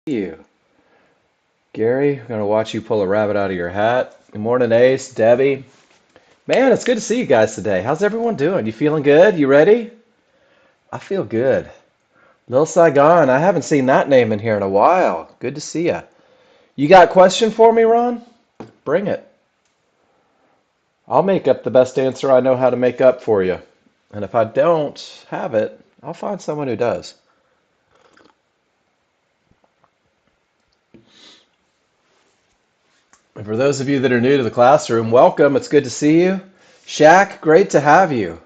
You. Gary, we're going to watch you pull a rabbit out of your hat. Good morning, Ace, Debbie. Man, it's good to see you guys today. How's everyone doing? You feeling good? You ready? I feel good. Lil Saigon, I haven't seen that name in here in a while. Good to see you. You got a question for me, Ron? Bring it. I'll make up the best answer I know how to make up for you. And if I don't have it, I'll find someone who does. And for those of you that are new to the classroom, welcome. It's good to see you. Shaq, great to have you.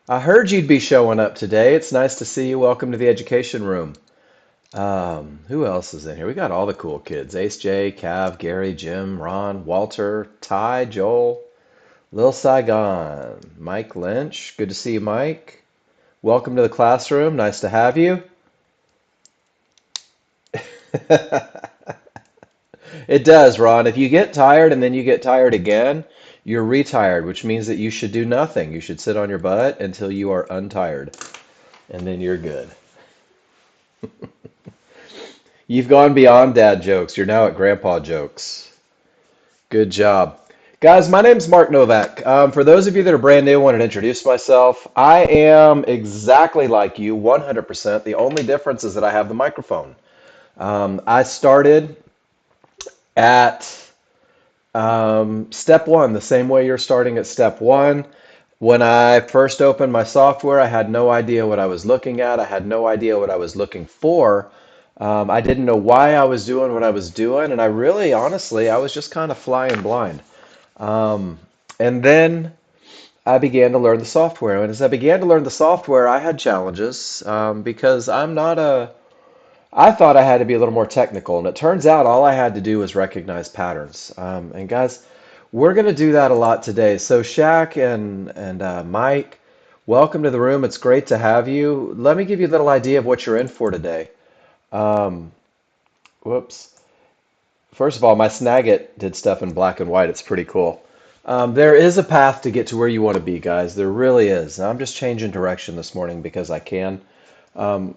I heard you'd be showing up today. It's nice to see you. Welcome to the education room. Who else is in here? We got all the cool kids. Ace J, Cav, Gary, Jim, Ron, Walter, Ty, Joel, Lil Saigon, Mike Lynch. Good to see you, Mike. Welcome to the classroom. Nice to have you. It does, Ron. If you get tired and then you get tired again, you're retired, which means that you should do nothing. You should sit on your butt until you are untired, and then you're good. You've gone beyond dad jokes. You're now at grandpa jokes. Good job. Guys, my name's Mark Novak. For those of you that are brand new, I wanted to introduce myself. I am exactly like you, 100%. The only difference is that I have the microphone. I started at step one, the same way you're starting at step one. When I first opened my software, I had no idea what I was looking at. I had no idea what I was looking for. I didn't know why I was doing what I was doing, and I really, honestly, I was just kind of flying blind. Um, and then I began to learn the software. And as I began to learn the software, I had challenges because I thought I had to be a little more technical, and it turns out all I had to do was recognize patterns. And guys, we're going to do that a lot today. So Shaq and Mike, welcome to the room. It's great to have you. Let me give you a little idea of what you're in for today. Um, whoops. First of all, my Snagit did stuff in black and white. It's pretty cool. There is a path to get to where you want to be, guys. There really is. I'm just changing direction this morning because I can. Um,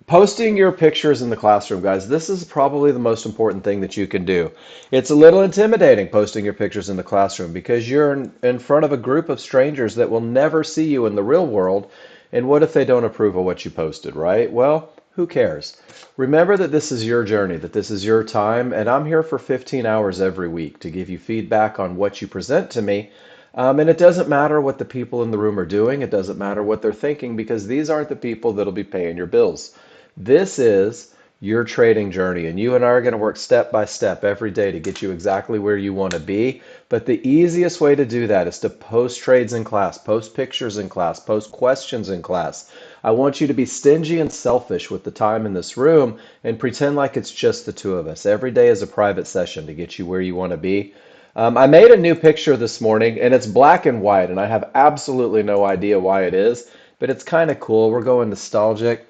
Posting your pictures in the classroom, guys, this is probably the most important thing that you can do. It's a little intimidating posting your pictures in the classroom because you're in front of a group of strangers that will never see you in the real world. And what if they don't approve of what you posted, right? Well, who cares? Remember that this is your journey, that this is your time, and I'm here for 15 hours every week to give you feedback on what you present to me. And it doesn't matter what the people in the room are doing. It doesn't matter what they're thinking because these aren't the people that'll be paying your bills. This is your trading journey, and you and I are going to work step by step every day to get you exactly where you want to be. But the easiest way to do that is to post trades in class, post pictures in class, post questions in class. I want you to be stingy and selfish with the time in this room and pretend like it's just the two of us. Every day is a private session to get you where you want to be. I made a new picture this morning, and it's black and white, and I have absolutely no idea why it is, but it's kind of cool. We're going nostalgic.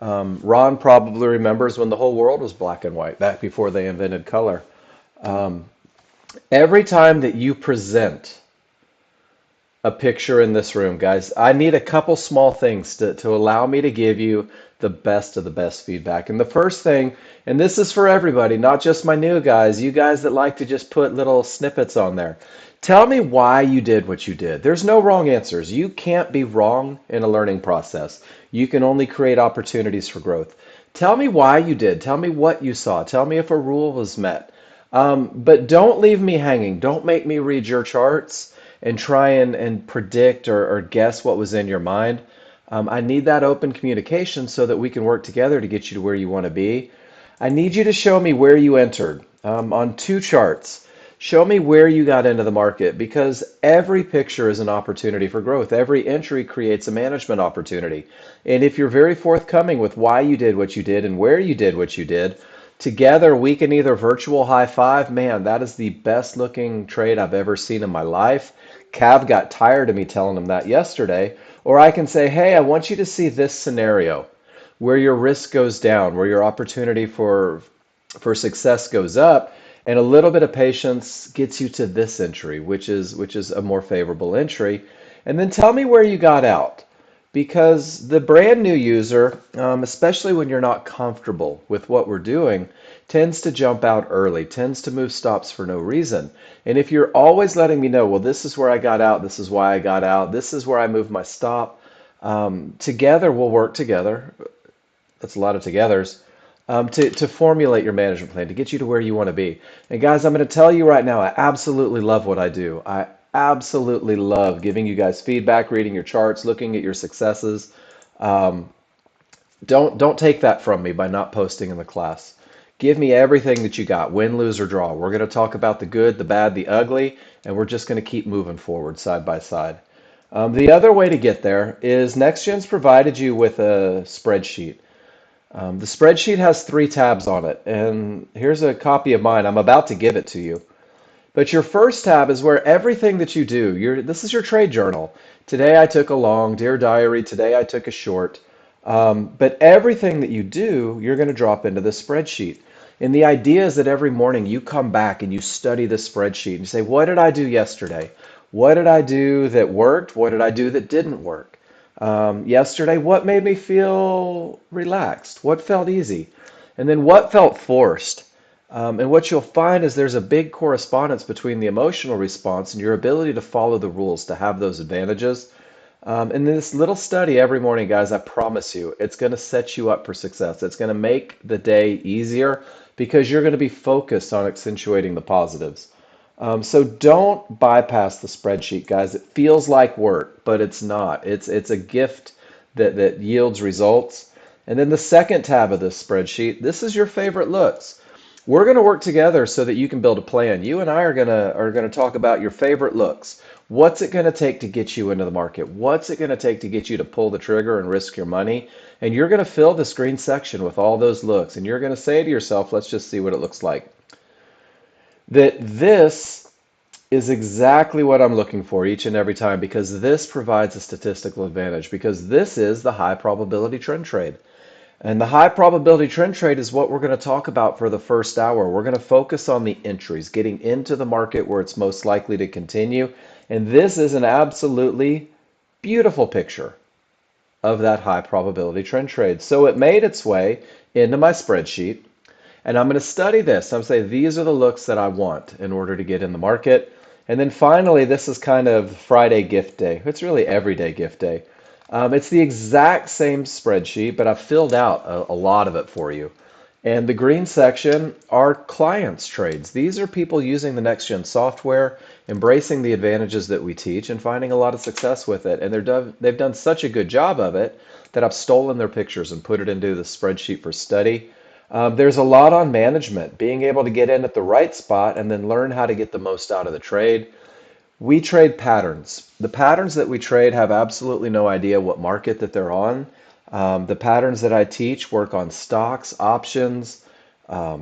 Ron probably remembers when the whole world was black and white, back before they invented color. Um, every time that you present a picture in this room, guys, I need a couple small things to allow me to give you the best of the best feedback. And the first thing, and this is for everybody, not just my new guys, you guys that like to just put little snippets on there. Tell me why you did what you did. There's no wrong answers. You can't be wrong in a learning process. You can only create opportunities for growth. Tell me why you did. Tell me what you saw. Tell me if a rule was met. But don't leave me hanging. Don't make me read your charts and try and predict or guess what was in your mind. I need that open communication so that we can work together to get you to where you want to be. I need you to show me where you entered on two charts. Show me where you got into the market because every picture is an opportunity for growth. Every entry creates a management opportunity. And if you're very forthcoming with why you did what you did and where you did what you did, together we can either virtual high five. Man, that is the best looking trade I've ever seen in my life. Cav got tired of me telling him that yesterday. Or I can say, hey, I want you to see this scenario where your risk goes down, where your opportunity for success goes up, and a little bit of patience gets you to this entry, which is a more favorable entry. And then tell me where you got out. Because the brand new user, especially when you're not comfortable with what we're doing, tends to jump out early, tends to move stops for no reason. And if you're always letting me know, well, this is where I got out, this is why I got out, this is where I moved my stop, together we'll work together. That's a lot of togethers. To formulate your management plan to get you to where you want to be. And guys, I'm going to tell you right now, I absolutely love what I do. I absolutely love giving you guys feedback, reading your charts, looking at your successes. Um, don't take that from me by not posting in the class. Give me everything that you got, win, lose, or draw. We're going to talk about the good, the bad, the ugly, and we're just going to keep moving forward side by side. The other way to get there is NextGen's provided you with a spreadsheet. The spreadsheet has three tabs on it, and here's a copy of mine. I'm about to give it to you. But your first tab is where everything that you do, this is your trade journal. Today I took a long, dear diary, today I took a short. But everything that you do, you're going to drop into the spreadsheet. And the idea is that every morning you come back and you study the spreadsheet and you say, what did I do yesterday? What did I do that worked? What did I do that didn't work? Yesterday, what made me feel relaxed? What felt easy? And then what felt forced? And what you'll find is there's a big correspondence between the emotional response and your ability to follow the rules, to have those advantages. And this little study every morning, guys, I promise you, it's going to set you up for success. It's going to make the day easier because you're going to be focused on accentuating the positives. So don't bypass the spreadsheet, guys. It feels like work, but it's not. It's a gift that yields results. And then the second tab of this spreadsheet, this is your favorite looks. We're going to work together so that you can build a plan. You and I are going to talk about your favorite looks. What's it going to take to get you into the market? What's it going to take to get you to pull the trigger and risk your money? And you're going to fill the screen section with all those looks. And you're going to say to yourself, let's just see what it looks like. That this is exactly what I'm looking for each and every time because this provides a statistical advantage because this is the high probability trend trade. And the high probability trend trade is what we're going to talk about for the first hour. We're going to focus on the entries, getting into the market where it's most likely to continue. And this is an absolutely beautiful picture of that high probability trend trade. So it made its way into my spreadsheet. And I'm going to study this. I'm going to say these are the looks that I want in order to get in the market. And then finally, this is kind of Friday gift day. It's really everyday gift day. It's the exact same spreadsheet, but I've filled out a lot of it for you. And the green section are clients' trades. These are people using the Nexgen software, embracing the advantages that we teach, and finding a lot of success with it. And they've done such a good job of it that I've stolen their pictures and put it into the spreadsheet for study. There's a lot on management, being able to get in at the right spot and then learn how to get the most out of the trade. We trade patterns. The patterns that we trade have absolutely no idea what market that they're on. The patterns that I teach work on stocks, options,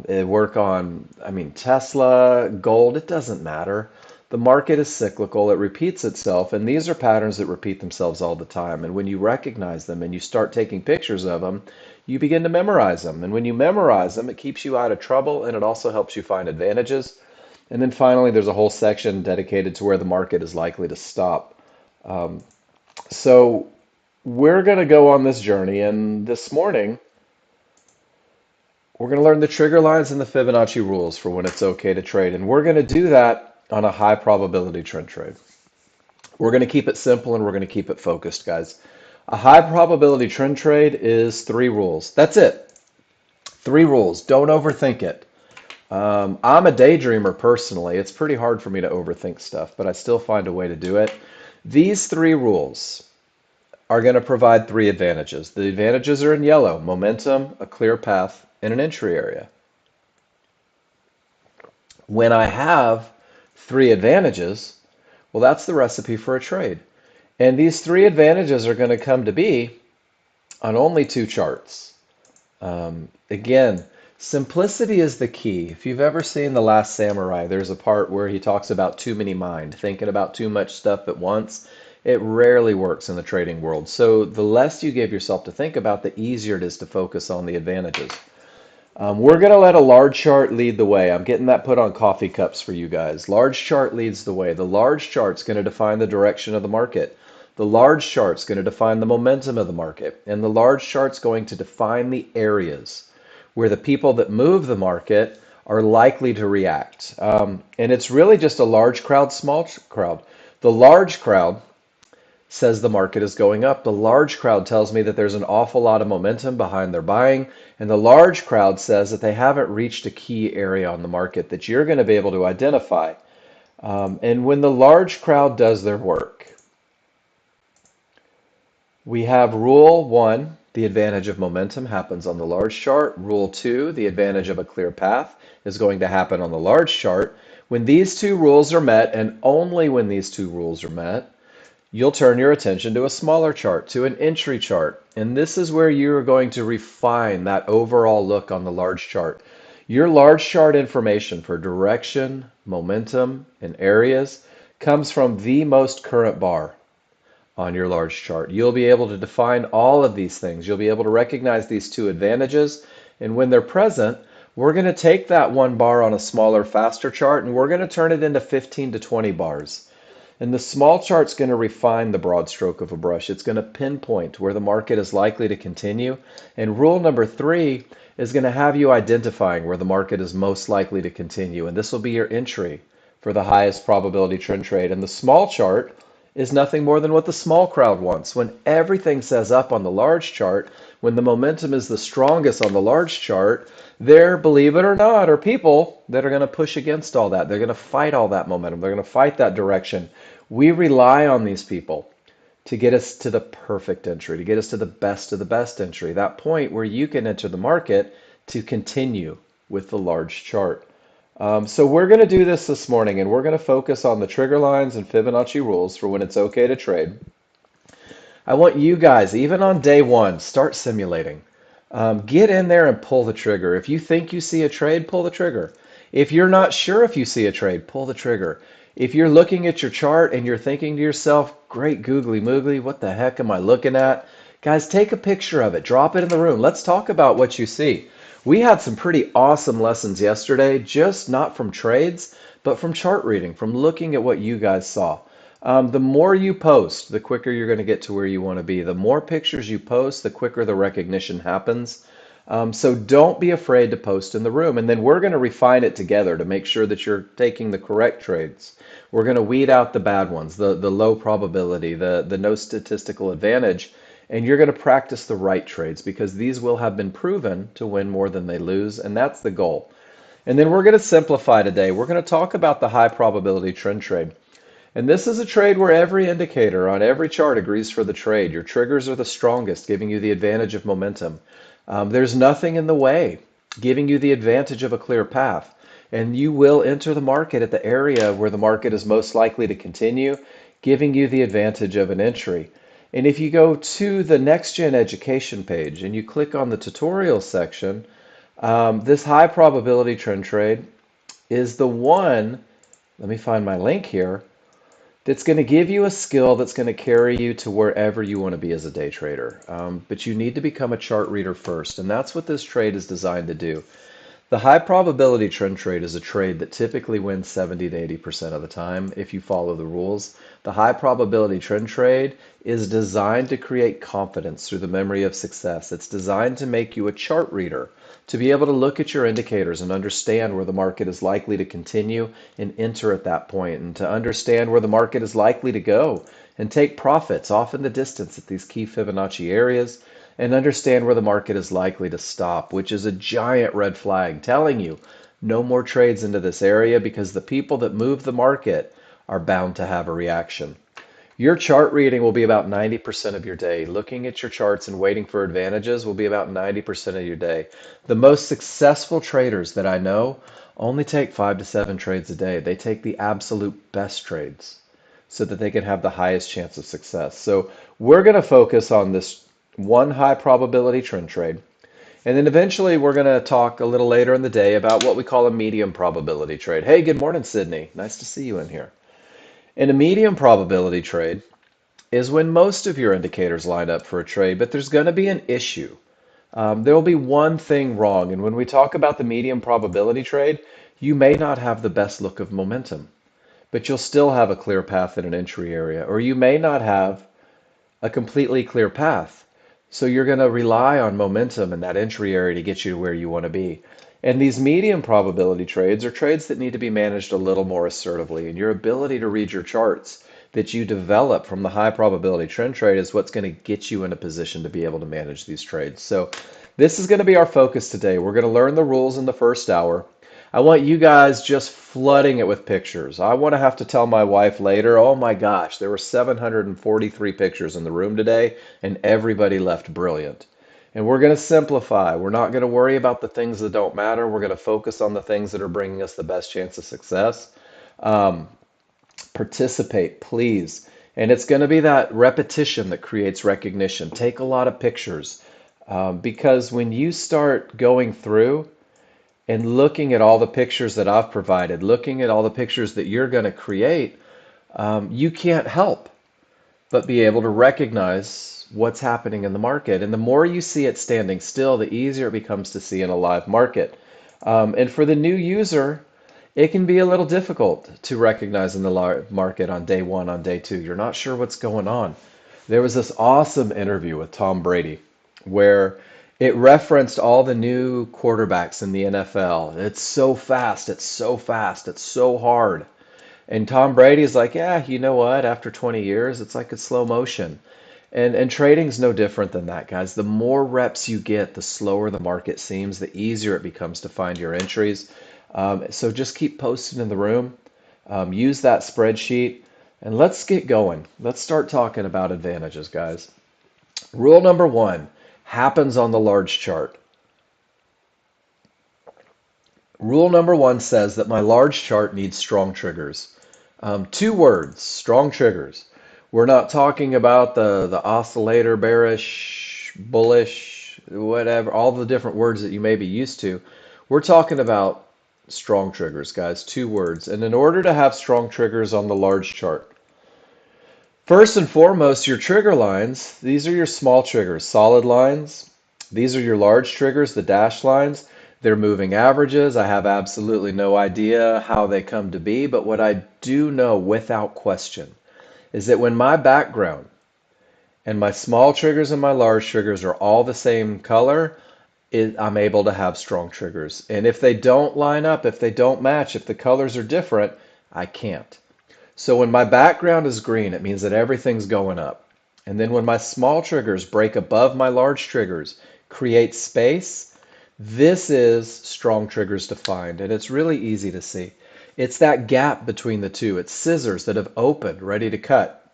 they work on, Tesla, gold, it doesn't matter. The market is cyclical, it repeats itself, and these are patterns that repeat themselves all the time. And when you recognize them and you start taking pictures of them, you begin to memorize them. And when you memorize them, it keeps you out of trouble and it also helps you find advantages. And then finally, there's a whole section dedicated to where the market is likely to stop. So we're going to go on this journey, and this morning, we're going to learn the trigger lines and the Fibonacci rules for when it's okay to trade. And we're going to do that on a high probability trend trade. We're going to keep it simple and we're going to keep it focused, guys. A high probability trend trade is three rules. That's it. Three rules. Don't overthink it. I'm a daydreamer personally. It's pretty hard for me to overthink stuff, but I still find a way to do it. These three rules are going to provide three advantages. The advantages are in yellow: momentum, a clear path, and an entry area. When I have three advantages, well, that's the recipe for a trade. And these three advantages are going to come to be on only two charts. Again, simplicity is the key. If you've ever seen The Last Samurai, there's a part where he talks about too many mind, thinking about too much stuff at once. It rarely works in the trading world. So the less you give yourself to think about, the easier it is to focus on the advantages. We're going to let a large chart lead the way. I'm getting that put on coffee cups for you guys. Large chart leads the way. The large chart's going to define the direction of the market. The large chart's going to define the momentum of the market, and the large chart's going to define the areas where the people that move the market are likely to react. And it's really just a large crowd, small crowd. The large crowd says the market is going up. The large crowd tells me that there's an awful lot of momentum behind their buying. And the large crowd says that they haven't reached a key area on the market that you're going to be able to identify. And when the large crowd does their work, we have rule one, the advantage of momentum happens on the large chart. Rule two, the advantage of a clear path is going to happen on the large chart. When these two rules are met, and only when these two rules are met, you'll turn your attention to a smaller chart, to an entry chart. And this is where you're going to refine that overall look on the large chart. Your large chart information for direction, momentum, and areas comes from the most current bar on your large chart. You'll be able to define all of these things. You'll be able to recognize these two advantages. And when they're present, we're going to take that one bar on a smaller, faster chart, and we're going to turn it into 15 to 20 bars. And the small chart's going to refine the broad stroke of a brush. It's going to pinpoint where the market is likely to continue. And rule number three is going to have you identifying where the market is most likely to continue. And this will be your entry for the highest probability trend trade. And the small chart is nothing more than what the small crowd wants. When everything says up on the large chart, when the momentum is the strongest on the large chart, there, believe it or not, are people that are going to push against all that. They're going to fight all that momentum. They're going to fight that direction. We rely on these people to get us to the perfect entry, to get us to the best entry, that point where you can enter the market to continue with the large chart. So we're going to do this morning, and we're going to focus on the trigger lines and Fibonacci rules for when it's okay to trade. I want you guys, even on day one, start simulating. Get in there and pull the trigger. If you think you see a trade, pull the trigger. If you're not sure if you see a trade, pull the trigger. If you're looking at your chart and you're thinking to yourself, great googly moogly, what the heck am I looking at? Guys, take a picture of it. Drop it in the room. Let's talk about what you see. We had some pretty awesome lessons yesterday, just not from trades, but from chart reading, from looking at what you guys saw. The more you post, the quicker you're going to get to where you want to be. The more pictures you post, the quicker the recognition happens. So don't be afraid to post in the room. And then we're going to refine it together to make sure that you're taking the correct trades. We're going to weed out the bad ones, the low probability, the no statistical advantage. And you're going to practice the right trades because these will have been proven to win more than they lose. And that's the goal. And then we're going to simplify today. We're going to talk about the high probability trend trade. And this is a trade where every indicator on every chart agrees for the trade. Your triggers are the strongest, giving you the advantage of momentum. There's nothing in the way, giving you the advantage of a clear path. And you will enter the market at the area where the market is most likely to continue, giving you the advantage of an entry. And if you go to the Nexgen education page and you click on the tutorial section, this high probability trend trade is the one, let me find my link here, that's going to give you a skill that's going to carry you to wherever you want to be as a day trader. But you need to become a chart reader first, and that's what this trade is designed to do. The high probability trend trade is a trade that typically wins 70 to 80% of the time if you follow the rules. The high probability trend trade is designed to create confidence through the memory of success. It's designed to make you a chart reader, to be able to look at your indicators and understand where the market is likely to continue and enter at that point, and to understand where the market is likely to go and take profits off in the distance at these key Fibonacci areas, and understand where the market is likely to stop, which is a giant red flag telling you no more trades into this area because the people that move the market are bound to have a reaction. Your chart reading will be about 90% of your day. Looking at your charts and waiting for advantages will be about 90% of your day. The most successful traders that I know only take 5 to 7 trades a day. They take the absolute best trades so that they can have the highest chance of success. So we're going to focus on this one high probability trend trade. And then eventually we're going to talk a little later in the day about what we call a medium probability trade. Hey, good morning, Sydney. Nice to see you in here. And a medium probability trade is when most of your indicators line up for a trade, but there's going to be an issue. There will be one thing wrong. And when we talk about the medium probability trade, you may not have the best look of momentum, but you'll still have a clear path in an entry area, or you may not have a completely clear path. So you're going to rely on momentum in that entry area to get you to where you want to be. And these medium probability trades are trades that need to be managed a little more assertively. And your ability to read your charts that you develop from the high probability trend trade is what's going to get you in a position to be able to manage these trades. So this is going to be our focus today. We're going to learn the rules in the first hour. I want you guys just flooding it with pictures. I want to have to tell my wife later, oh my gosh, there were 743 pictures in the room today, and everybody left brilliant. And we're going to simplify. We're not going to worry about the things that don't matter. We're going to focus on the things that are bringing us the best chance of success. Um, Participate, please. And it's going to be that repetition that creates recognition. Take a lot of pictures because when you start going through and looking at all the pictures that I've provided, looking at all the pictures that you're going to create, you can't help but be able to recognize what's happening in the market. And the more you see it standing still, the easier it becomes to see in a live market. And for the new user, it can be a little difficult to recognize in the market on day one, on day two. You're not sure what's going on. There was this awesome interview with Tom Brady where it referenced all the new quarterbacks in the NFL. It's so fast, it's so fast, it's so hard. And Tom Brady's like, yeah, you know what? After 20 years, it's like it's slow motion. And trading's no different than that, guys. The more reps you get, the slower the market seems, the easier it becomes to find your entries. So just keep posting in the room. Use that spreadsheet, and let's get going. Let's start talking about advantages, guys. Rule number one happens on the large chart. Rule number one says that my large chart needs strong triggers. Two words, strong triggers. We're not talking about the oscillator, bearish, bullish, whatever, all the different words that you may be used to. We're talking about strong triggers, guys, two words. And in order to have strong triggers on the large chart, first and foremost, your trigger lines, these are your small triggers, solid lines. These are your large triggers, the dashed lines. They're moving averages. I have absolutely no idea how they come to be, but what I do know without question is that when my background and my small triggers and my large triggers are all the same color, I'm able to have strong triggers. And if they don't line up, if they don't match, if the colors are different, I can't. So when my background is green, it means that everything's going up. And then when my small triggers break above my large triggers, create space, this is strong triggers to find. And it's really easy to see. It's that gap between the two. It's scissors that have opened, ready to cut.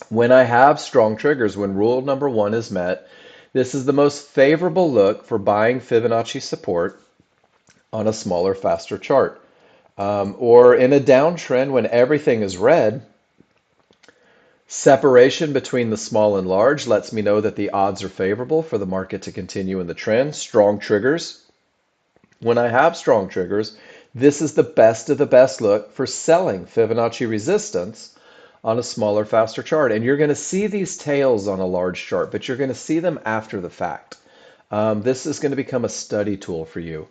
When I have strong triggers, when rule number one is met, this is the most favorable look for buying Fibonacci support on a smaller, faster chart. Or in a downtrend when everything is red, separation between the small and large lets me know that the odds are favorable for the market to continue in the trend. Strong triggers. When I have strong triggers, this is the best of the best look for selling Fibonacci resistance on a smaller, faster chart. And you're going to see these tails on a large chart, but you're going to see them after the fact. This is going to become a study tool for you.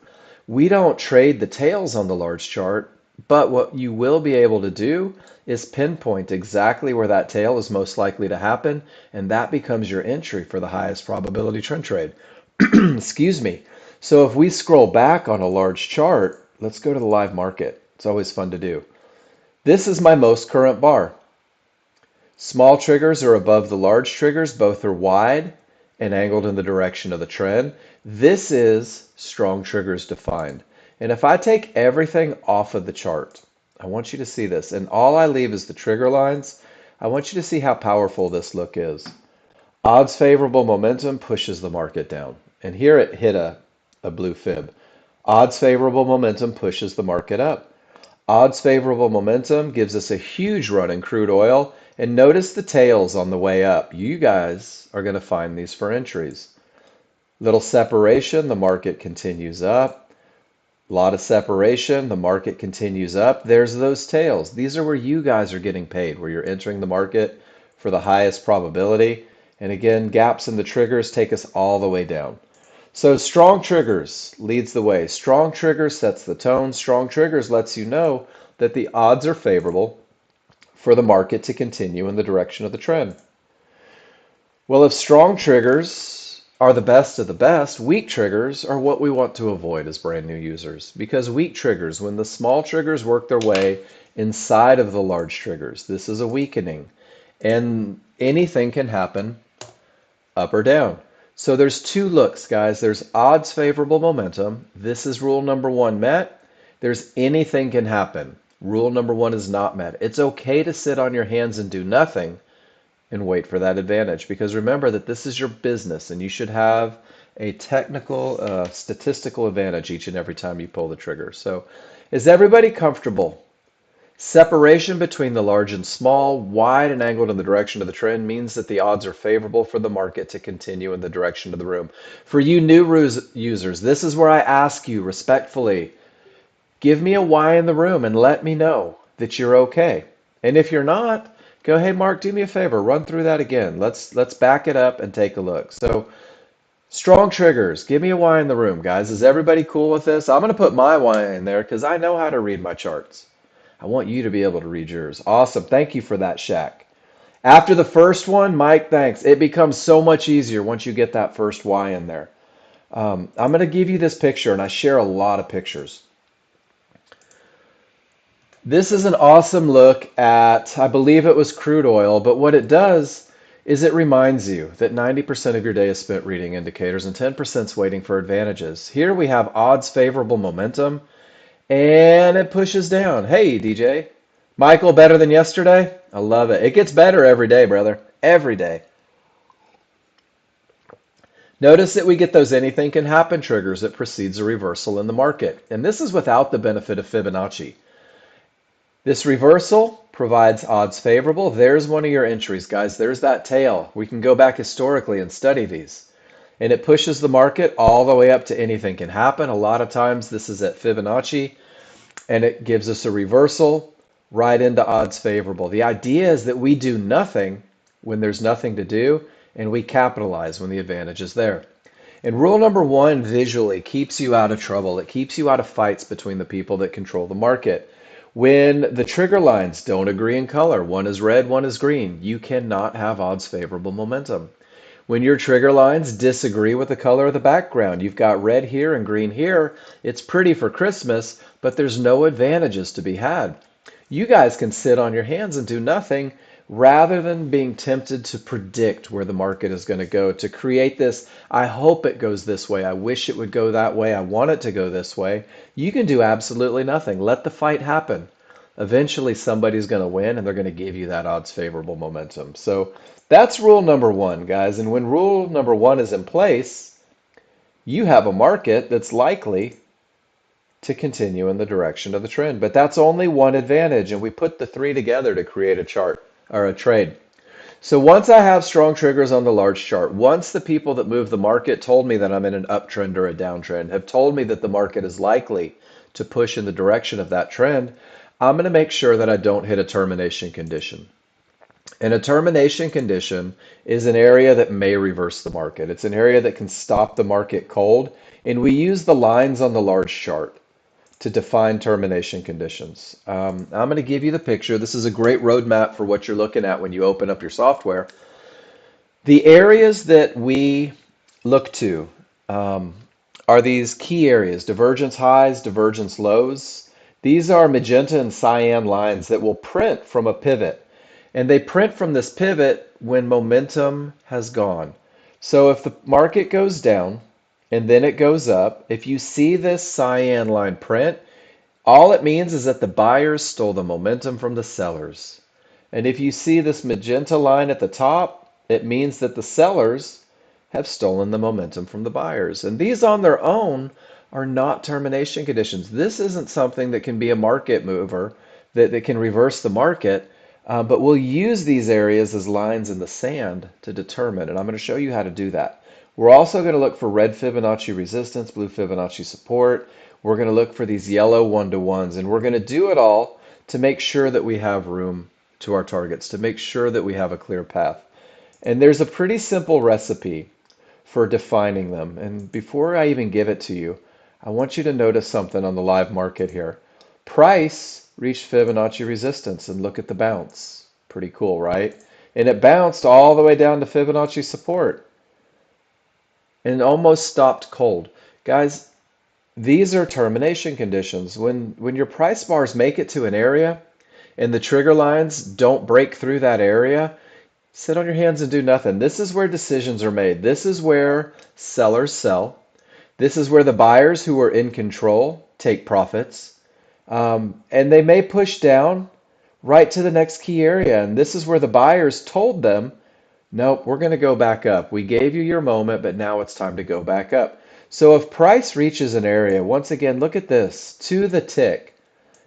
We don't trade the tails on the large chart, but what you will be able to do is pinpoint exactly where that tail is most likely to happen, and that becomes your entry for the highest probability trend trade. Excuse me. So if we scroll back on a large chart, let's go to the live market. It's always fun to do. This is my most current bar. Small triggers are above the large triggers. Both are wide and angled in the direction of the trend. This is strong triggers defined. And if I take everything off of the chart, I want you to see this. And all I leave is the trigger lines. I want you to see how powerful this look is. Odds favorable momentum pushes the market down. And here it hit a blue fib. Odds favorable momentum pushes the market up. Odds favorable momentum gives us a huge run in crude oil. And notice the tails on the way up. You guys are going to find these for entries. Little separation, the market continues up. A lot of separation, the market continues up. There's those tails. These are where you guys are getting paid, where you're entering the market for the highest probability. And again, gaps in the triggers take us all the way down. So strong triggers leads the way. Strong triggers sets the tone. Strong triggers lets you know that the odds are favorable for the market to continue in the direction of the trend. Well, if strong triggers are the best of the best, weak triggers are what we want to avoid as brand new users. Because weak triggers, when the small triggers work their way inside of the large triggers, this is a weakening. And anything can happen up or down. So there's two looks, guys. There's odds favorable momentum. This is rule number one met. There's anything can happen. Rule number one is not met. It's okay to sit on your hands and do nothing and wait for that advantage because remember that this is your business and you should have a technical, statistical advantage each and every time you pull the trigger. So is everybody comfortable? Separation between the large and small, wide and angled in the direction of the trend means that the odds are favorable for the market to continue in the direction of the room. For you new users, this is where I ask you respectfully, give me a why in the room and let me know that you're okay. And if you're not, go, hey Mark, do me a favor, run through that again. Let's back it up and take a look. So strong triggers, give me a why in the room, guys. Is everybody cool with this? I'm going to put my why in there because I know how to read my charts. I want you to be able to read yours. Awesome. Thank you for that, Shaq. After the first one, Mike, thanks. It becomes so much easier once you get that first why in there. I'm going to give you this picture, and I share a lot of pictures. This is an awesome look at, I believe it was crude oil, but what it does is it reminds you that 90% of your day is spent reading indicators and 10% is waiting for advantages. Here we have odds favorable momentum. And it pushes down. Hey, DJ. Michael, better than yesterday? I love it. It gets better every day, brother. Every day. Notice that we get those anything can happen triggers that precedes a reversal in the market. And this is without the benefit of Fibonacci. This reversal provides odds favorable. There's one of your entries, guys. There's that tail. We can go back historically and study these. And it pushes the market all the way up to anything can happen. A lot of times this is at Fibonacci. And it gives us a reversal right into odds favorable. The idea is that we do nothing when there's nothing to do, and we capitalize when the advantage is there. And rule number one visually keeps you out of trouble. It keeps you out of fights between the people that control the market. When the trigger lines don't agree in color, one is red, one is green, you cannot have odds favorable momentum. When your trigger lines disagree with the color of the background, you've got red here and green here, it's pretty for Christmas, but there's no advantages to be had. You guys can sit on your hands and do nothing rather than being tempted to predict where the market is going to go, to create this, I hope it goes this way, I wish it would go that way, I want it to go this way. You can do absolutely nothing. Let the fight happen. Eventually somebody's going to win and they're going to give you that odds favorable momentum. So that's rule number one, guys. And when rule number one is in place, you have a market that's likely to continue in the direction of the trend. But that's only one advantage, and we put the three together to create a chart or a trade. So once I have strong triggers on the large chart, once the people that move the market told me that I'm in an uptrend or a downtrend, have told me that the market is likely to push in the direction of that trend, I'm going to make sure that I don't hit a termination condition. And a termination condition is an area that may reverse the market. It's an area that can stop the market cold. And we use the lines on the large chart to define termination conditions. I'm going to give you the picture. This is a great roadmap for what you're looking at when you open up your software. The areas that we look to are these key areas: divergence highs, divergence lows. These are magenta and cyan lines that will print from a pivot. And they print from this pivot when momentum has gone. So if the market goes down and then it goes up, if you see this cyan line print, all it means is that the buyers stole the momentum from the sellers. And if you see this magenta line at the top, it means that the sellers have stolen the momentum from the buyers. And these on their own are not termination conditions. This isn't something that can be a market mover that can reverse the market, but we'll use these areas as lines in the sand to determine. And I'm going to show you how to do that. We're also going to look for red Fibonacci resistance, blue Fibonacci support. We're going to look for these yellow one-to-ones, and we're going to do it all to make sure that we have room to our targets, to make sure that we have a clear path. And there's a pretty simple recipe for defining them. And before I even give it to you, I want you to notice something on the live market here. Price reached Fibonacci resistance, and look at the bounce. Pretty cool, right? and it bounced all the way down to Fibonacci support and almost stopped cold. Guys, these are termination conditions. When your price bars make it to an area and the trigger lines don't break through that area, sit on your hands and do nothing. This is where decisions are made. This is where sellers sell. This is where the buyers who are in control take profits. And they may push down right to the next key area. And this is where the buyers told them, nope, we're going to go back up. We gave you your moment, but now it's time to go back up. So if price reaches an area, once again, look at this, to the tick,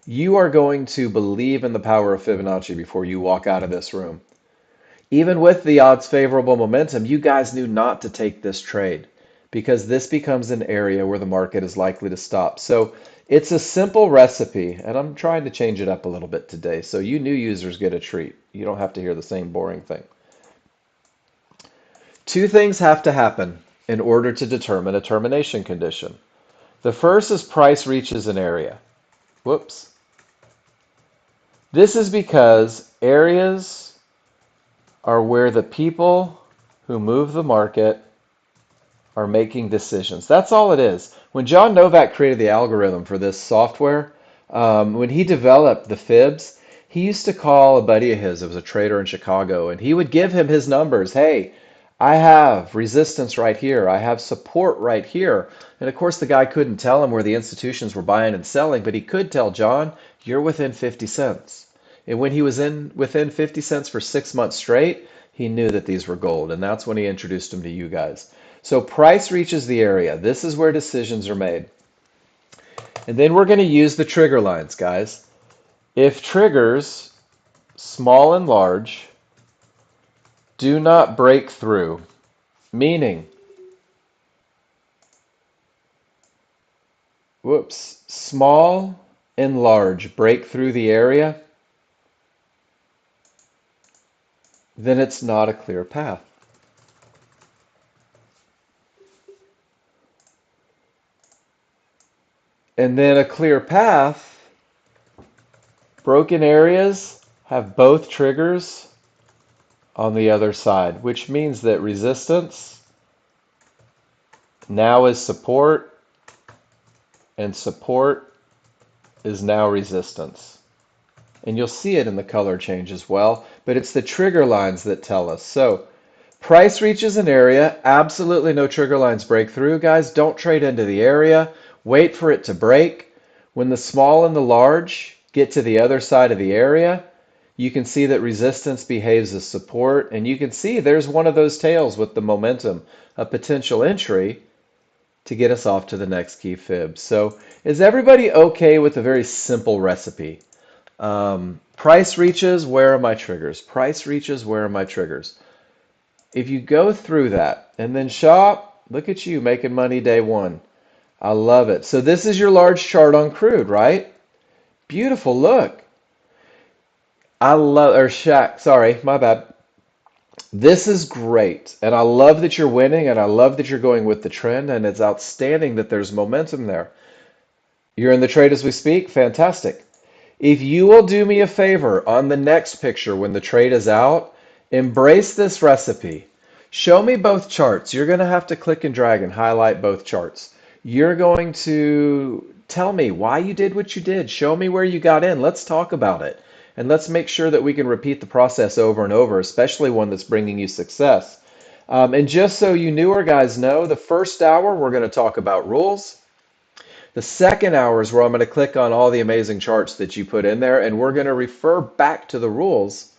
you are going to believe in the power of Fibonacci before you walk out of this room. Even with the odds favorable momentum, you guys knew not to take this trade because this becomes an area where the market is likely to stop. So it's a simple recipe, and I'm trying to change it up a little bit today. So you new users get a treat. You don't have to hear the same boring thing. Two things have to happen in order to determine a termination condition. The first is price reaches an area. Whoops. This is because areas are where the people who move the market are making decisions. That's all it is. When John Novak created the algorithm for this software, when he developed the fibs, he used to call a buddy of his, it was a trader in Chicago, and he would give him his numbers. Hey, I have resistance right here. I have support right here. And of course, the guy couldn't tell him where the institutions were buying and selling, but he could tell John, you're within 50 cents. And when he was in within 50 cents for 6 months straight, he knew that these were gold. And that's when he introduced them to you guys. So price reaches the area. This is where decisions are made. And then we're going to use the trigger lines, guys. If triggers, small and large, do not break through, meaning, whoops, small and large break through the area, then it's not a clear path. And then a clear path, broken areas have both triggers on the other side, which means that resistance now is support, and support is now resistance. And you'll see it in the color change as well, but it's the trigger lines that tell us. So price reaches an area, absolutely no trigger lines break through. Guys, don't trade into the area. Wait for it to break. When the small and the large get to the other side of the area, you can see that resistance behaves as support, and you can see there's one of those tails with the momentum, a potential entry to get us off to the next key fib. So is everybody okay with a very simple recipe? Price reaches, where are my triggers? Price reaches, where are my triggers? If you go through that and then shop, look at you making money day one. I love it. So this is your large chart on crude, right? Beautiful, look. I love, or Shaq, sorry, my bad. This is great. And I love that you're winning and I love that you're going with the trend and it's outstanding that there's momentum there. You're in the trade as we speak? Fantastic. If you will do me a favor on the next picture when the trade is out, embrace this recipe. Show me both charts. You're going to have to click and drag and highlight both charts. You're going to tell me why you did what you did. Show me where you got in. Let's talk about it. And let's make sure that we can repeat the process over and over, especially one that's bringing you success. And just so you newer guys know, the first hour we're going to talk about rules. The second hour is where I'm going to click on all the amazing charts that you put in there, and we're going to refer back to the rules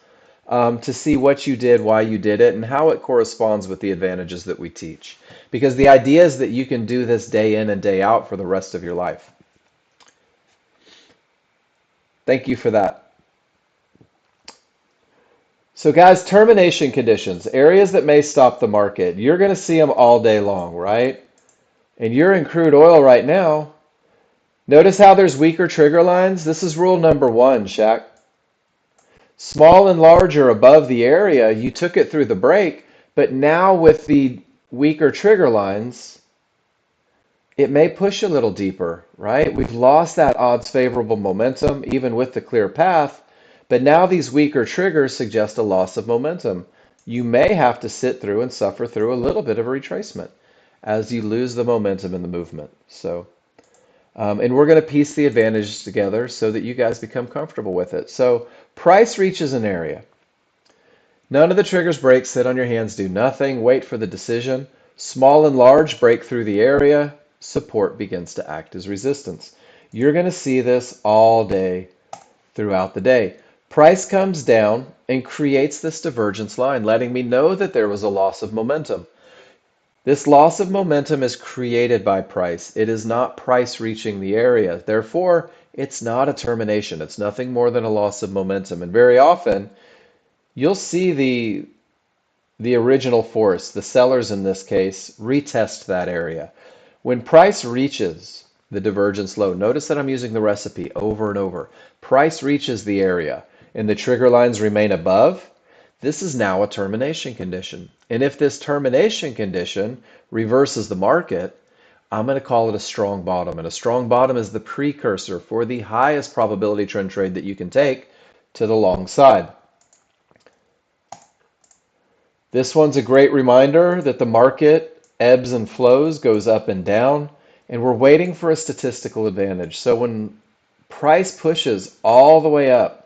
to see what you did, why you did it, and how it corresponds with the advantages that we teach. Because the idea is that you can do this day in and day out for the rest of your life. Thank you for that. So guys, termination conditions, areas that may stop the market. You're going to see them all day long, right? And you're in crude oil right now. Notice how there's weaker trigger lines? This is rule number one, Shaq. Small and large are above the area. You took it through the break, but now with the weaker trigger lines, it may push a little deeper, right? We've lost that odds favorable momentum even with the clear path, But now these weaker triggers suggest a loss of momentum. You may have to sit through and suffer through a little bit of a retracement as you lose the momentum in the movement. And we're going to piece the advantages together so that you guys become comfortable with it. So price reaches an area. None of the triggers break, sit on your hands, do nothing, wait for the decision. Small and large break through the area, support begins to act as resistance. You're going to see this all day throughout the day. Price comes down and creates this divergence line, letting me know that there was a loss of momentum. This loss of momentum is created by price. It is not price reaching the area. Therefore, it's not a termination. It's nothing more than a loss of momentum. And very often, you'll see the original force, the sellers in this case, retest that area. When price reaches the divergence low, notice that I'm using the recipe over and over. Price reaches the area and the trigger lines remain above. This is now a termination condition. And if this termination condition reverses the market, I'm going to call it a strong bottom. And a strong bottom is the precursor for the highest probability trend trade that you can take to the long side. This one's a great reminder that the market ebbs and flows, goes up and down, and we're waiting for a statistical advantage. So when price pushes all the way up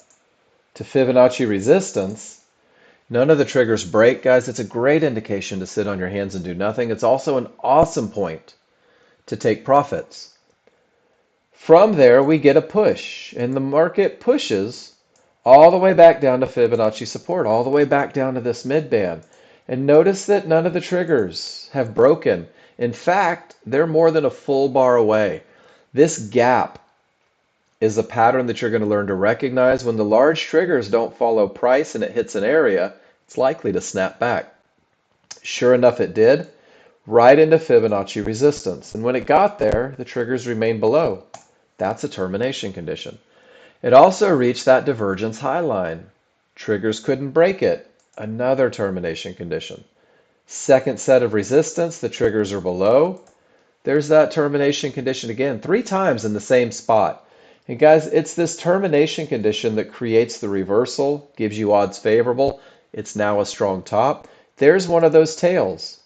to Fibonacci resistance, none of the triggers break, guys. It's a great indication to sit on your hands and do nothing. It's also an awesome point to take profits. From there, we get a push, and the market pushes all the way back down to Fibonacci support, all the way back down to this mid-band. And notice that none of the triggers have broken. In fact, they're more than a full bar away. This gap is a pattern that you're going to learn to recognize. When the large triggers don't follow price and it hits an area, it's likely to snap back. Sure enough, it did, right into Fibonacci resistance. And when it got there, the triggers remained below. That's a termination condition. It also reached that divergence high line. Triggers couldn't break it. Another termination condition. Second set of resistance, the triggers are below. There's that termination condition again, 3 times in the same spot. And guys, it's this termination condition that creates the reversal, gives you odds favorable. It's now a strong top. There's one of those tails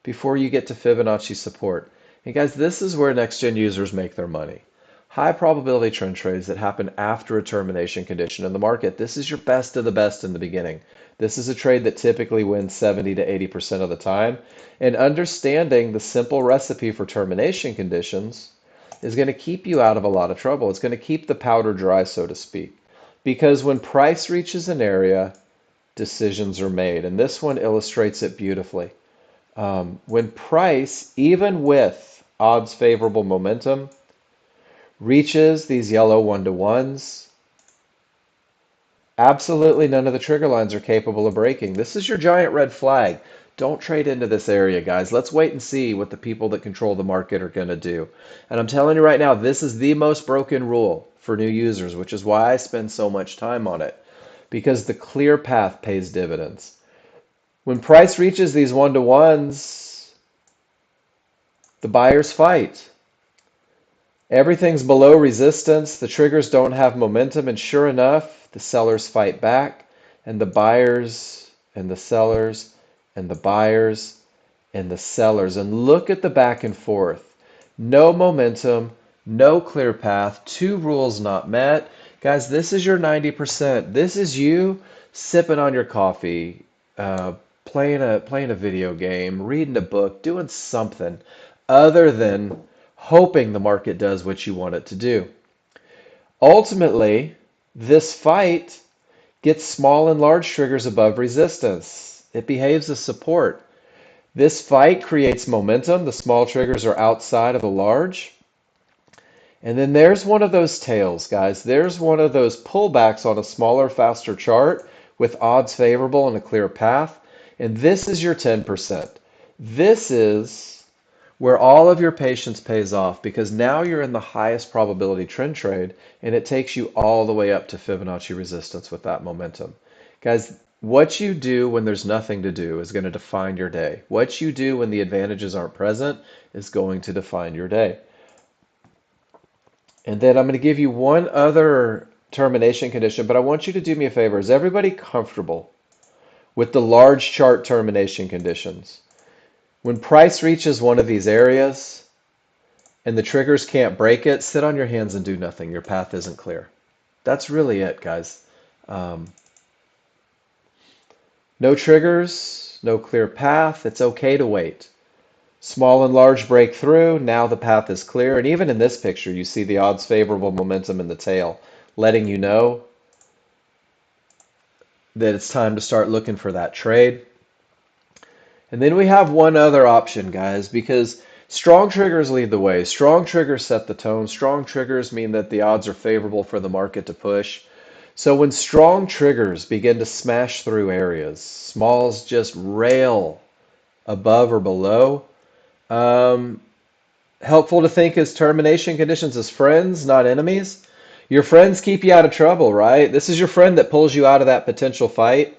before you get to Fibonacci support. And guys, this is where Nexgen users make their money. High probability trend trades that happen after a termination condition in the market. This is your best of the best in the beginning. This is a trade that typically wins 70 to 80% of the time. And understanding the simple recipe for termination conditions is going to keep you out of a lot of trouble. It's going to keep the powder dry, so to speak. Because when price reaches an area, decisions are made. And this one illustrates it beautifully. When price, even with odds favorable momentum, reaches these yellow 1-to-1s, absolutely none of the trigger lines are capable of breaking. This is your giant red flag. Don't trade into this area, guys. Let's wait and see what the people that control the market are going to do. And I'm telling you right now, this is the most broken rule for new users, which is why I spend so much time on it, because the clear path pays dividends. When price reaches these 1-to-1s, the buyers fight. Everything's below resistance, the triggers don't have momentum, and sure enough, the sellers fight back, and the buyers and the sellers and the buyers and the sellers. And look at the back and forth. No momentum, no clear path, 2 rules not met. Guys, this is your 90%. This is you sipping on your coffee, playing a video game, reading a book, doing something other than hoping the market does what you want it to do. Ultimately, this fight gets small and large triggers above resistance. It behaves as support. This fight creates momentum. The small triggers are outside of the large. And then there's one of those tails, guys. There's one of those pullbacks on a smaller, faster chart with odds favorable and a clear path. And this is your 10%. This is where all of your patience pays off, because now you're in the highest probability trend trade and it takes you all the way up to Fibonacci resistance with that momentum. Guys, what you do when there's nothing to do is going to define your day. What you do when the advantages aren't present is going to define your day. And then I'm going to give you one other termination condition, but I want you to do me a favor. Is everybody comfortable with the large chart termination conditions? When price reaches one of these areas and the triggers can't break it, sit on your hands and do nothing. Your path isn't clear. That's really it, guys. Um, no triggers, no clear path. It's okay to wait. Small and large break through. Now the path is clear. And even in this picture, you see the odds favorable momentum in the tail, letting you know that it's time to start looking for that trade. And then we have one other option, guys, because strong triggers lead the way. Strong triggers set the tone. Strong triggers mean that the odds are favorable for the market to push. So when strong triggers begin to smash through areas, smalls just rail above or below. Um, Helpful to think as termination conditions as friends, not enemies. Your friends keep you out of trouble, right? This is your friend that pulls you out of that potential fight.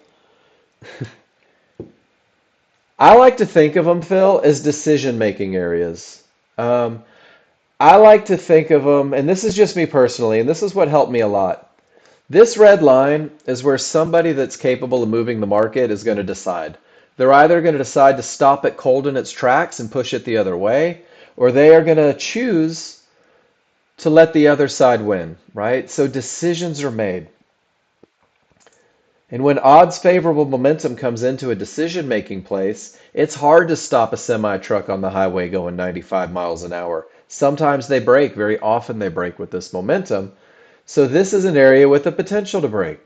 I like to think of them, Phil, as decision-making areas. Um, I like to think of them, and this is just me personally, and this is what helped me a lot. This red line is where somebody that's capable of moving the market is going to decide. They're either going to decide to stop it cold in its tracks and push it the other way, or they are going to choose to let the other side win, right? So decisions are made. And when odds favorable momentum comes into a decision-making place, it's hard to stop a semi-truck on the highway going 95 miles an hour. Sometimes they break, very often they break with this momentum. So this is an area with the potential to break.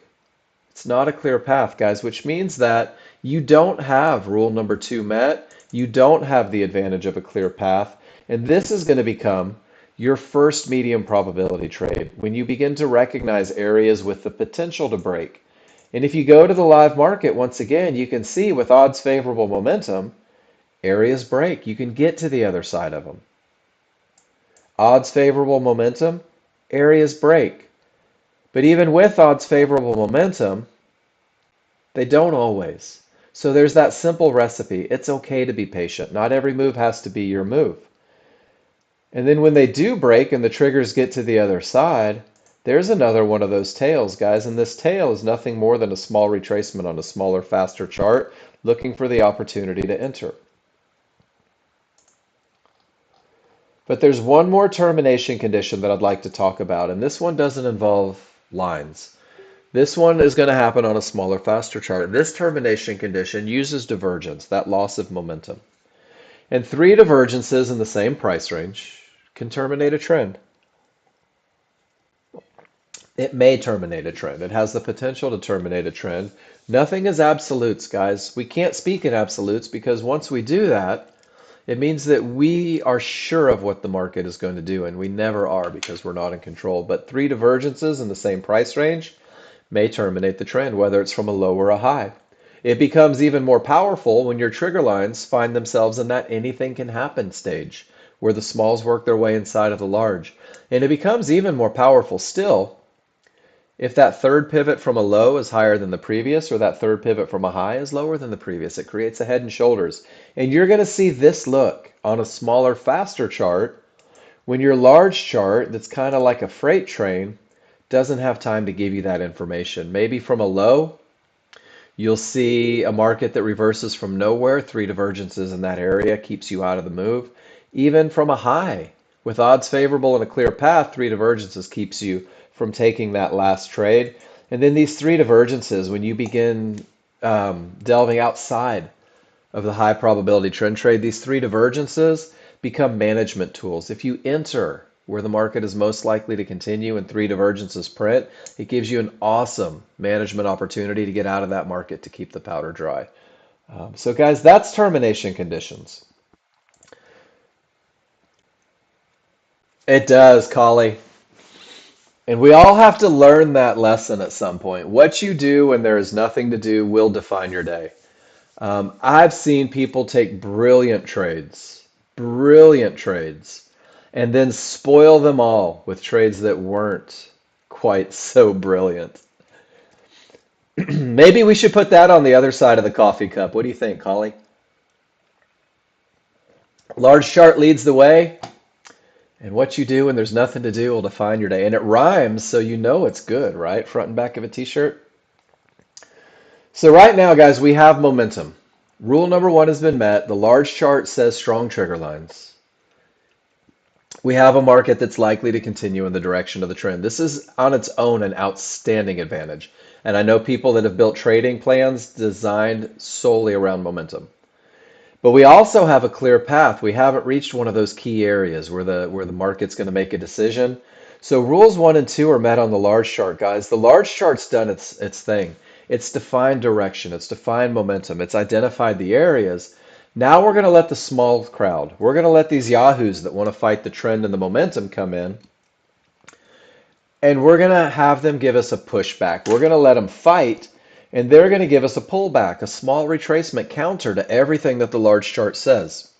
It's not a clear path, guys, which means that you don't have rule number 2 met. You don't have the advantage of a clear path. And this is going to become your first medium probability trade when you begin to recognize areas with the potential to break. And if you go to the live market, once again, you can see with odds favorable momentum, areas break. You can get to the other side of them. Odds favorable momentum, areas break. But even with odds favorable momentum, they don't always. So there's that simple recipe. It's okay to be patient. Not every move has to be your move. And then when they do break and the triggers get to the other side, there's another one of those tails, guys. And this tail is nothing more than a small retracement on a smaller, faster chart, looking for the opportunity to enter. But there's one more termination condition that I'd like to talk about, and this one doesn't involve lines. This one is going to happen on a smaller, faster chart. This termination condition uses divergence, that loss of momentum. And 3 divergences in the same price range can terminate a trend. It may terminate a trend. It has the potential to terminate a trend. Nothing is absolutes, guys. We can't speak in absolutes because once we do that, it means that we are sure of what the market is going to do, and we never are because we're not in control. But 3 divergences in the same price range may terminate the trend, whether it's from a low or a high. It becomes even more powerful when your trigger lines find themselves in that anything can happen stage, where the smalls work their way inside of the large. And it becomes even more powerful still if that third pivot from a low is higher than the previous, or that third pivot from a high is lower than the previous. It creates a head and shoulders. And you're going to see this look on a smaller, faster chart when your large chart, that's kind of like a freight train, doesn't have time to give you that information. Maybe from a low, you'll see a market that reverses from nowhere. 3 divergences in that area keeps you out of the move. Even from a high, with odds favorable and a clear path, 3 divergences keeps you from taking that last trade. And then these 3 divergences, when you begin delving outside of the high probability trend trade, these 3 divergences become management tools. If you enter where the market is most likely to continue and 3 divergences print, it gives you an awesome management opportunity to get out of that market to keep the powder dry. So guys, that's termination conditions. It does, Collie. And we all have to learn that lesson at some point. What you do when there is nothing to do will define your day. I've seen people take brilliant trades, and then spoil them all with trades that weren't quite so brilliant. Maybe we should put that on the other side of the coffee cup. What do you think, Collie? Large chart leads the way, And what you do when there's nothing to do will define your day. And it rhymes, so you know it's good, right? Front and back of a t-shirt. So right now, guys, we have momentum. Rule number one has been met. The large chart says strong trigger lines. We have a market that's likely to continue in the direction of the trend. This is on its own an outstanding advantage. And I know people that have built trading plans designed solely around momentum. But we also have a clear path. We haven't reached one of those key areas where the market's going to make a decision. So rules one and two are met on the large chart, guys. The large chart's done its thing. It's defined direction. It's defined momentum. It's identified the areas. Now we're going to let the small crowd, we're going to let these yahoos that want to fight the trend and the momentum come in, and we're going to have them give us a pushback. We're going to let them fight, and they're going to give us a pullback, a small retracement counter to everything that the large chart says.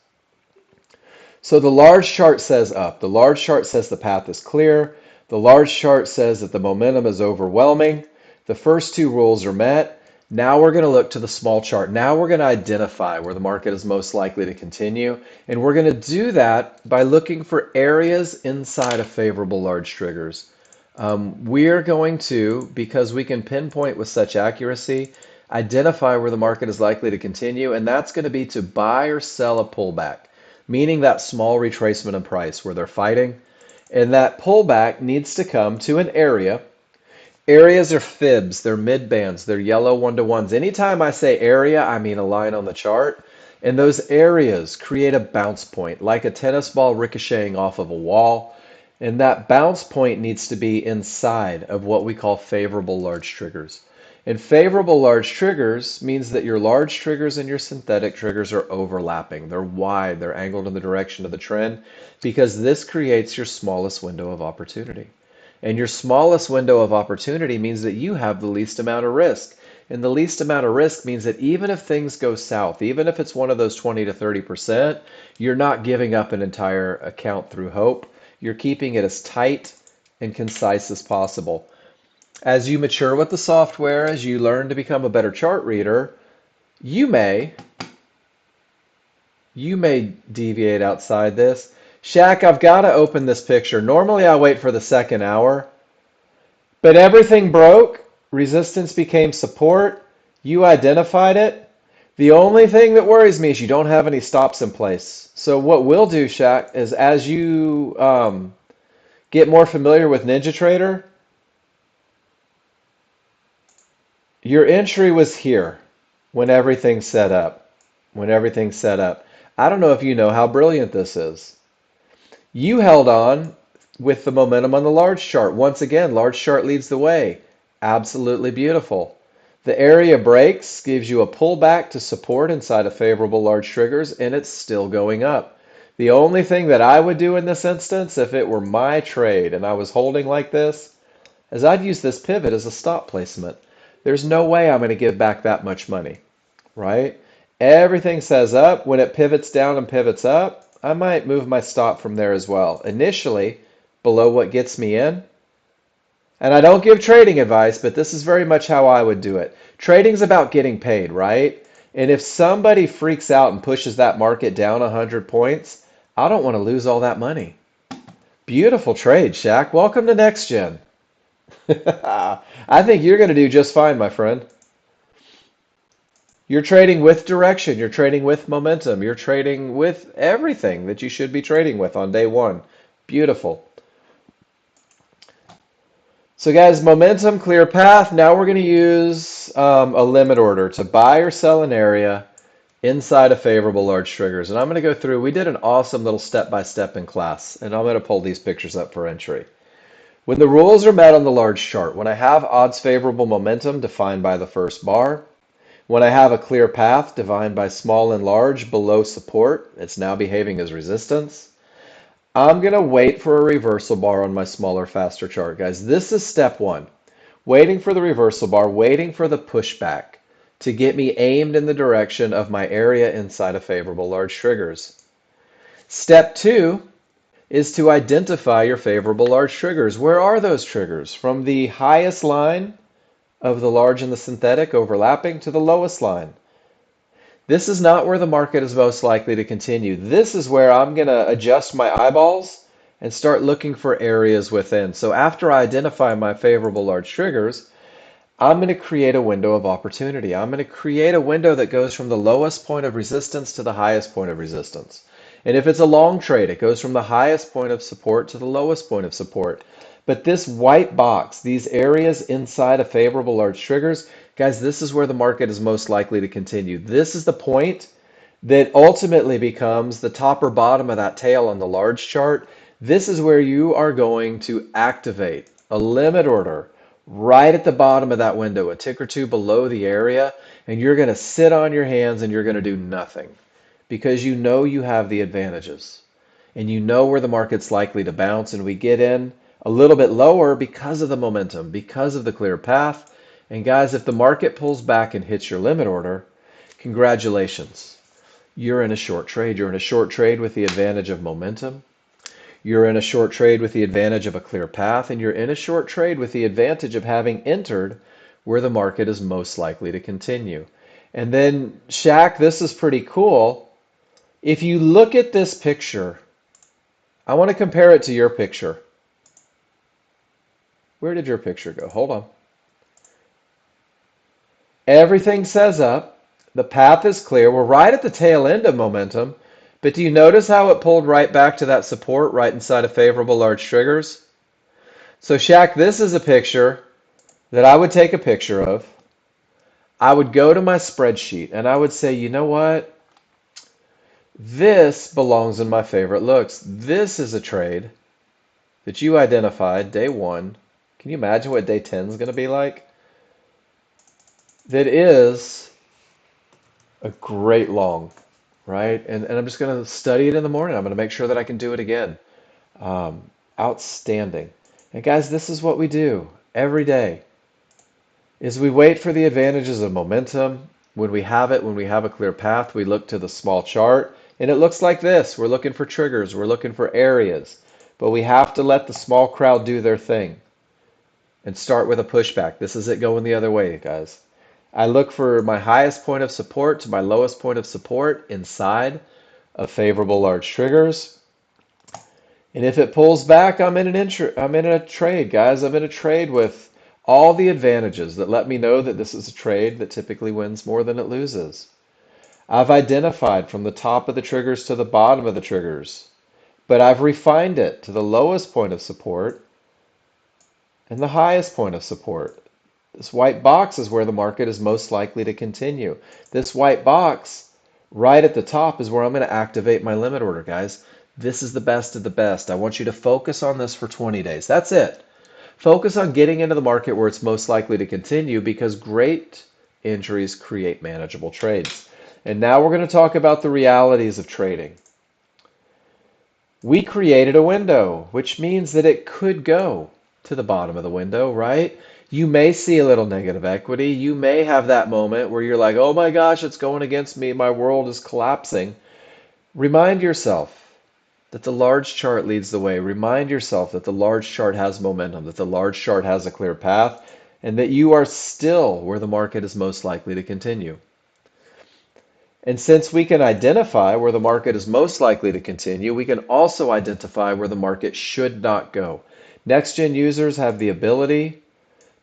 So the large chart says up. The large chart says the path is clear. The large chart says that the momentum is overwhelming. The first two rules are met. Now we're going to look to the small chart. Now we're going to identify where the market is most likely to continue. And we're going to do that by looking for areas inside of favorable large triggers. We're going to, because we can pinpoint with such accuracy, identify where the market is likely to continue, and that's going to be to buy or sell a pullback, meaning that small retracement in price where they're fighting. And that pullback needs to come to an area. Areas are fibs, they're mid bands, they're yellow one-to-ones. Anytime I say area, I mean a line on the chart. And those areas create a bounce point, like a tennis ball ricocheting off of a wall. And that bounce point needs to be inside of what we call favorable large triggers. And favorable large triggers means that your large triggers and your synthetic triggers are overlapping. They're wide, they're angled in the direction of the trend, because this creates your smallest window of opportunity. And your smallest window of opportunity means that you have the least amount of risk. And the least amount of risk means that even if things go south, even if it's one of those 20 to 30%, you're not giving up an entire account through hope. You're keeping it as tight and concise as possible. As you mature with the software, as you learn to become a better chart reader, you may deviate outside this. Shaq, I've got to open this picture. Normally I wait for the second hour, but everything broke. Resistance became support. You identified it. The only thing that worries me is you don't have any stops in place. So what we'll do, Shaq, is as you get more familiar with NinjaTrader, your entry was here when everything's set up. When everything's set up. I don't know if you know how brilliant this is. You held on with the momentum on the large chart. Once again, large chart leads the way. Absolutely beautiful. The area breaks, gives you a pullback to support inside of favorable large triggers, and it's still going up. The only thing that I would do in this instance, if it were my trade and I was holding like this, is I'd use this pivot as a stop placement. There's no way I'm going to give back that much money, right? Everything says up. When it pivots down and pivots up, I might move my stop from there as well. Initially, below what gets me in. And I don't give trading advice, but this is very much how I would do it. Trading's about getting paid, right? And if somebody freaks out and pushes that market down 100 points, I don't want to lose all that money. Beautiful trade, Shaq. Welcome to Nexgen. I think you're going to do just fine, my friend. You're trading with direction. You're trading with momentum. You're trading with everything that you should be trading with on day one. Beautiful. So guys, momentum, clear path. Now we're going to use a limit order to buy or sell an area inside of favorable large triggers. And I'm going to go through, we did an awesome little step-by-step in class, and I'm going to pull these pictures up for entry. When the rules are met on the large chart, when I have odds favorable momentum defined by the first bar, when I have a clear path defined by small and large below support, it's now behaving as resistance. I'm going to wait for a reversal bar on my smaller, faster chart, guys. This is step one. Waiting for the reversal bar, waiting for the pushback to get me aimed in the direction of my area inside of favorable large triggers. Step two is to identify your favorable large triggers. Where are those triggers? From the highest line of the large and the synthetic overlapping to the lowest line. This is not where the market is most likely to continue. This is where I'm going to adjust my eyeballs and start looking for areas within. So after I identify my favorable large triggers, I'm going to create a window of opportunity. I'm going to create a window that goes from the lowest point of resistance to the highest point of resistance. And if it's a long trade, it goes from the highest point of support to the lowest point of support. But this white box, these areas inside of favorable large triggers, guys, this is where the market is most likely to continue. This is the point that ultimately becomes the top or bottom of that tail on the large chart. This is where you are going to activate a limit order right at the bottom of that window, a tick or two below the area, and you're going to sit on your hands and you're going to do nothing because you know you have the advantages and you know where the market's likely to bounce, and we get in a little bit lower because of the momentum, because of the clear path. And guys, if the market pulls back and hits your limit order, congratulations. You're in a short trade. You're in a short trade with the advantage of momentum. You're in a short trade with the advantage of a clear path, and you're in a short trade with the advantage of having entered where the market is most likely to continue. And then, Shaq, this is pretty cool. If you look at this picture, I want to compare it to your picture. Where did your picture go? Hold on. Everything says up. The path is clear. We're right at the tail end of momentum. But do you notice how it pulled right back to that support right inside of favorable large triggers? So Shaq, this is a picture that I would take a picture of. I would go to my spreadsheet and I would say, you know what? This belongs in my favorite looks. This is a trade that you identified day one. Can you imagine what day 10 is going to be like? That is a great long, right? And I'm just going to study it in the morning. I'm going to make sure that I can do it again. Um, Outstanding. And guys, this is what we do every day is we wait for the advantages of momentum. When we have it, when we have a clear path, we look to the small chart and it looks like this. We're looking for triggers. We're looking for areas, but we have to let the small crowd do their thing and start with a pushback. This is it going the other way, guys. I look for my highest point of support to my lowest point of support inside of favorable large triggers. And if it pulls back, I'm in a trade, guys. I'm in a trade with all the advantages that let me know that this is a trade that typically wins more than it loses. I've identified from the top of the triggers to the bottom of the triggers, but I've refined it to the lowest point of support and the highest point of support. This white box is where the market is most likely to continue. This white box right at the top is where I'm going to activate my limit order, guys. This is the best of the best. I want you to focus on this for 20 days. That's it. Focus on getting into the market where it's most likely to continue because great entries create manageable trades. And now we're going to talk about the realities of trading. We created a window, which means that it could go to the bottom of the window, right? You may see a little negative equity. You may have that moment where you're like, oh my gosh, it's going against me. My world is collapsing. Remind yourself that the large chart leads the way. Remind yourself that the large chart has momentum, that the large chart has a clear path, and that you are still where the market is most likely to continue. And since we can identify where the market is most likely to continue, we can also identify where the market should not go. Next-gen users have the ability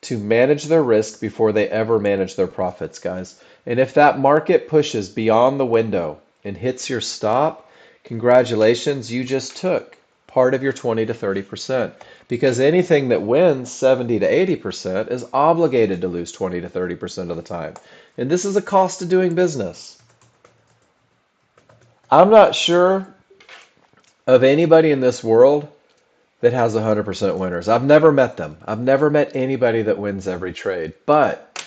to manage their risk before they ever manage their profits, guys. And if that market pushes beyond the window and hits your stop, congratulations, you just took part of your 20 to 30%. Because anything that wins 70 to 80% is obligated to lose 20 to 30% of the time. And this is a cost of doing business. I'm not sure of anybody in this world that has 100% winners. I've never met them. I've never met anybody that wins every trade. But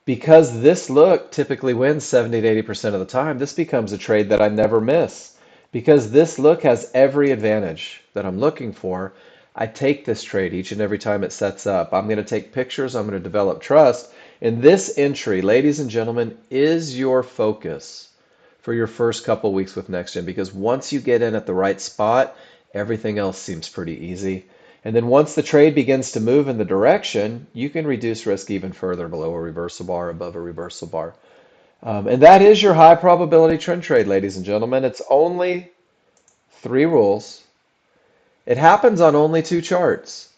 because this look typically wins 70 to 80% of the time, this becomes a trade that I never miss. Because this look has every advantage that I'm looking for, I take this trade each and every time it sets up. I'm going to take pictures. I'm going to develop trust. And this entry, ladies and gentlemen, is your focus for your first couple weeks with Nexgen, because once you get in at the right spot, everything else seems pretty easy. And then once the trade begins to move in the direction, you can reduce risk even further below a reversal bar, above a reversal bar. And that is your high probability trend trade, ladies and gentlemen. It's only 3 rules. It happens on only two charts.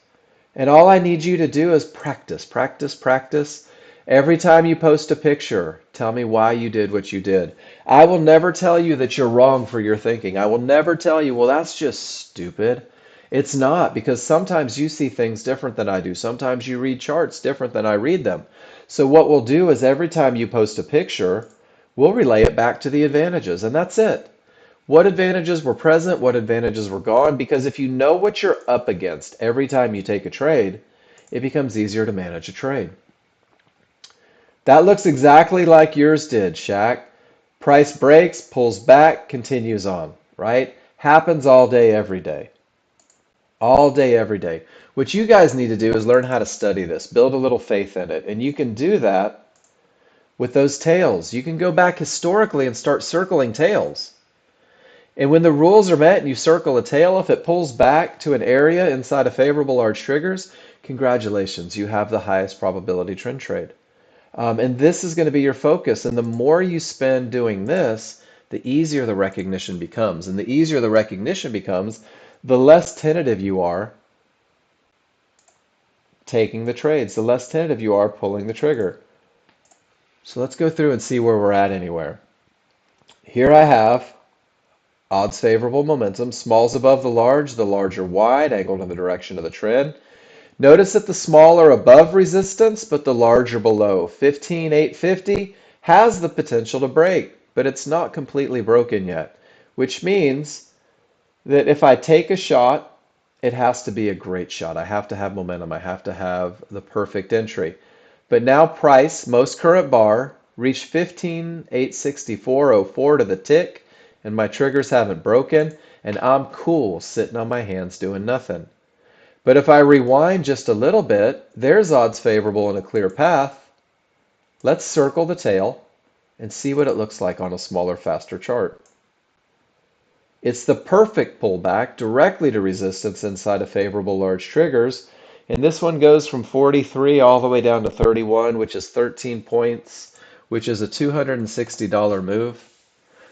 And all I need you to do is practice, practice, practice. Every time you post a picture, tell me why you did what you did. I will never tell you that you're wrong for your thinking. I will never tell you, well, that's just stupid. It's not, because sometimes you see things different than I do. Sometimes you read charts different than I read them. So what we'll do is every time you post a picture, we'll relay it back to the advantages, and that's it. What advantages were present, what advantages were gone, because if you know what you're up against every time you take a trade, it becomes easier to manage a trade. That looks exactly like yours did, Shaq. Price breaks, pulls back, continues on, right? Happens all day, every day. All day, every day. What you guys need to do is learn how to study this, build a little faith in it, and you can do that with those tails. You can go back historically and start circling tails. And when the rules are met and you circle a tail, if it pulls back to an area inside of favorable large triggers, congratulations, you have the highest probability trend trade. And this is going to be your focus. And the more you spend doing this, the easier the recognition becomes. And the easier the recognition becomes, the less tentative you are taking the trades, the less tentative you are pulling the trigger. So let's go through and see where we're at anywhere. Here I have odds favorable momentum, smalls above the large are wide, angled in the direction of the trend. Notice that the small are above resistance, but the large are below. 15,850 has the potential to break, but it's not completely broken yet, which means that if I take a shot, it has to be a great shot. I have to have momentum. I have to have the perfect entry. But now price, most current bar, reached 15,864.04 to the tick, and my triggers haven't broken, and I'm cool sitting on my hands doing nothing. But if I rewind just a little bit, there's odds favorable and a clear path. Let's circle the tail and see what it looks like on a smaller, faster chart. It's the perfect pullback directly to resistance inside of favorable large triggers. And this one goes from 43 all the way down to 31, which is 13 points, which is a $260 move,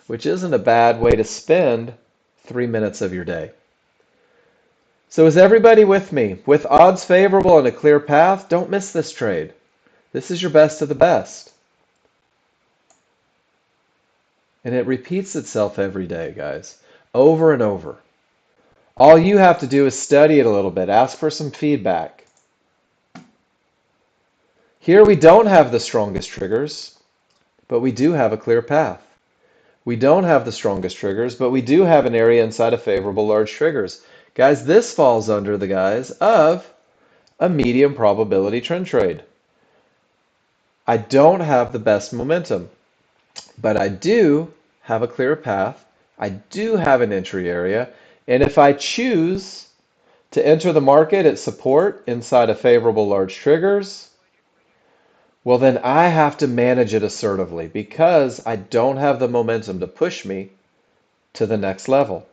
which isn't a bad way to spend 3 minutes of your day. So is everybody with me? With odds favorable and a clear path, don't miss this trade. This is your best of the best. And it repeats itself every day, guys, over and over. All you have to do is study it a little bit, ask for some feedback. Here we don't have the strongest triggers, but we do have a clear path. We don't have the strongest triggers, but we do have an area inside of favorable large triggers. Guys, this falls under the guise of a medium probability trend trade. I don't have the best momentum, but I do have a clear path. I do have an entry area. And if I choose to enter the market at support inside of favorable large triggers, well, then I have to manage it assertively because I don't have the momentum to push me to the next level.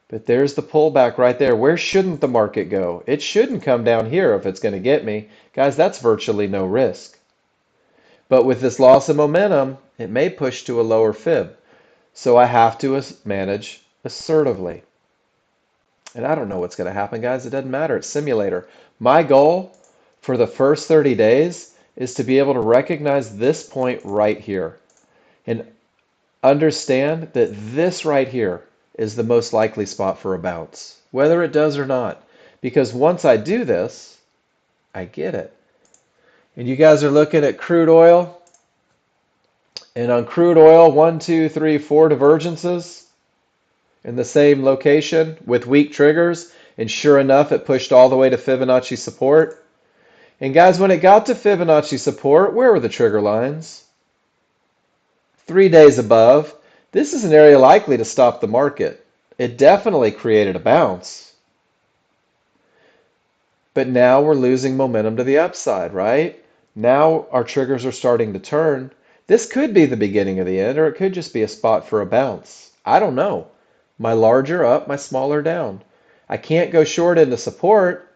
But there's the pullback right there. Where shouldn't the market go? It shouldn't come down here if it's going to get me. Guys, that's virtually no risk. But with this loss of momentum, it may push to a lower fib. So I have to manage assertively. And I don't know what's going to happen, guys. It doesn't matter. It's simulator. My goal for the first 30 days is to be able to recognize this point right here and understand that this right here is the most likely spot for a bounce, whether it does or not. Because once I do this, I get it. And you guys are looking at crude oil. And on crude oil, 1, 2, 3, 4 divergences in the same location with weak triggers. And sure enough, it pushed all the way to Fibonacci support. And guys, when it got to Fibonacci support, where were the trigger lines? 3 days above. This is an area likely to stop the market. It definitely created a bounce. But now we're losing momentum to the upside, right? Now our triggers are starting to turn. This could be the beginning of the end, or it could just be a spot for a bounce. I don't know. My larger up, my smaller down. I can't go short into support,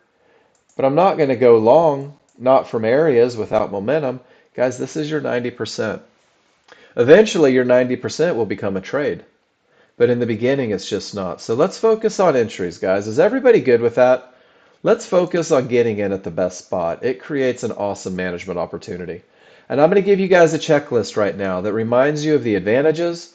but I'm not going to go long, not from areas without momentum. Guys, this is your 90%. Eventually, your 90% will become a trade. but in the beginning it's just not. So let's focus on entries, guys. Is everybody good with that? Let's focus on getting in at the best spot. It creates an awesome management opportunity. And I'm going to give you guys a checklist right now that reminds you of the advantages,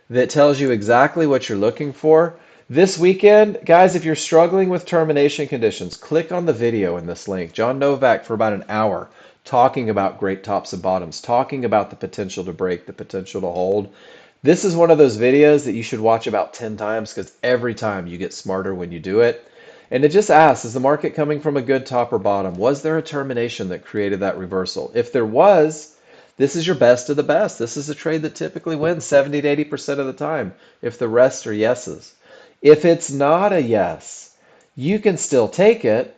that tells you exactly what you're looking for. This weekend, guys, if you're struggling with termination conditions, click on the video in this link. John Novak for about an hour talking about great tops and bottoms, talking about the potential to break, the potential to hold. This is one of those videos that you should watch about 10 times because every time you get smarter when you do it. And it just asks, is the market coming from a good top or bottom? Was there a termination that created that reversal? If there was, this is your best of the best. This is a trade that typically wins 70 to 80% of the time if the rest are yeses. If it's not a yes, you can still take it,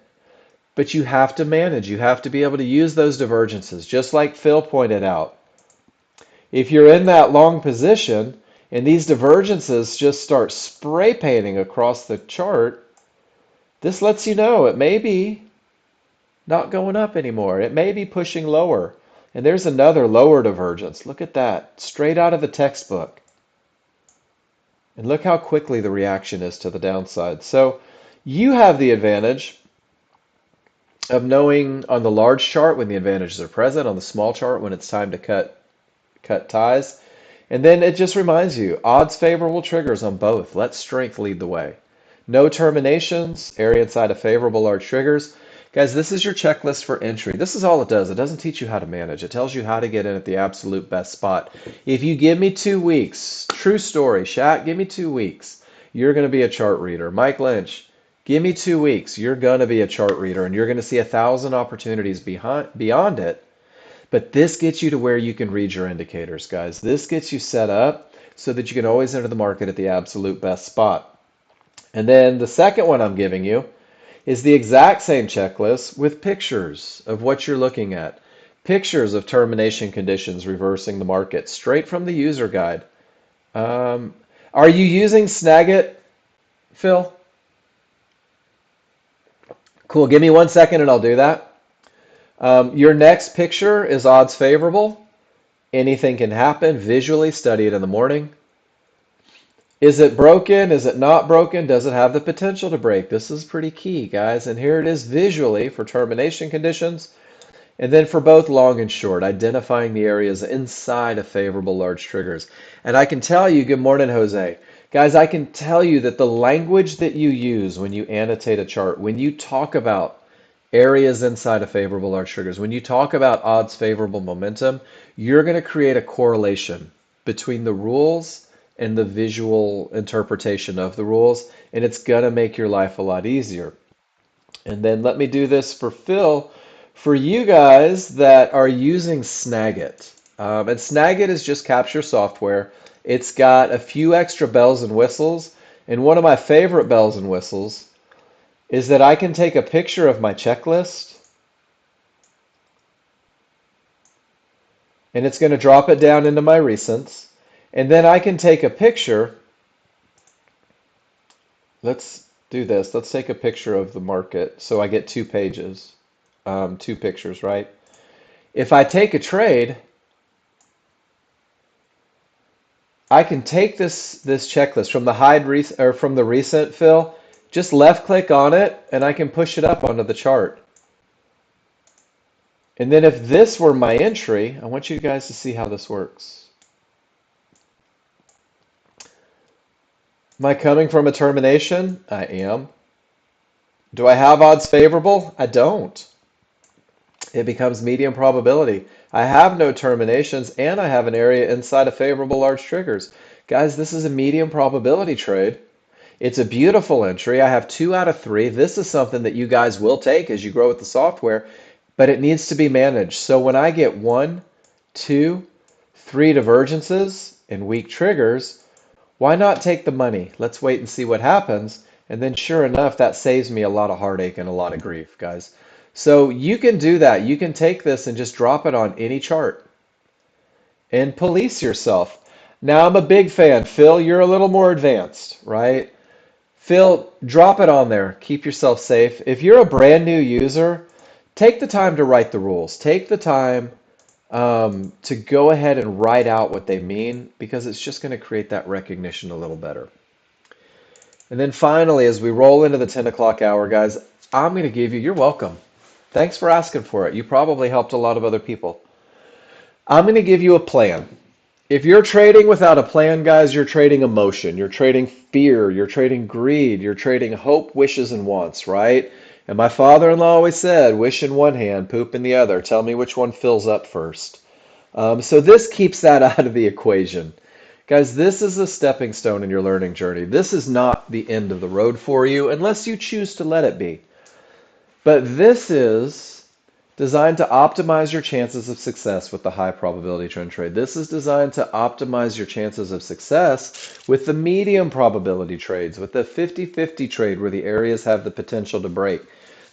but you have to manage. You have to be able to use those divergences, just like Phil pointed out. If you're in that long position and these divergences just start spray painting across the chart, this lets you know it may be not going up anymore. It may be pushing lower. And there's another lower divergence. Look at that, straight out of the textbook. And look how quickly the reaction is to the downside. So you have the advantage of knowing on the large chart when the advantages are present, on the small chart when it's time to cut ties. And then it just reminds you, odds favorable triggers on both. Let strength lead the way. No terminations, area inside of favorable large triggers. Guys, this is your checklist for entry. This is all it does. It doesn't teach you how to manage. It tells you how to get in at the absolute best spot. If you give me 2 weeks, true story, Shaq, give me 2 weeks, you're going to be a chart reader. Mike Lynch, give me 2 weeks, you're going to be a chart reader, and you're going to see 1,000 opportunities beyond it. But this gets you to where you can read your indicators, guys. This gets you set up so that you can always enter the market at the absolute best spot. And then the second one I'm giving you is the exact same checklist with pictures of what you're looking at. Pictures of termination conditions reversing the market straight from the user guide. Are you using Snagit, Phil? Cool. Give me 1 second and I'll do that. Your next picture is odds favorable. Anything can happen. Visually study it in the morning. Is it broken? Is it not broken? Does it have the potential to break? This is pretty key, guys. And here it is visually for termination conditions. And then for both long and short, identifying the areas inside of favorable large triggers. And I can tell you, good morning, Jose. Guys, I can tell you that the language that you use when you annotate a chart, when you talk about areas inside of favorable large triggers, when you talk about odds favorable momentum, you're going to create a correlation between the rules and the visual interpretation of the rules, and it's going to make your life a lot easier. And then let me do this for Phil. For you guys that are using Snagit, and Snagit is just capture software. It's got a few extra bells and whistles, and one of my favorite bells and whistles is that I can take a picture of my checklist, and it's going to drop it down into my recents. And then I can take a picture. Let's do this. Let's take a picture of the market so I get 2 pages, 2 pictures, right? If I take a trade, I can take this checklist from the or from the recent, Phil, just left click on it and I can push it up onto the chart. And then if this were my entry, I want you guys to see how this works. Am I coming from a termination? I am. Do I have odds favorable? I don't. It becomes medium probability. I have no terminations and I have an area inside of favorable large triggers. Guys, this is a medium probability trade. It's a beautiful entry. I have 2 out of 3. This is something that you guys will take as you grow with the software, but it needs to be managed. So when I get 1, 2, 3 divergences and weak triggers, why not take the money? Let's wait and see what happens. And then sure enough, that saves me a lot of heartache and a lot of grief, guys. So you can do that. You can take this and just drop it on any chart and police yourself. Now, I'm a big fan. Phil, you're a little more advanced, right? Phil, drop it on there. Keep yourself safe. If you're a brand new user, take the time to write the rules. Take the time to go ahead and write out what they mean because it's just going to create that recognition a little better. And then finally, as we roll into the 10 o'clock hour, guys, I'm going to give you, you're welcome. Thanks for asking for it. You probably helped a lot of other people. I'm going to give you a plan. If you're trading without a plan, guys, you're trading emotion, you're trading fear, you're trading greed, you're trading hope, wishes, and wants, right? And my father-in-law always said, wish in one hand, poop in the other. Tell me which one fills up first. So this keeps that out of the equation. Guys, this is a stepping stone in your learning journey. This is not the end of the road for you unless you choose to let it be. But this is designed to optimize your chances of success with the high probability trend trade. This is designed to optimize your chances of success with the medium probability trades, with the 50-50 trade where the areas have the potential to break.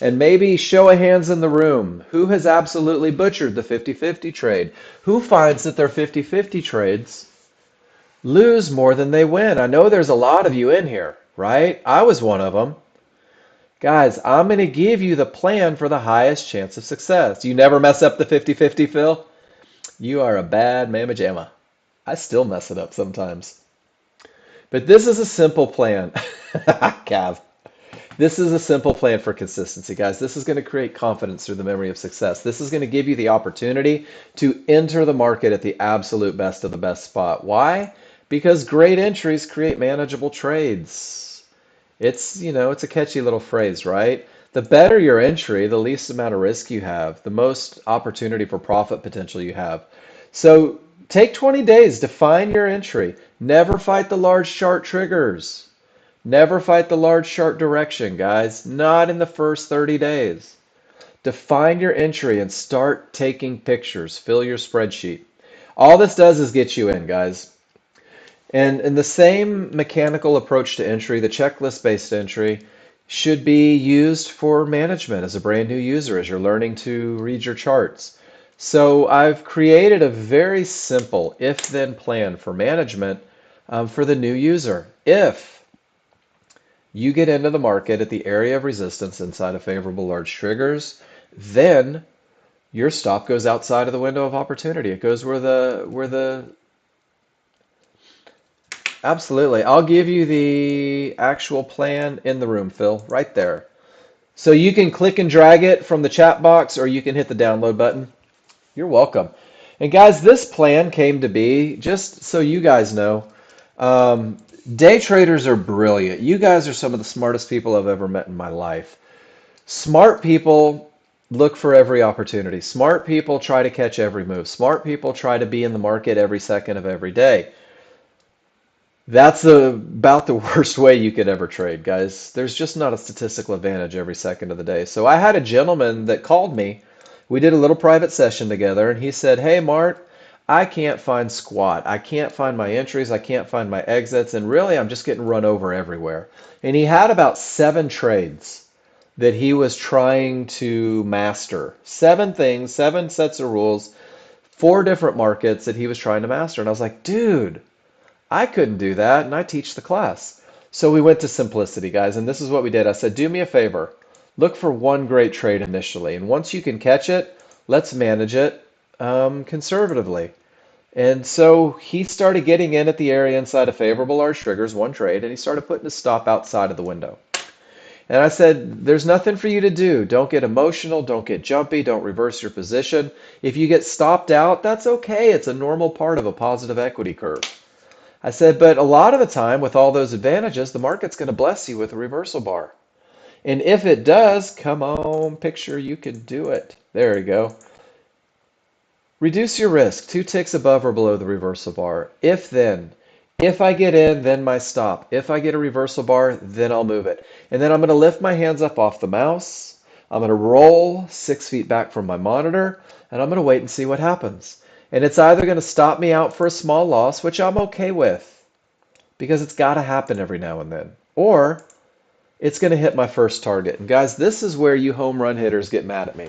And maybe show of hands in the room. Who has absolutely butchered the 50-50 trade? Who finds that their 50-50 trades lose more than they win? I know there's a lot of you in here, right? I was one of them. Guys, I'm going to give you the plan for the highest chance of success. You never mess up the 50-50, Phil? You are a bad mamma jamma. I still mess it up sometimes. But this is a simple plan. Cav. This is a simple plan for consistency, guys. This is going to create confidence through the memory of success. This is going to give you the opportunity to enter the market at the absolute best of the best spot. Why? Because great entries create manageable trades. It's a catchy little phrase, right? The better your entry, the least amount of risk you have, the most opportunity for profit potential you have. So take 20 days, define your entry. Never fight the large chart triggers. Never fight the large chart direction, guys. Not in the first 30 days. Define your entry and start taking pictures. Fill your spreadsheet. All this does is get you in, guys. And in the same mechanical approach to entry, the checklist-based entry should be used for management as a brand new user, as you're learning to read your charts. So I've created a very simple if-then plan for management for the new user. If you get into the market at the area of resistance inside of favorable large triggers, then your stop goes outside of the window of opportunity. It goes where the absolutely. I'll give you the actual plan in the room, Phil, right there. So you can click and drag it from the chat box or you can hit the download button. You're welcome. And guys, this plan came to be, just so you guys know, day traders are brilliant. You guys are some of the smartest people I've ever met in my life. Smart people look for every opportunity. Smart people try to catch every move. Smart people try to be in the market every second of every day. That's about the worst way you could ever trade, guys. There's just not a statistical advantage every second of the day. So I had a gentleman that called me. We did a little private session together, and he said, "Hey, Mart, I can't find squat. I can't find my entries. I can't find my exits, and really, I'm just getting run over everywhere." And he had about 7 trades that he was trying to master. 7 things, 7 sets of rules, 4 different markets that he was trying to master. And I was like, dude, I couldn't do that, and I teach the class. So we went to simplicity, guys, and this is what we did. I said, do me a favor. Look for one great trade initially, and once you can catch it, let's manage it conservatively. And so he started getting in at the area inside of favorable large triggers, one trade, and he started putting his stop outside of the window. And I said, there's nothing for you to do. Don't get emotional. Don't get jumpy. Don't reverse your position. If you get stopped out, that's okay. It's a normal part of a positive equity curve. I said, but a lot of the time with all those advantages, the market's going to bless you with a reversal bar. And if it does, come on, picture you can do it. There you go. Reduce your risk, 2 ticks above or below the reversal bar. If then, if I get in, then my stop. If I get a reversal bar, then I'll move it. And then I'm going to lift my hands up off the mouse. I'm going to roll 6 feet back from my monitor, and I'm going to wait and see what happens. And it's either going to stop me out for a small loss, which I'm okay with, because it's got to happen every now and then, or it's going to hit my first target. And guys, this is where you home run hitters get mad at me.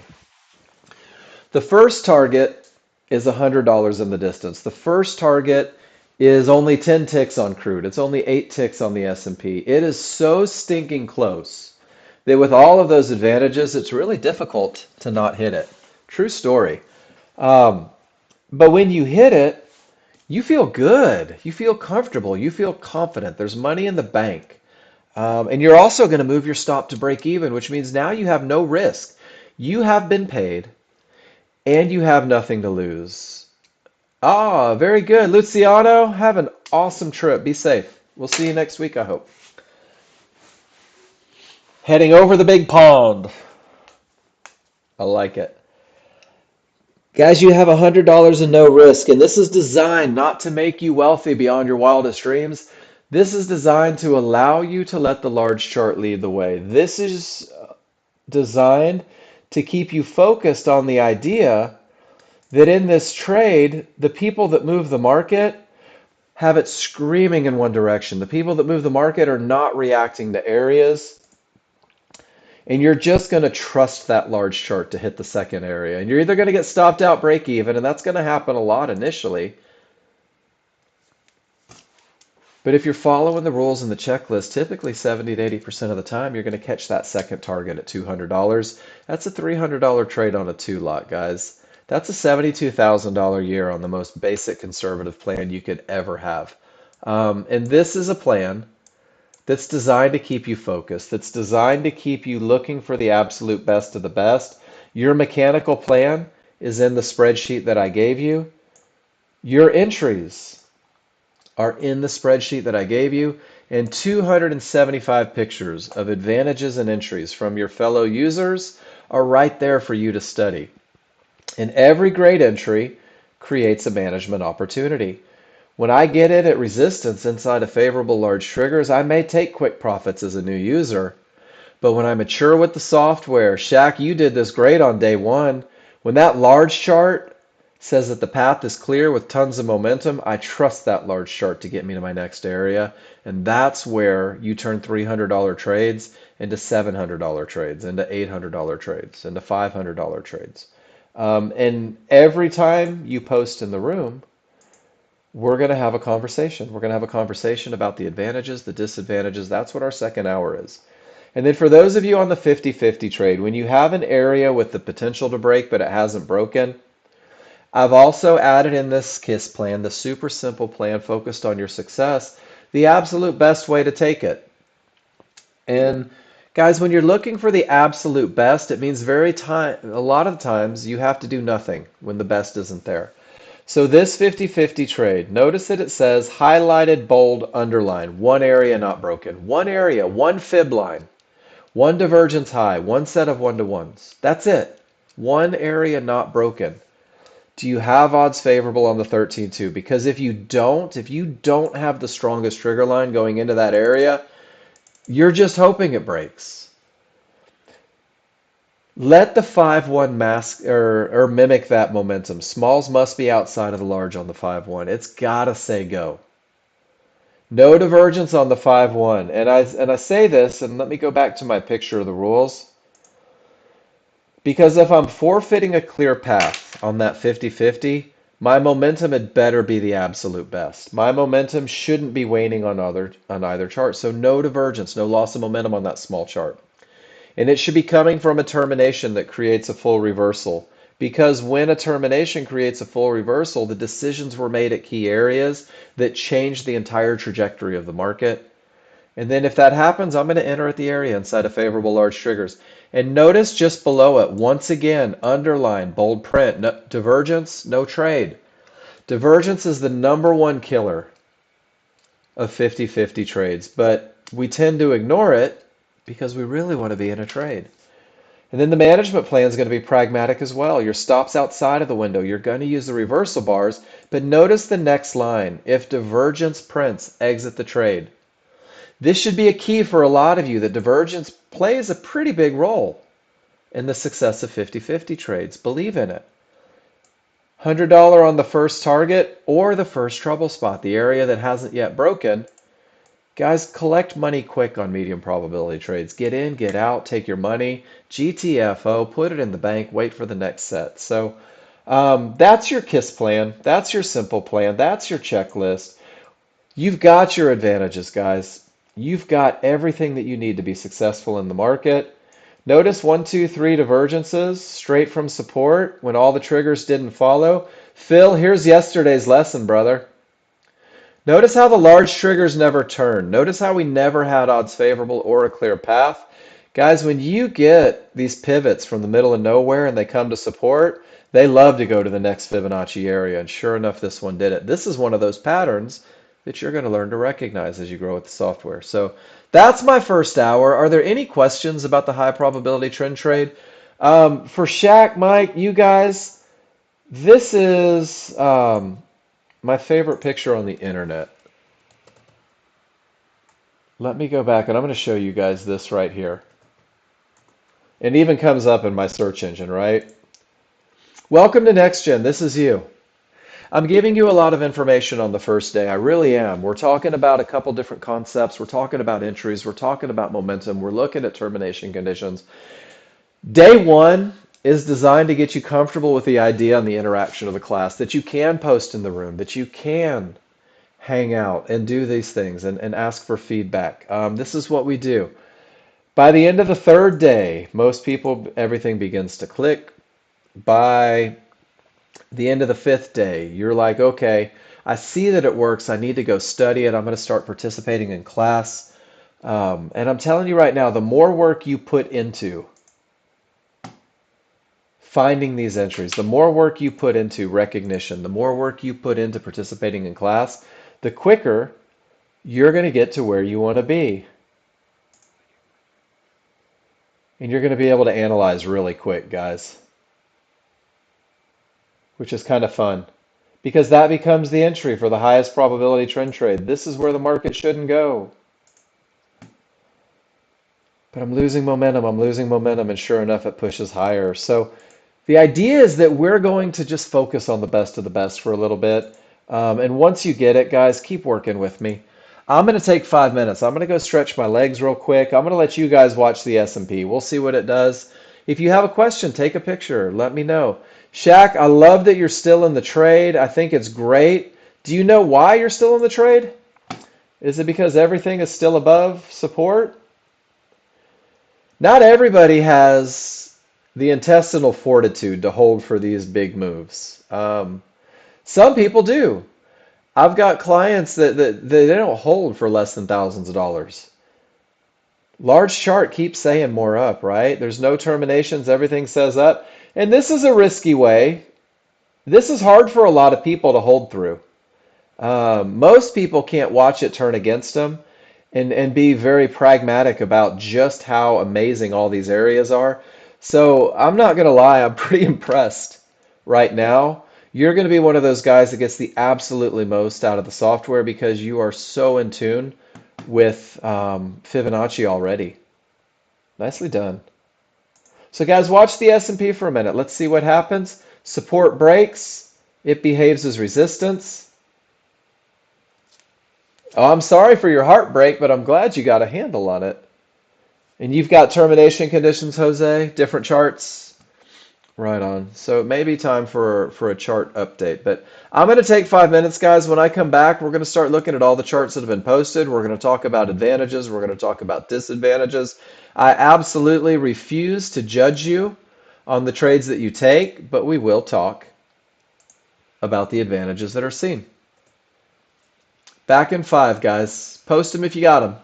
The first target is $100 in the distance. The first target is only 10 ticks on crude. It's only 8 ticks on the S&P. It is so stinking close that with all of those advantages, it's really difficult to not hit it. True story. But when you hit it, you feel good. You feel comfortable. You feel confident. There's money in the bank. And you're also going to move your stop to break even, which means now you have no risk. You have been paid and you have nothing to lose. Ah, very good. Luciano, have an awesome trip. Be safe. We'll see you next week, I hope. Heading over the big pond. I like it. Guys, you have $100 and no risk, and this is designed not to make you wealthy beyond your wildest dreams. This is designed to allow you to let the large chart lead the way. This is designed to keep you focused on the idea that in this trade, the people that move the market have it screaming in one direction. The people that move the market are not reacting to areas, and you're just going to trust that large chart to hit the second area. And you're either going to get stopped out, break even, and that's going to happen a lot initially. But if you're following the rules in the checklist, typically 70 to 80% of the time, you're going to catch that second target at $200. That's a $300 trade on a two lot, guys. That's a $72,000 year on the most basic conservative plan you could ever have. And this is a plan that's designed to keep you focused, that's designed to keep you looking for the absolute best of the best. Your mechanical plan is in the spreadsheet that I gave you. Your entries are in the spreadsheet that I gave you, and 275 pictures of advantages and entries from your fellow users are right there for you to study. And every great entry creates a management opportunity. When I get in at resistance inside of favorable large triggers, I may take quick profits as a new user. But when I mature with the software, Shaq, you did this great on day one. When that large chart says that the path is clear with tons of momentum, I trust that large chart to get me to my next area. And that's where you turn $300 trades into $700 trades, into $800 trades, into $500 trades. And every time you post in the room, we're going to have a conversation. We're going to have a conversation about the advantages, the disadvantages. That's what our second hour is. And then for those of you on the 50-50 trade, when you have an area with the potential to break, but it hasn't broken, I've also added in this KISS plan, the super simple plan focused on your success, the absolute best way to take it. And guys, when you're looking for the absolute best, it means a lot of times you have to do nothing when the best isn't there. So this 50-50 trade, notice that it says highlighted, bold, underline, one area not broken, one area, one fib line, one divergence high, one set of one-to-ones. That's it. One area not broken. Do you have odds favorable on the 13-2? Because if you don't have the strongest trigger line going into that area, you're just hoping it breaks. Let the 5-1 mask or mimic that momentum. Smalls must be outside of the large on the 5-1. It's gotta say go. No divergence on the 5-1. And I say this, and let me go back to my picture of the rules. Because if I'm forfeiting a clear path on that 50-50, my momentum had better be the absolute best. My momentum shouldn't be waning on either chart. So no divergence, no loss of momentum on that small chart. And it should be coming from a termination that creates a full reversal. Because when a termination creates a full reversal, the decisions were made at key areas that change the entire trajectory of the market. And then if that happens, I'm going to enter at the area inside of favorable large triggers. And notice just below it, once again, underline, bold print, no, divergence, no trade. Divergence is the #1 killer of 50-50 trades, but we tend to ignore it because we really want to be in a trade. And then the management plan is going to be pragmatic as well. Your stop's outside of the window. You're going to use the reversal bars, but notice the next line. If divergence prints, exit the trade. This should be a key for a lot of you that divergence plays a pretty big role in the success of 50-50 trades. Believe in it. $100 on the first target or the first trouble spot, the area that hasn't yet broken. Guys, collect money quick on medium probability trades. Get in, get out, take your money, GTFO, put it in the bank, wait for the next set. So that's your KISS plan. That's your simple plan. That's your checklist. You've got your advantages, guys. You've got everything that you need to be successful in the market. Notice 1, 2, 3 divergences straight from support when all the triggers didn't follow. Phil, here's yesterday's lesson, brother. Notice how the large triggers never turn. Notice how we never had odds favorable or a clear path. Guys, when you get these pivots from the middle of nowhere and they come to support, they love to go to the next Fibonacci area. And sure enough, this one did it. This is one of those patterns that you're going to learn to recognize as you grow with the software. So that's my first hour. Are there any questions about the high probability trend trade? For Shaq, Mike, you guys, this is my favorite picture on the internet. Let me go back and I'm going to show you guys this right here. It even comes up in my search engine, right? Welcome to Nexgen. This is you. I'm giving you a lot of information on the first day. I really am. We're talking about a couple different concepts. We're talking about entries. We're talking about momentum. We're looking at termination conditions. Day one is designed to get you comfortable with the idea and the interaction of the class, that you can post in the room, that you can hang out and do these things and ask for feedback. This is what we do. By the end of the third day, most people, everything begins to click. By the end of the fifth day, you're like, okay, I see that it works. I need to go study it. I'm going to start participating in class. And I'm telling you right now, the more work you put into finding these entries, the more work you put into recognition, the more work you put into participating in class, the quicker you're going to get to where you want to be. And you're going to be able to analyze really quick, guys, which is kind of fun because that becomes the entry for the highest probability trend trade. This is where the market shouldn't go. But I'm losing momentum, and sure enough, it pushes higher. So the idea is that we're going to just focus on the best of the best for a little bit. And once you get it, guys, keep working with me. I'm going to take 5 minutes. I'm going to go stretch my legs real quick. I'm going to let you guys watch the S&P. We'll see what it does. If you have a question, take a picture. Let me know. Shaq, I love that you're still in the trade. I think it's great. Do you know why you're still in the trade? Is it because everything is still above support? Not everybody has the intestinal fortitude to hold for these big moves. Some people do. I've got clients that they don't hold for less than thousands of dollars. Large chart keeps saying more up, right? There's no terminations, everything says up. And this is a risky way. This is hard for a lot of people to hold through. Most people can't watch it turn against them and be very pragmatic about just how amazing all these areas are. So I'm not going to lie, I'm pretty impressed right now. You're going to be one of those guys that gets the absolutely most out of the software because you are so in tune with Fibonacci already. Nicely done. So guys, watch the S&P for a minute. Let's see what happens. Support breaks. It behaves as resistance. Oh, I'm sorry for your heartbreak, but I'm glad you got a handle on it. And you've got termination conditions, Jose? Different charts? Right on. So it may be time for a chart update. But I'm going to take 5 minutes, guys. When I come back, we're going to start looking at all the charts that have been posted. We're going to talk about advantages. We're going to talk about disadvantages. I absolutely refuse to judge you on the trades that you take, but we will talk about the advantages that are seen. Back in 5, guys. Post them if you got them.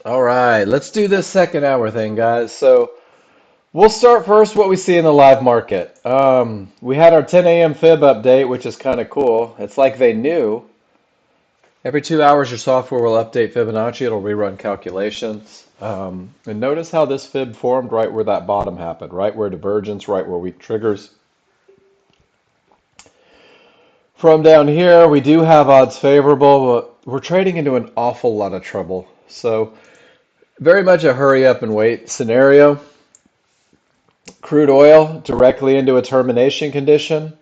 All right, let's do this second hour thing, guys. So we'll start first what we see in the live market. We had our 10 a.m. fib update, which is kind of cool. It's like they knew. Every 2 hours, your software will update Fibonacci. It'll rerun calculations. And notice how this fib formed right where that bottom happened, right where divergence, right where weak triggers. From down here, we do have odds favorable, but we're trading into an awful lot of trouble. So very much a hurry up and wait scenario. Crude oil directly into a termination condition.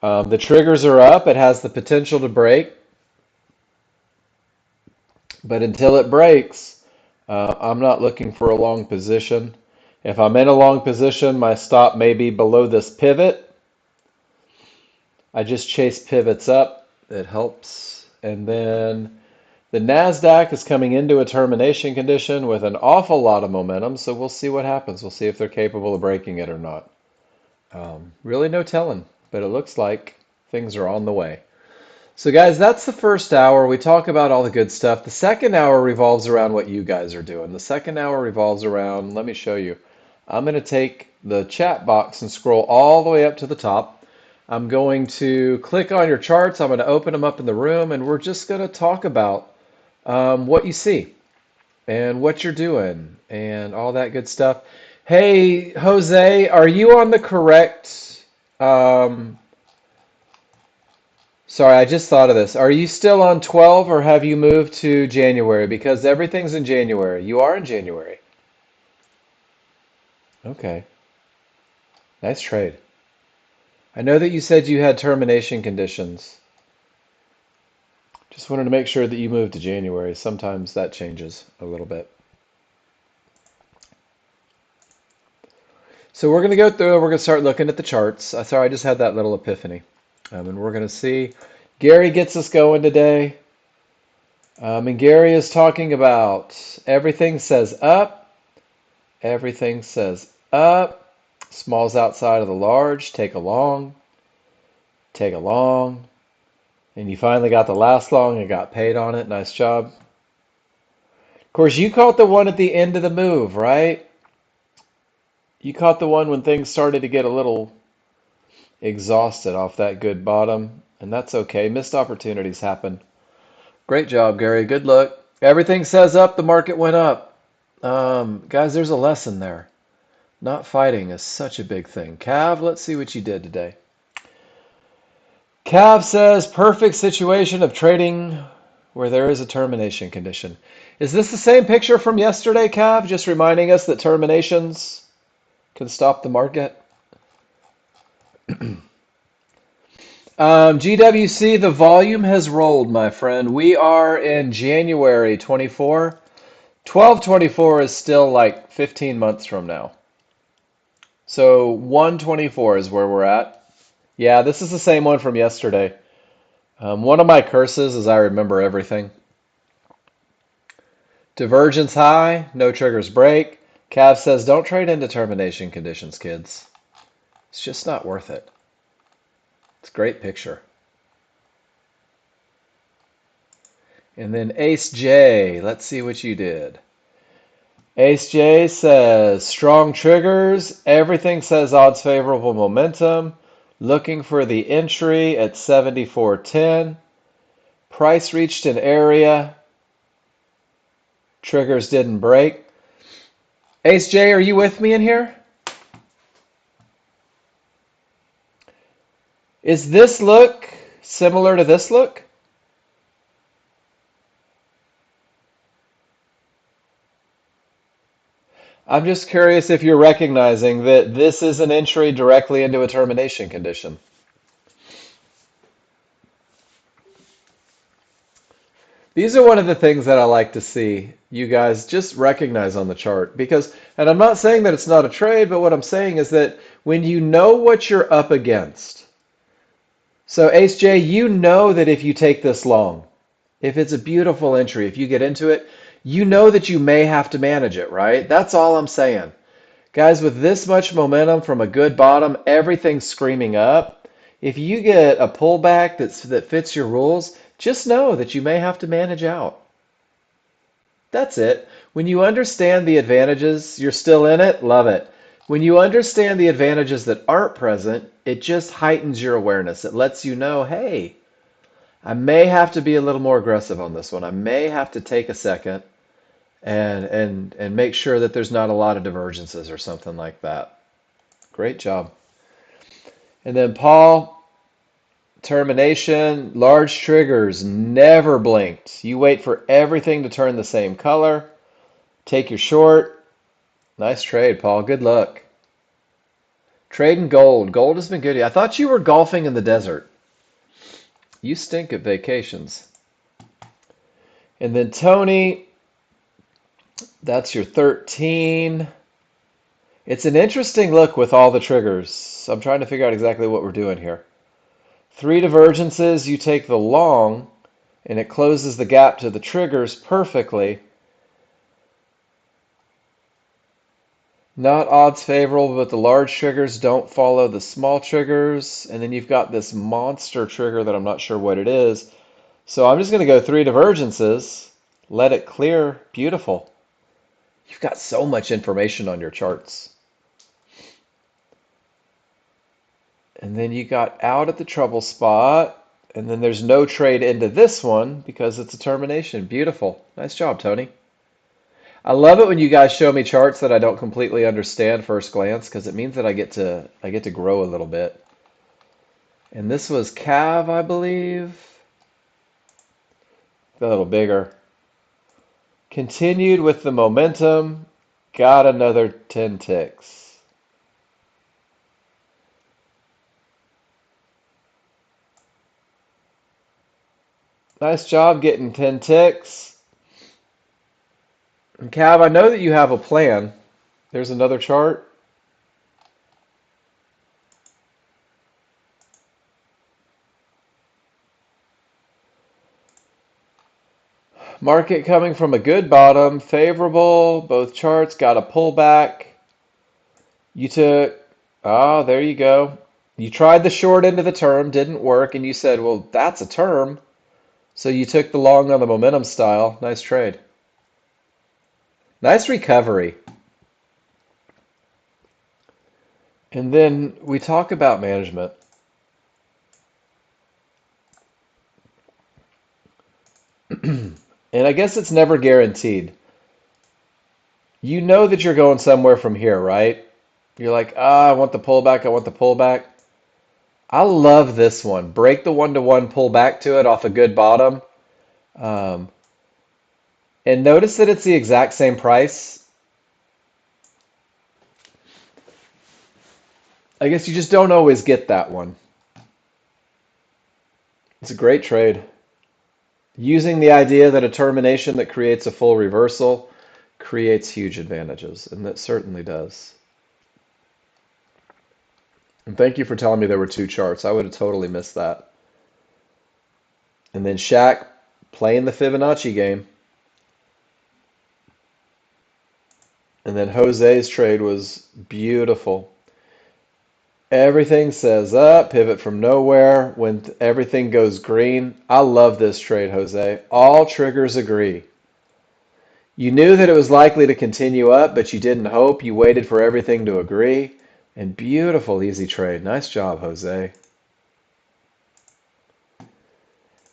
The triggers are up. It has the potential to break, but until it breaks, I'm not looking for a long position. If I'm in a long position, my stop may be below this pivot. I just chase pivots up. It helps. And then the NASDAQ is coming into a termination condition with an awful lot of momentum, so we'll see what happens. We'll see if they're capable of breaking it or not. Really no telling, but it looks like things are on the way. So guys, that's the first hour. We talk about all the good stuff. The second hour revolves around what you guys are doing. The second hour revolves around, let me show you. I'm going to take the chat box and scroll all the way up to the top. I'm going to click on your charts. I'm going to open them up in the room, and we're just going to talk about what you see and what you're doing and all that good stuff. Hey, Jose, are you on the correct? Sorry, I just thought of this. Are you still on 12 or have you moved to January? Because everything's in January. You are in January. Okay. Nice trade. I know that you said you had termination conditions. Just wanted to make sure that you moved to January. Sometimes that changes a little bit. So we're going to go through and we're going to start looking at the charts. Sorry, I just had that little epiphany. And we're going to see. Gary gets us going today. And Gary is talking about everything says up. Everything says up. Small's outside of the large. Take a long. Take a long. And you finally got the last long and got paid on it. Nice job. Of course, you caught the one at the end of the move, right? You caught the one when things started to get a little exhausted off that good bottom. And that's okay. Missed opportunities happen. Great job, Gary. Good luck. Everything says up. The market went up. Guys, there's a lesson there. Not fighting is such a big thing. Cav, let's see what you did today. Cav says, perfect situation of trading where there is a termination condition. Is this the same picture from yesterday, Cav? Just reminding us that terminations can stop the market. GWC, the volume has rolled, my friend. We are in January 24. 12/24 is still like 15 months from now. So 1/24 is where we're at. Yeah, this is the same one from yesterday. One of my curses is I remember everything. Divergence high, no triggers break. Cav says, don't trade into termination conditions, kids. It's just not worth it. It's a great picture. And then Ace J, let's see what you did. Ace J says, strong triggers. Everything says odds favorable momentum. Looking for the entry at 74.10. Price reached an area. Triggers didn't break. Ace J, are you with me in here? Is this look similar to this look? I'm just curious if you're recognizing that this is an entry directly into a termination condition. These are one of the things that I like to see you guys just recognize on the chart because, and I'm not saying that it's not a trade, but what I'm saying is that when you know what you're up against, so Ace J, you know that if you take this long, if it's a beautiful entry, if you get into it, you know that you may have to manage it, right? That's all I'm saying. Guys, with this much momentum from a good bottom, everything's screaming up. If you get a pullback that fits your rules, just know that you may have to manage out. That's it. When you understand the advantages, you're still in it, love it. When you understand the advantages that aren't present, it just heightens your awareness. It lets you know, hey, I may have to be a little more aggressive on this one. I may have to take a second and make sure that there's not a lot of divergences or something like that. Great job. And then Paul, termination, large triggers, never blinked. You wait for everything to turn the same color. Take your short. Nice trade, Paul. Good luck. Trading gold. Gold has been good. I thought you were golfing in the desert. You stink at vacations. And then Tony, that's your 13. It's an interesting look with all the triggers. I'm trying to figure out exactly what we're doing here. 3 divergences, you take the long, and it closes the gap to the triggers perfectly. Not odds favorable, but the large triggers don't follow the small triggers. And then you've got this monster trigger that I'm not sure what it is. So I'm just going to go 3 divergences, let it clear. Beautiful. You've got so much information on your charts. And then you got out at the trouble spot. And then there's no trade into this one because it's a termination. Beautiful. Nice job, Tony. I love it when you guys show me charts that I don't completely understand first glance because it means that I get to grow a little bit. And this was Cav, I believe. A little bigger. Continued with the momentum. Got another 10 ticks. Nice job getting 10 ticks. And Cav, I know that you have a plan. There's another chart. Market coming from a good bottom, favorable. Both charts got a pullback. You took, there you go. You tried the short end of the term, didn't work, and you said, well, that's a term. So you took the long on the momentum style. Nice trade. Nice recovery. And then we talk about management. And I guess it's never guaranteed. You know that you're going somewhere from here, right? You're like, I want the pullback, I want the pullback. I love this one. Break the one-to-one, pull back to it off a good bottom. Um, and notice that it's the exact same price. I guess you just don't always get that one. It's a great trade. Using the idea that a termination that creates a full reversal creates huge advantages, and that certainly does. And thank you for telling me there were 2 charts. I would have totally missed that. And then Shaq playing the Fibonacci game. And then Jose's trade was beautiful. Everything says up, pivot from nowhere when everything goes green. I love this trade, Jose. All triggers agree. You knew that it was likely to continue up, but you didn't hope. You waited for everything to agree. And beautiful, easy trade. Nice job, Jose.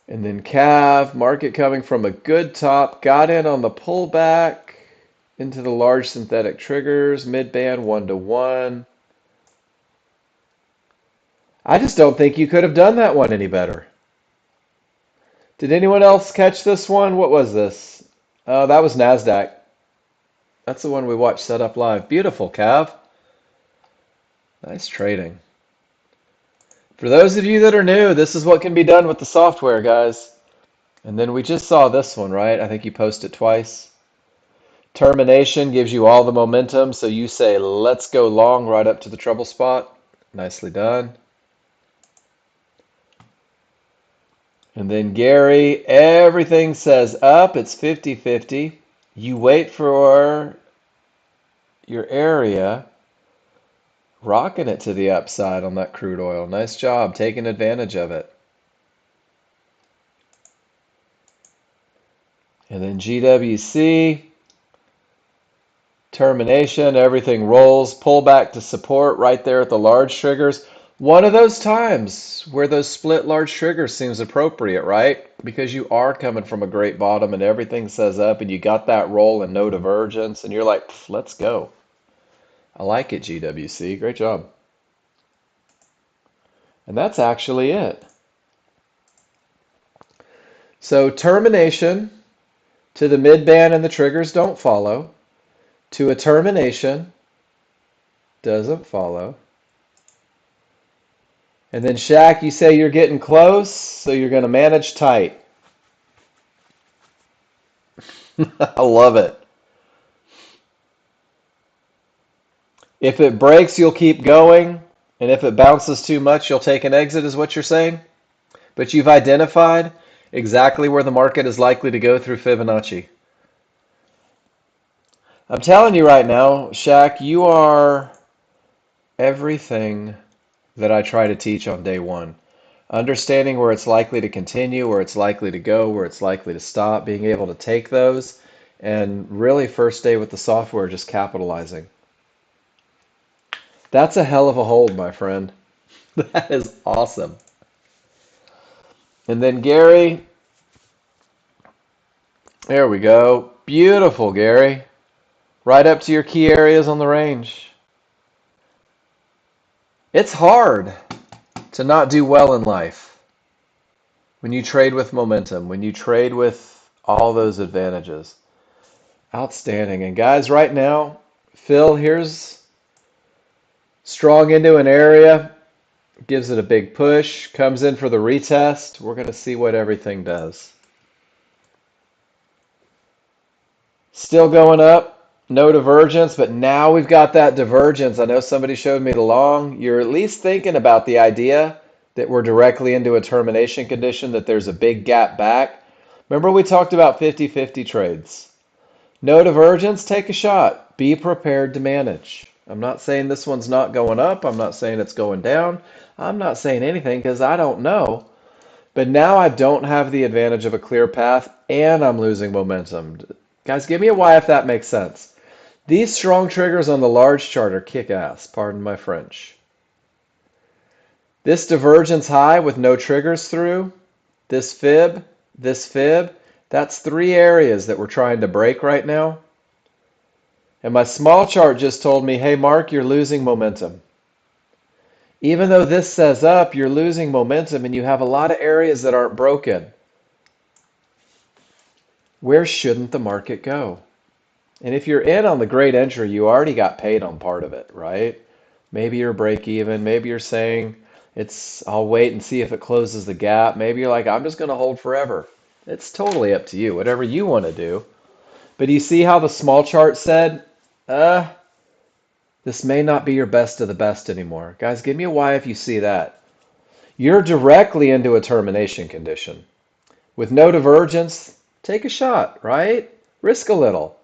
And then Cav, market coming from a good top, got in on the pullback into the large synthetic triggers, mid-band 1-to-1. I just don't think you could have done that one any better. Did anyone else catch this one? What was this? Oh, that was NASDAQ. That's the one we watched set up live. Beautiful, Cav. Nice trading. For those of you that are new, this is what can be done with the software, guys. And then we just saw this one, right? I think you posted twice. Termination gives you all the momentum, so you say, let's go long right up to the trouble spot. Nicely done. And then Gary, everything says up. It's 50-50. You wait for your area, rocking it to the upside on that crude oil. Nice job, taking advantage of it. And then GWC, termination, everything rolls, pull back to support right there at the large triggers. One of those times where those split large triggers seems appropriate, right? Because you are coming from a great bottom and everything says up and you got that roll and no divergence and you're like, let's go. I like it, GWC. Great job. And that's actually it. So termination to the mid-band and the triggers don't follow. To a termination doesn't follow. And then Shaq, you say you're getting close, so you're going to manage tight. I love it. If it breaks, you'll keep going. And if it bounces too much, you'll take an exit, is what you're saying? But you've identified exactly where the market is likely to go through Fibonacci. I'm telling you right now, Shaq, you are everything that I try to teach on day one. Understanding where it's likely to continue, where it's likely to go, where it's likely to stop, being able to take those, and really first day with the software, just capitalizing. That's a hell of a hold, my friend. That is awesome. And then Gary, there we go. Beautiful, Gary. Right up to your key areas on the range. It's hard to not do well in life when you trade with momentum, when you trade with all those advantages. Outstanding. And guys, right now, Phil, here's strong into an area, gives it a big push, comes in for the retest. We're going to see what everything does. Still going up, no divergence, but now we've got that divergence. I know somebody showed me the long. You're at least thinking about the idea that we're directly into a termination condition, that there's a big gap back. Remember we talked about 50-50 trades. No divergence, take a shot. Be prepared to manage. I'm not saying this one's not going up. I'm not saying it's going down. I'm not saying anything because I don't know. But now I don't have the advantage of a clear path and I'm losing momentum. Guys, give me a why if that makes sense. These strong triggers on the large chart are kick-ass, pardon my French. This divergence high with no triggers through, this fib, that's three areas that we're trying to break right now. And my small chart just told me, hey, Mark, you're losing momentum. Even though this says up, you're losing momentum and you have a lot of areas that aren't broken. Where shouldn't the market go? And if you're in on the great entry, you already got paid on part of it, right? Maybe you're break even. Maybe you're saying, I'll wait and see if it closes the gap. Maybe you're like, I'm just going to hold forever. It's totally up to you, whatever you want to do. But do you see how the small chart said, this may not be your best of the best anymore. Guys, give me a why if you see that. You're directly into a termination condition. With no divergence, take a shot, right? Risk a little.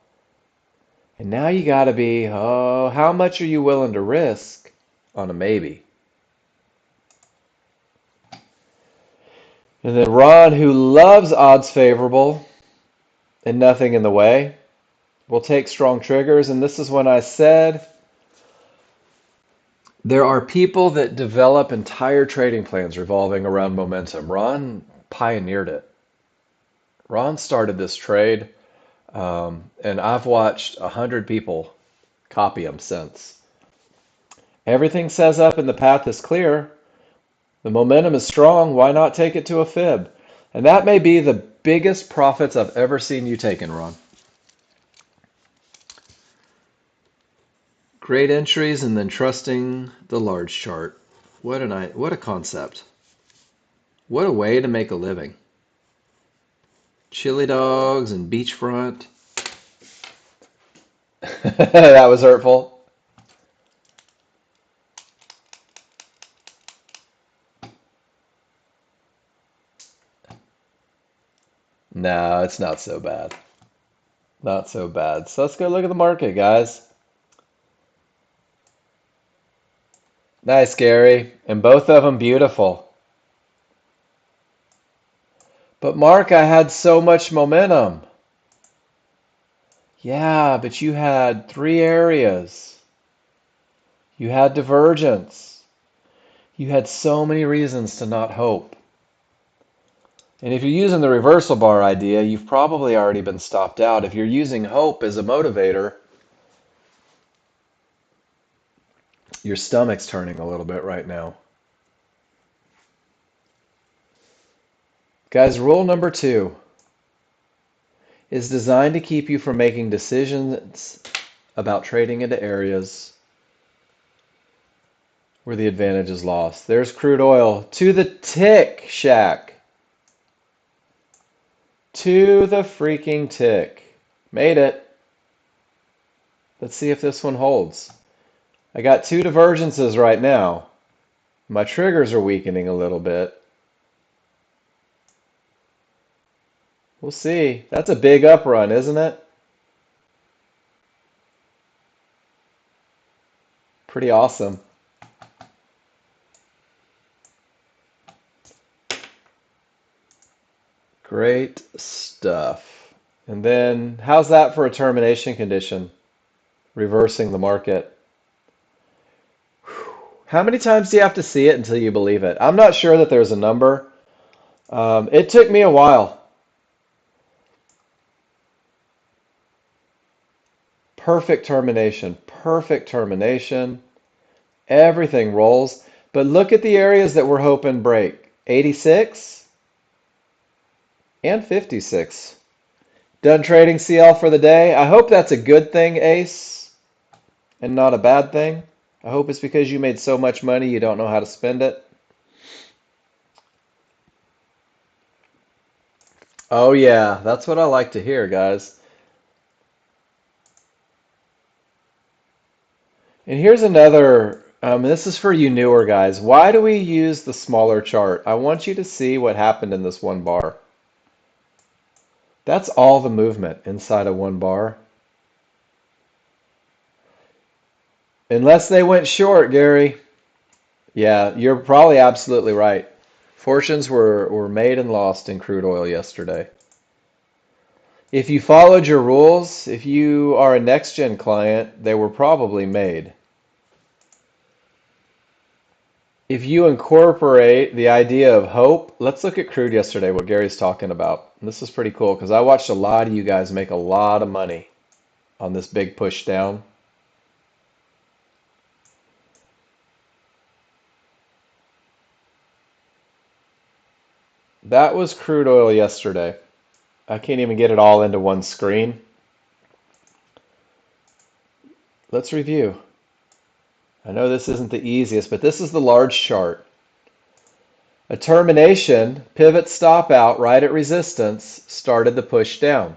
And now you got to be, how much are you willing to risk on a maybe? And then Ron, who loves odds favorable and nothing in the way, will take strong triggers. And this is when I said, there are people that develop entire trading plans revolving around momentum. Ron pioneered it. Ron started this trade, and I've watched 100 people copy him since. Everything says up and the path is clear. The momentum is strong. Why not take it to a fib? And that may be the biggest profits I've ever seen you taking, Ron. Great entries and then trusting the large chart. What a concept. What a way to make a living. Chili dogs and beachfront. That was hurtful. No, it's not so bad. Not so bad. So let's go look at the market, guys. Nice, Gary. And both of them beautiful. But Mark, I had so much momentum. Yeah, but you had three areas. You had divergence. You had so many reasons to not hope. And if you're using the reversal bar idea, you've probably already been stopped out. If you're using hope as a motivator, your stomach's turning a little bit right now. Guys, rule number 2 is designed to keep you from making decisions about trading into areas where the advantage is lost. There's crude oil to the tick, Shaq. To the freaking tick. Made it. Let's see if this one holds. I got two divergences right now. My triggers are weakening a little bit. We'll see. That's a big up run, isn't it? Pretty awesome. Great stuff. And then, how's that for a termination condition? Reversing the market. How many times do you have to see it until you believe it? I'm not sure that there's a number. It took me a while. Perfect termination. Perfect termination. Everything rolls. But look at the areas that we're hoping break. 86 and 56. Done trading CL for the day. I hope that's a good thing, Ace, and not a bad thing. I hope it's because you made so much money you don't know how to spend it. Oh yeah, that's what I like to hear, guys. And here's another, this is for you newer guys. Why do we use the smaller chart? I want you to see what happened in this one bar. That's all the movement inside of one bar. Unless they went short, Gary. Yeah, you're probably absolutely right. Fortunes were made and lost in crude oil yesterday. If you followed your rules, if you are a Nexgen client, they were probably made. If you incorporate the idea of hope, let's look at crude yesterday, what Gary's talking about. And this is pretty cool because I watched a lot of you guys make a lot of money on this big push down. That was crude oil yesterday. I can't even get it all into one screen. Let's review. I know this isn't the easiest, but this is the large chart. A termination, pivot stop out right at resistance, started the push down.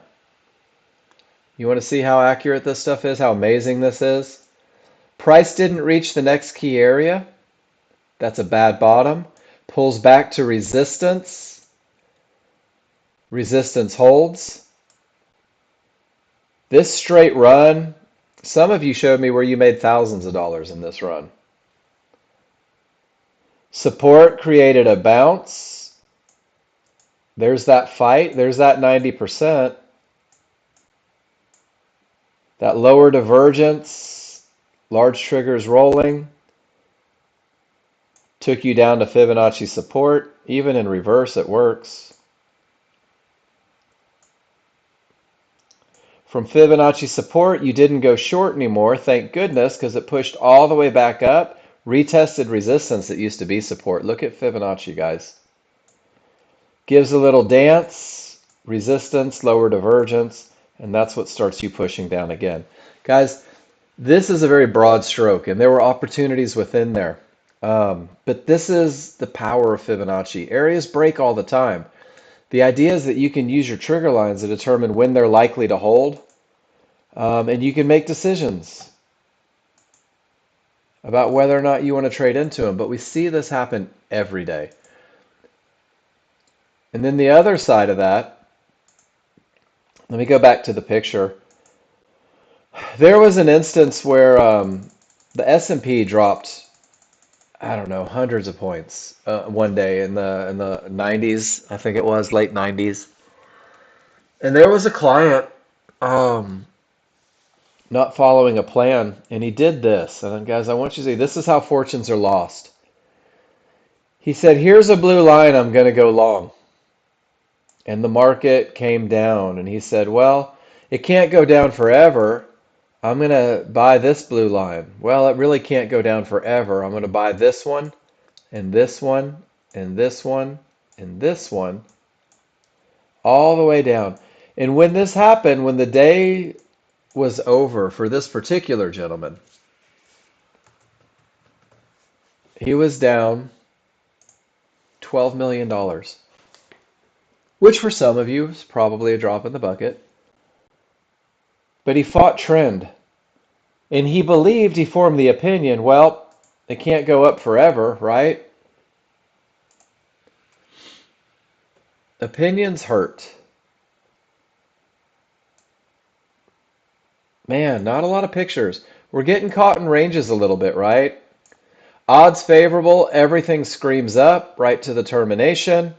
You want to see how accurate this stuff is, how amazing this is? Price didn't reach the next key area. That's a bad bottom. Pulls back to resistance. Resistance holds. This straight run, some of you showed me where you made thousands of dollars in this run. Support created a bounce. There's that fight. There's that 90%. That lower divergence, large triggers rolling, took you down to Fibonacci support. Even in reverse, it works. From Fibonacci support, you didn't go short anymore, thank goodness, because it pushed all the way back up, retested resistance that used to be support. Look at Fibonacci, guys. Gives a little dance, resistance, lower divergence, and that's what starts you pushing down again. Guys, this is a very broad stroke, and there were opportunities within there. But this is the power of Fibonacci. Areas break all the time. The idea is that you can use your trigger lines to determine when they're likely to hold, and you can make decisions about whether or not you want to trade into them. But we see this happen every day. And then the other side of that, let me go back to the picture. There was an instance where the S&P dropped, I don't know, hundreds of points one day in the 90s, I think it was, late 90s. And there was a client. not following a plan, and he did this. And guys, I want you to see this is how fortunes are lost. He said, "Here's a blue line, I'm going to go long." And the market came down, and he said, "Well, it can't go down forever. I'm going to buy this blue line." Well, it really can't go down forever. I'm going to buy this one, and this one, and this one, and this one, all the way down. And when this happened, when the day was over for this particular gentleman, he was down $12 million, dollars, which for some of you is probably a drop in the bucket. But he fought trend, and he believed, he formed the opinion, well, it can't go up forever, right? Opinions hurt. Man, not a lot of pictures. We're getting caught in ranges a little bit, right? Odds favorable, everything screams up right to the termination.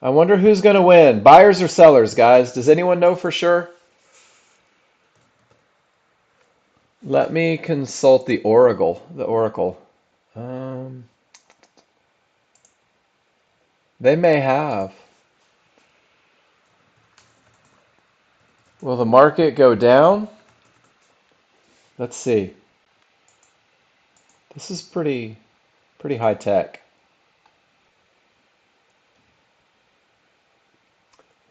I wonder who's going to win, buyers or sellers, guys. Does anyone know for sure? Let me consult the Oracle. The Oracle. Um, they may have. Will the market go down? Let's see. This is pretty high tech.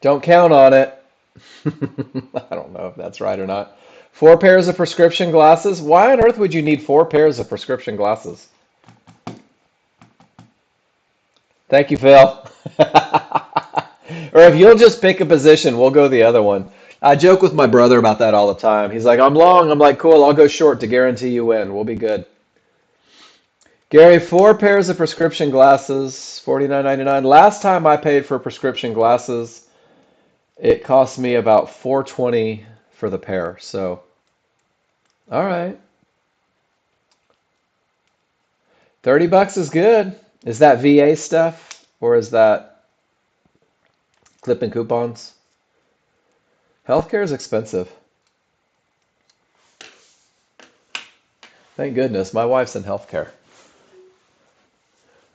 Don't count on it. I don't know if that's right or not. 4 pairs of prescription glasses? Why on earth would you need 4 pairs of prescription glasses? Thank you, Phil. Or if you'll just pick a position, we'll go the other one. I joke with my brother about that all the time. He's like, "I'm long." I'm like, "Cool, I'll go short to guarantee you win. We'll be good." Gary, 4 pairs of prescription glasses, $49.99. Last time I paid for prescription glasses, it cost me about $420 for the pair. So, all right. $30 is good. Is that VA stuff or is that clipping coupons? Healthcare is expensive. Thank goodness. My wife's in healthcare.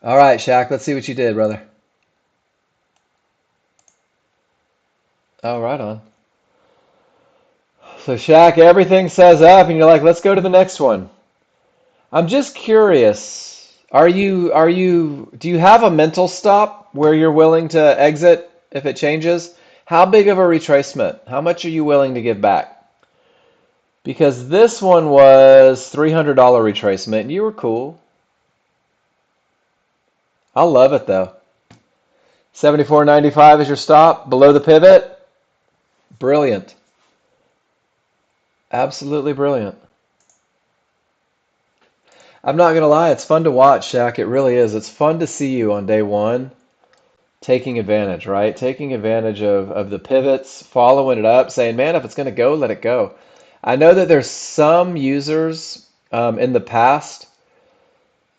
All right, Shaq, let's see what you did, brother. Oh, right on. So, Shaq, everything says up, and you're like, let's go to the next one. I'm just curious. Do you have a mental stop where you're willing to exit if it changes? How big of a retracement? How much are you willing to give back? Because this one was $300 retracement, and you were cool. I love it though. 74.95 is your stop below the pivot. Brilliant. Absolutely brilliant. I'm not gonna lie, it's fun to watch, Shaq. It really is. It's fun to see you on day one taking advantage, right? Taking advantage of the pivots, following it up, saying, man, if it's gonna go, let it go. I know that there's some users in the past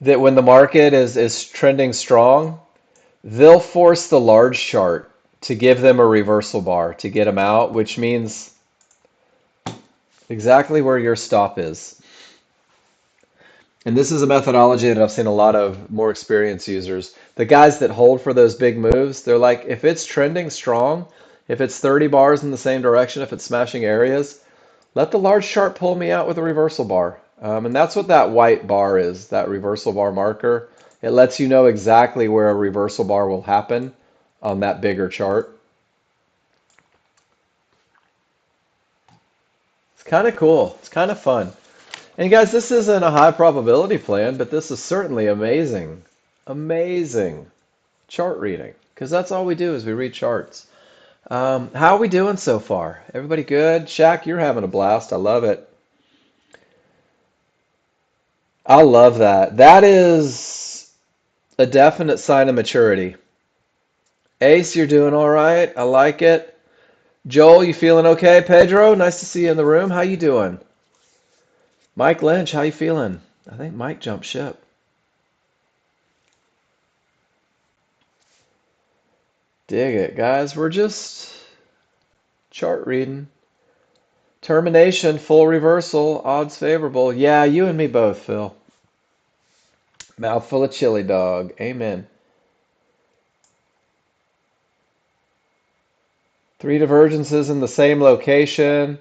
that when the market is trending strong, they'll force the large chart to give them a reversal bar to get them out, which means exactly where your stop is. And this is a methodology that I've seen a lot of more experienced users. The guys that hold for those big moves, they're like, if it's trending strong, if it's 30 bars in the same direction, if it's smashing areas, let the large chart pull me out with a reversal bar. And that's what that white bar is, that reversal bar marker. It lets you know exactly where a reversal bar will happen on that bigger chart. It's kind of cool. It's kind of fun. And guys, this isn't a high probability plan, but this is certainly amazing. Amazing chart reading. Because that's all we do is we read charts. How are we doing so far? Everybody good? Shaq, you're having a blast. I love it. I love that. That is a definite sign of maturity. Ace, you're doing all right. I like it. Joel, you feeling okay? Pedro, nice to see you in the room. How you doing? Mike Lynch, how you feeling? I think Mike jumped ship. Dig it, guys. We're just Chart reading. Termination, full reversal, odds favorable. Yeah, you and me both, Phil. Mouthful of chili dog. Amen. Three divergences in the same location.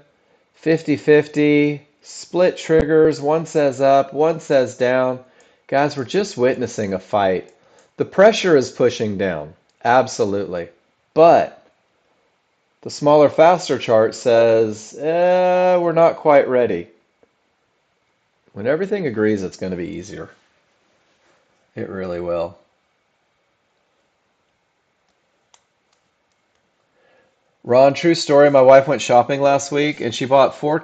50-50. Split triggers. One says up, one says down. Guys, we're just witnessing a fight. The pressure is pushing down. Absolutely. But the smaller, faster chart says, we're not quite ready. When everything agrees, it's going to be easier. It really will. Ron, true story. My wife went shopping last week and she bought four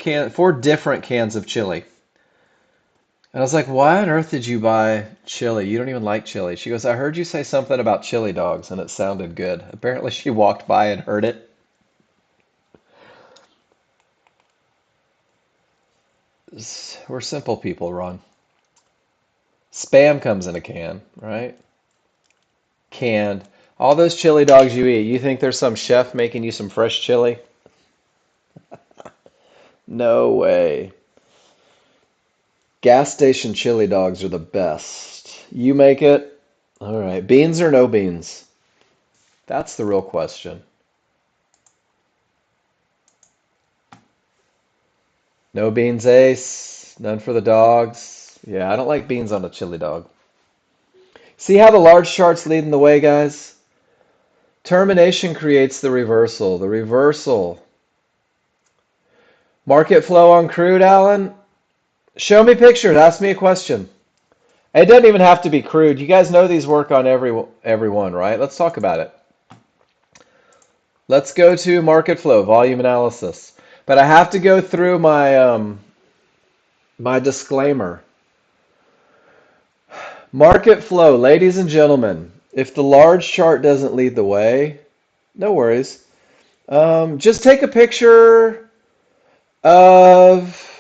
different cans of chili. And I was like, why on earth did you buy chili? You don't even like chili. She goes, I heard you say something about chili dogs and it sounded good. Apparently she walked by and heard it. We're simple people, Ron. Spam comes in a can, right? Canned. All those chili dogs you eat, you think there's some chef making you some fresh chili? No way. Gas station chili dogs are the best. You make it? All right. Beans or no beans? That's the real question. No beans, ace. None for the dogs. Yeah, I don't like beans on a chili dog. See how the large chart's leading the way, guys? Termination creates the reversal. The reversal. Market flow on crude, Alan? Show me pictures. Ask me a question. It doesn't even have to be crude. You guys know these work on everyone, right? Let's talk about it. Let's go to market flow, volume analysis. But I have to go through my disclaimer. Market flow, ladies and gentlemen. If the large chart doesn't lead the way, no worries. Just take a picture of,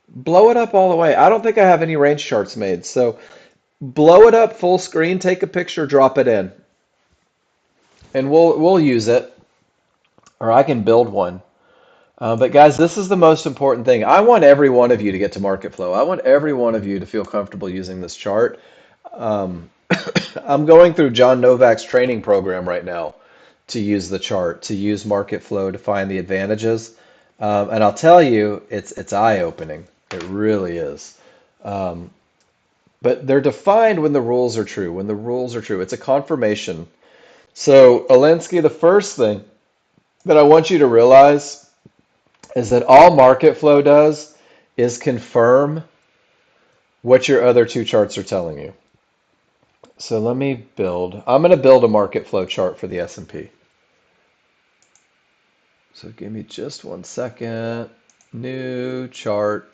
blow it up all the way. I don't think I have any range charts made, so blow it up full screen, take a picture, drop it in, and we'll use it, or I can build one. But guys, this is the most important thing. I want every one of you to get to market flow. I want every one of you to feel comfortable using this chart. Um, I'm going through John Novak's training program right now to use the chart, to use market flow to find the advantages. And I'll tell you, it's eye-opening. It really is. Um, but they're defined when the rules are true. When the rules are true, it's a confirmation. So, Alinsky, the first thing that I want you to realize is that all market flow does is confirm what your other two charts are telling you. So let me build. I'm going to build a market flow chart for the S&P. So give me just 1 second. New chart.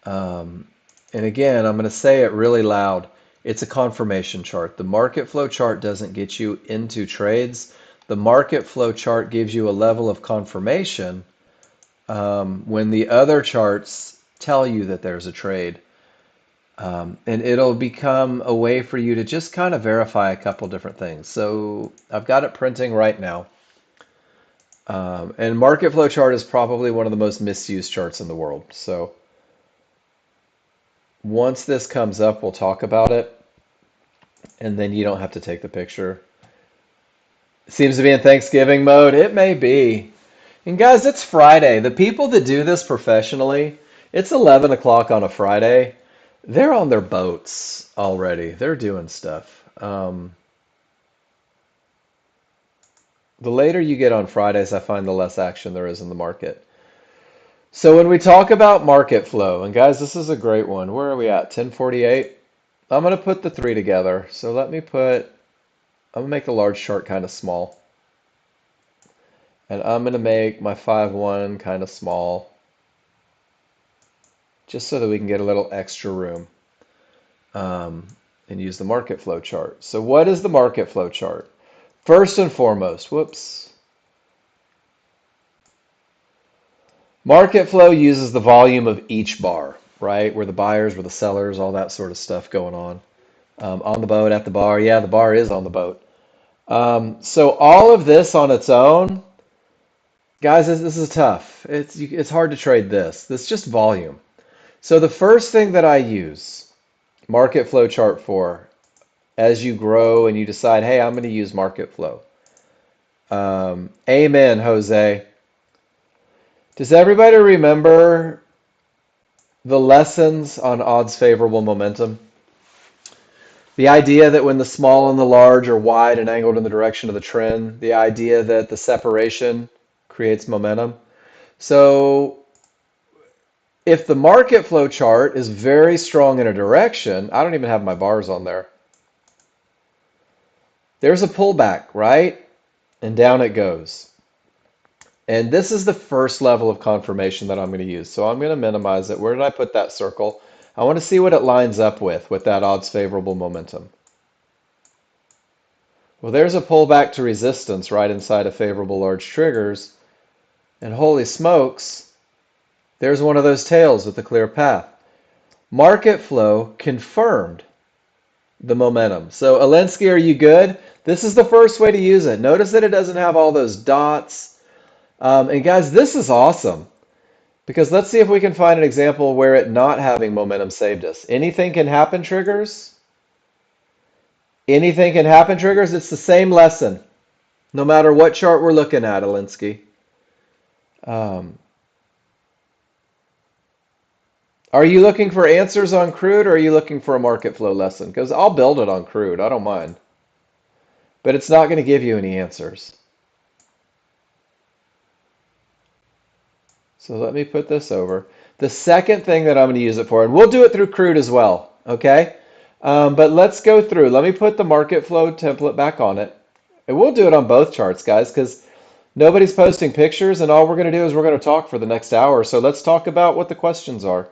And again, I'm going to say it really loud. It's a confirmation chart. The market flow chart doesn't get you into trades. The market flow chart gives you a level of confirmation when the other charts tell you that there's a trade. And it'll become a way for you to just kind of verify a couple different things. So I've got it printing right now. And market flow chart is probably one of the most misused charts in the world. So once this comes up, we'll talk about it. And then you don't have to take the picture. Seems to be in Thanksgiving mode. It may be. And guys, it's Friday. The people that do this professionally, it's 11 o'clock on a Friday. They're on their boats already. They're doing stuff. The later you get on Fridays, I find the less action there is in the market. So when we talk about market flow, and guys, this is a great one. Where are we at? 1048. I'm going to put the three together. So let me put, I'm going to make the large chart kind of small. And I'm going to make my 5-1 kind of small, just so that we can get a little extra room and use the market flow chart. So what is the market flow chart? First and foremost, whoops. Market flow uses the volume of each bar, right? Where the buyers, where the sellers, all that sort of stuff going on. On the boat, at the bar. Yeah, the bar is on the boat. So all of this on its own Guys, this is tough. It's hard to trade this. This is just volume. So the first thing that I use market flow chart for as you grow and you decide, hey, I'm going to use market flow. Amen, Jose. Does everybody remember the lessons on odds favorable momentum? The idea that when the small and the large are wide and angled in the direction of the trend, the idea that the separation creates momentum. So if the market flow chart is very strong in a direction, I don't even have my bars on there. There's a pullback, right? And down it goes. And this is the first level of confirmation that I'm going to use. So I'm going to minimize it. Where did I put that circle? I want to see what it lines up with that odds favorable momentum. Well, there's a pullback to resistance right inside of favorable large triggers. And holy smokes, there's one of those tails with a clear path. Market flow confirmed the momentum. So Alensky, are you good? This is the first way to use it. Notice that it doesn't have all those dots. And guys, this is awesome because let's see if we can find an example where it not having momentum saved us. Anything can happen triggers. Anything can happen triggers. It's the same lesson, no matter what chart we're looking at, Alinsky. Um, are you looking for answers on crude or are you looking for a market flow lesson? Because I'll build it on crude. I don't mind. But it's not going to give you any answers. So let me put this over. The second thing that I'm going to use it for, and we'll do it through crude as well, okay? But let's go through. Let me put the market flow template back on it. And we'll do it on both charts, guys, because nobody's posting pictures, and all we're going to do is we're going to talk for the next hour. So let's talk about what the questions are.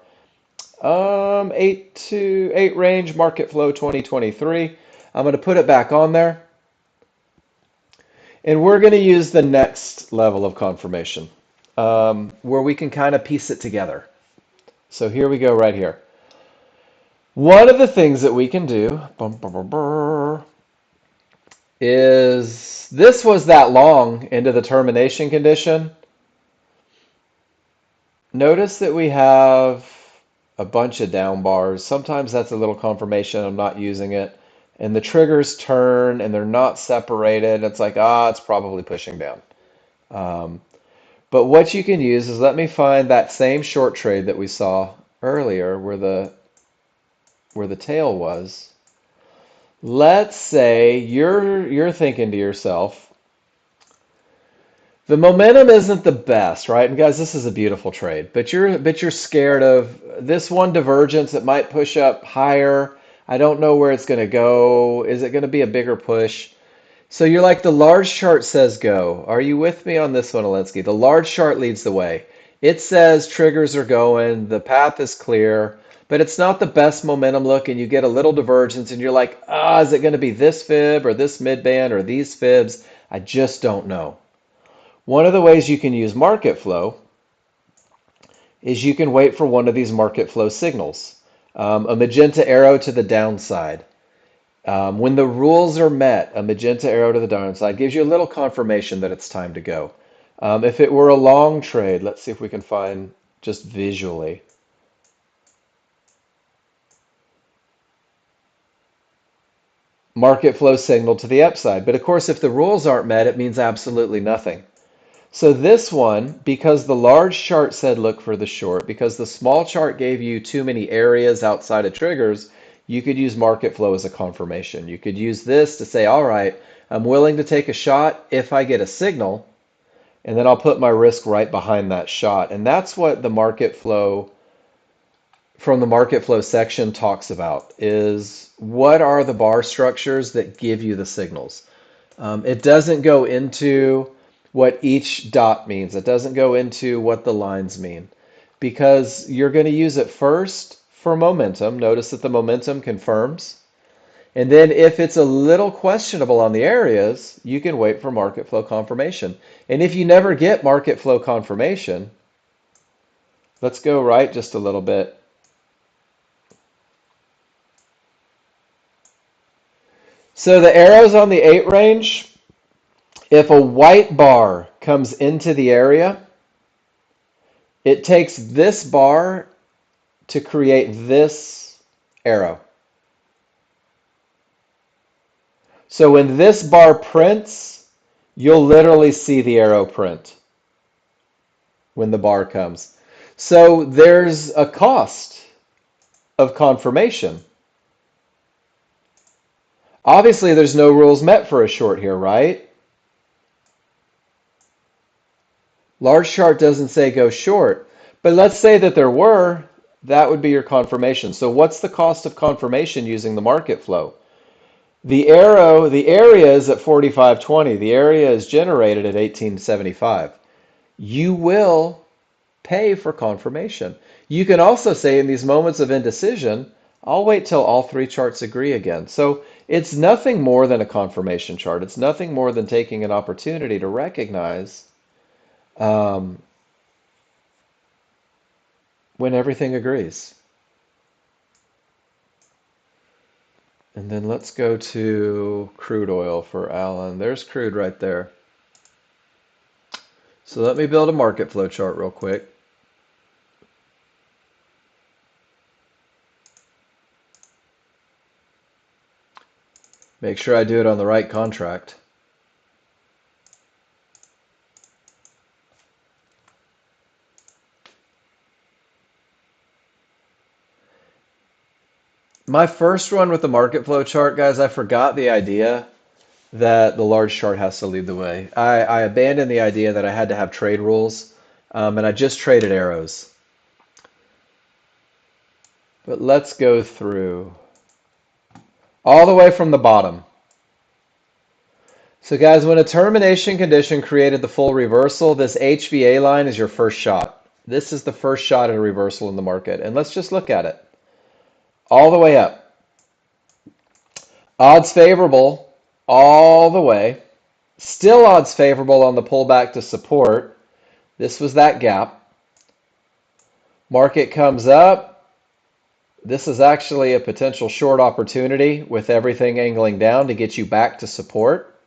8 range market flow 2023. I'm going to put it back on there. And we're going to use the next level of confirmation where we can kind of piece it together. So here we go right here. One of the things that we can do is this was that long into the termination condition. Notice that we have a bunch of down bars. Sometimes that's a little confirmation I'm not using it. And the triggers turn and they're not separated. It's like, it's probably pushing down. But what you can use is let me find that same short trade that we saw earlier where the tail was. Let's say you're thinking to yourself, the momentum isn't the best, right? And guys, this is a beautiful trade, but you're scared of this one divergence that might push up higher. I don't know where it's going to go. Is it going to be a bigger push? So you're like, the large chart says go. Are you with me on this one, Alinsky? The large chart leads the way. It says triggers are going, the path is clear, but it's not the best momentum look, and you get a little divergence, and you're like, is it going to be this fib or this midband or these fibs? I just don't know. One of the ways you can use market flow is you can wait for one of these market flow signals, a magenta arrow to the downside. When the rules are met, a magenta arrow to the downside gives you a little confirmation that it's time to go. If it were a long trade, let's see if we can find just visually. Market flow signal to the upside. But of course, if the rules aren't met, it means absolutely nothing. So this one, because the large chart said look for the short, because the small chart gave you too many areas outside of triggers, you could use market flow as a confirmation. You could use this to say, all right, I'm willing to take a shot if I get a signal, and then I'll put my risk right behind that shot. And that's what the market flow from the market flow section talks about, is what are the bar structures that give you the signals. It doesn't go into what each dot means. It doesn't go into what the lines mean because you're going to use it first for momentum. Notice that the momentum confirms. And then if it's a little questionable on the areas, you can wait for market flow confirmation. And if you never get market flow confirmation, let's go right just a little bit. So the arrows on the 8 range, if a white bar comes into the area, it takes this bar to create this arrow. So when this bar prints, you'll literally see the arrow print when the bar comes. So there's a cost of confirmation. Obviously, there's no rules met for a short here, right? Large chart doesn't say go short, but let's say that there were, that would be your confirmation. So what's the cost of confirmation using the market flow? The arrow, the area is at 45.20. The area is generated at 18.75. You will pay for confirmation. You can also say in these moments of indecision, I'll wait till all three charts agree again. So it's nothing more than a confirmation chart. It's nothing more than taking an opportunity to recognize um, when everything agrees. And then let's go to crude oil for Alan. There's crude right there. So let me build a market flow chart real quick. Make sure I do it on the right contract. My first run with the market flow chart, guys, I forgot the idea that the large chart has to lead the way. I abandoned the idea that I had to have trade rules, and I just traded arrows. But let's go through all the way from the bottom. So guys, when a termination condition created the full reversal, this HVA line is your first shot. This is the first shot at a reversal in the market. And let's just look at it. All the way up. Odds favorable all the way. Still odds favorable on the pullback to support. This was that gap. Market comes up. This is actually a potential short opportunity with everything angling down to get you back to support.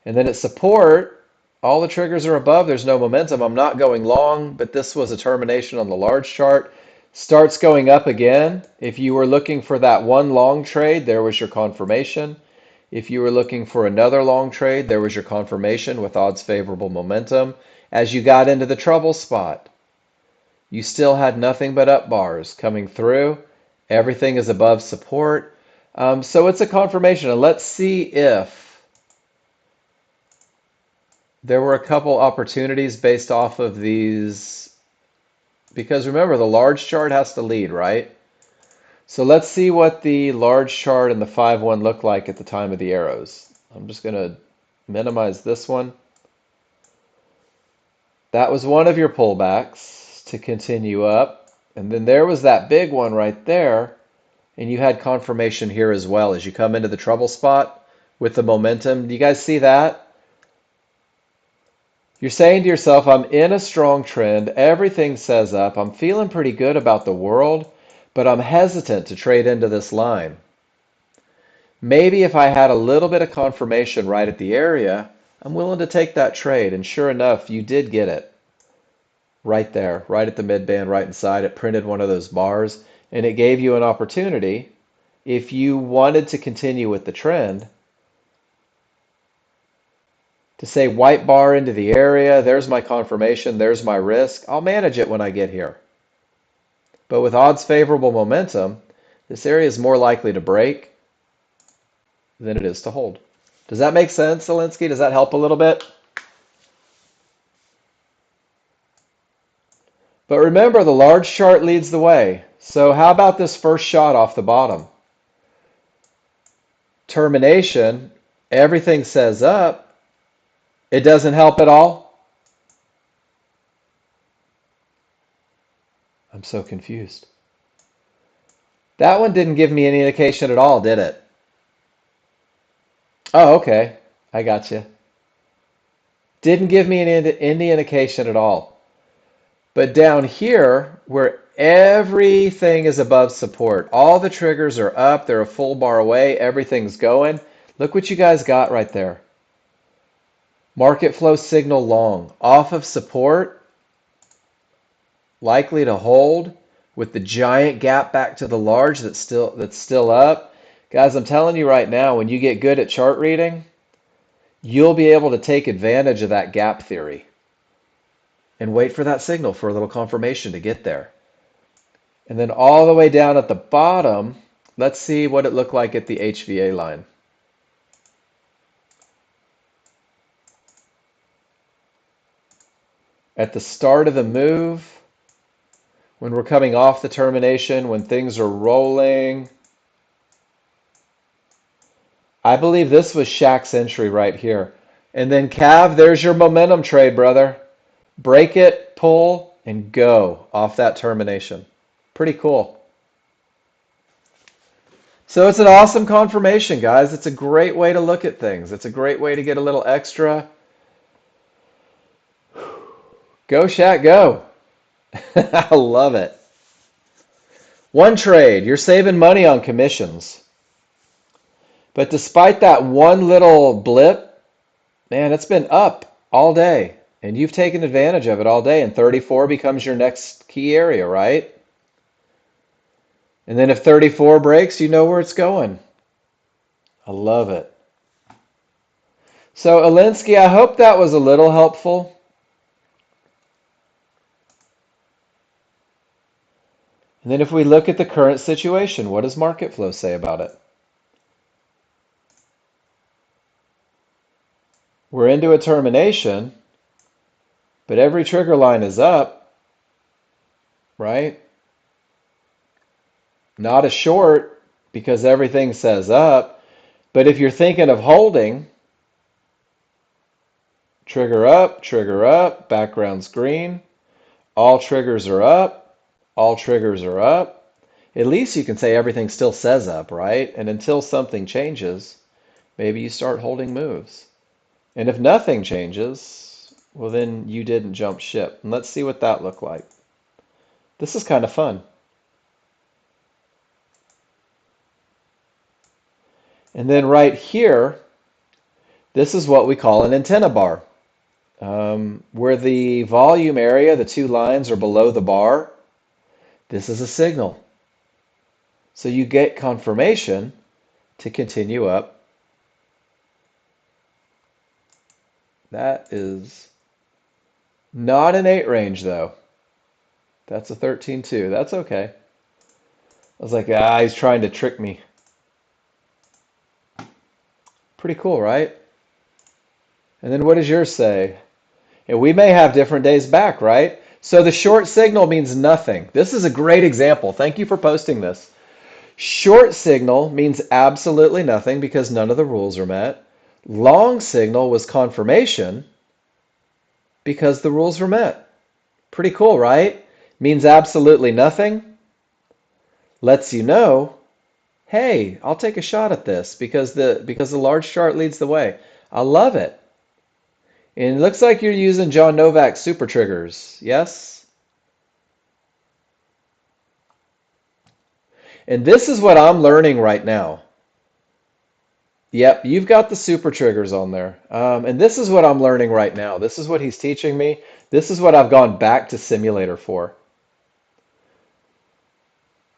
And then at support, all the triggers are above. There's no momentum. I'm not going long, but this was a termination on the large chart. Starts going up again. If you were looking for that one long trade, there was your confirmation. If you were looking for another long trade, there was your confirmation with odds favorable momentum. As you got into the trouble spot, you still had nothing but up bars coming through. Everything is above support. So it's a confirmation. And let's see if there were a couple opportunities based off of these. Because remember, the large chart has to lead, right? So let's see what the large chart and the 5-1 look like at the time of the arrows. I'm just going to minimize this one. That was one of your pullbacks to continue up. And then there was that big one right there. And you had confirmation here as well as you come into the trouble spot with the momentum. Do you guys see that? You're saying to yourself, I'm in a strong trend. Everything says up. I'm feeling pretty good about the world, but I'm hesitant to trade into this line. Maybe if I had a little bit of confirmation right at the area, I'm willing to take that trade. And sure enough, you did get it. Right there, right at the mid-band, right inside. It printed one of those bars, and it gave you an opportunity, if you wanted to continue with the trend, to say white bar into the area, there's my confirmation, there's my risk. I'll manage it when I get here. But with odds favorable momentum, this area is more likely to break than it is to hold. Does that make sense, Zelensky? Does that help a little bit? But remember, the large chart leads the way. So how about this first shot off the bottom? Termination, everything says up. It doesn't help at all? I'm so confused. That one didn't give me any indication at all, did it? Oh, okay. I got you. Didn't give me any indication at all. But down here, where everything is above support, all the triggers are up, they're a full bar away, everything's going. Look what you guys got right there. Market flow signal long, off of support, likely to hold with the giant gap back to the large that's still up. Guys, I'm telling you right now, when you get good at chart reading, you'll be able to take advantage of that gap theory and wait for that signal for a little confirmation to get there. And then all the way down at the bottom, let's see what it looked like at the HVA line. At the start of the move, when we're coming off the termination, when things are rolling, I believe this was Shaq's entry right here. And then Cav, there's your momentum trade, brother. Break it, pull, and go off that termination. Pretty cool. So it's an awesome confirmation, guys. It's a great way to look at things. It's a great way to get a little extra. Go, Shaq, go. I love it. One trade, you're saving money on commissions. But despite that one little blip, man, it's been up all day. And you've taken advantage of it all day. And 34 becomes your next key area, right? And then if 34 breaks, you know where it's going. I love it. So, Alinsky, I hope that was a little helpful. And then if we look at the current situation, what does market flow say about it? We're into a termination, but every trigger line is up, right? Not a short because everything says up. But if you're thinking of holding, trigger up, background's green, all triggers are up, all triggers are up. At least you can say everything still says up, right? And until something changes, maybe you start holding moves. And if nothing changes, well, then you didn't jump ship. And let's see what that looked like. This is kind of fun. And then right here, this is what we call an antenna bar. Where the volume area, the two lines are below the bar, this is a signal. So you get confirmation to continue up. That is not an 8 range, though. That's a 13.2. That's okay. I was like, he's trying to trick me. Pretty cool, right? And then what does yours say? And we may have different days back, right? So the short signal means nothing. This is a great example. Thank you for posting this. Short signal means absolutely nothing because none of the rules are met. Long signal was confirmation because the rules were met. Pretty cool, right? Means absolutely nothing. Lets you know, hey, I'll take a shot at this because the large chart leads the way. I love it. And it looks like you're using John Novak's super triggers. Yes? And this is what I'm learning right now. Yep, you've got the super triggers on there. And this is what I'm learning right now. This is what he's teaching me. This is what I've gone back to simulator for.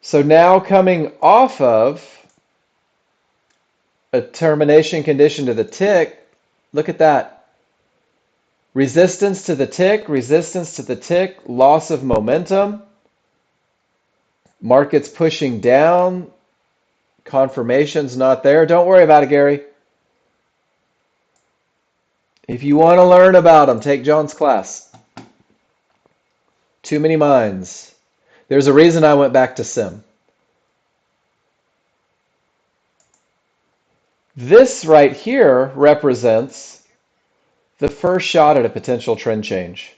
So now coming off of a termination condition to the tick, look at that. Resistance to the tick, loss of momentum. Market's pushing down. Confirmation's not there. Don't worry about it, Gary. If you want to learn about them, take John's class. Too many minds. There's a reason I went back to sim. This right here represents the first shot at a potential trend change.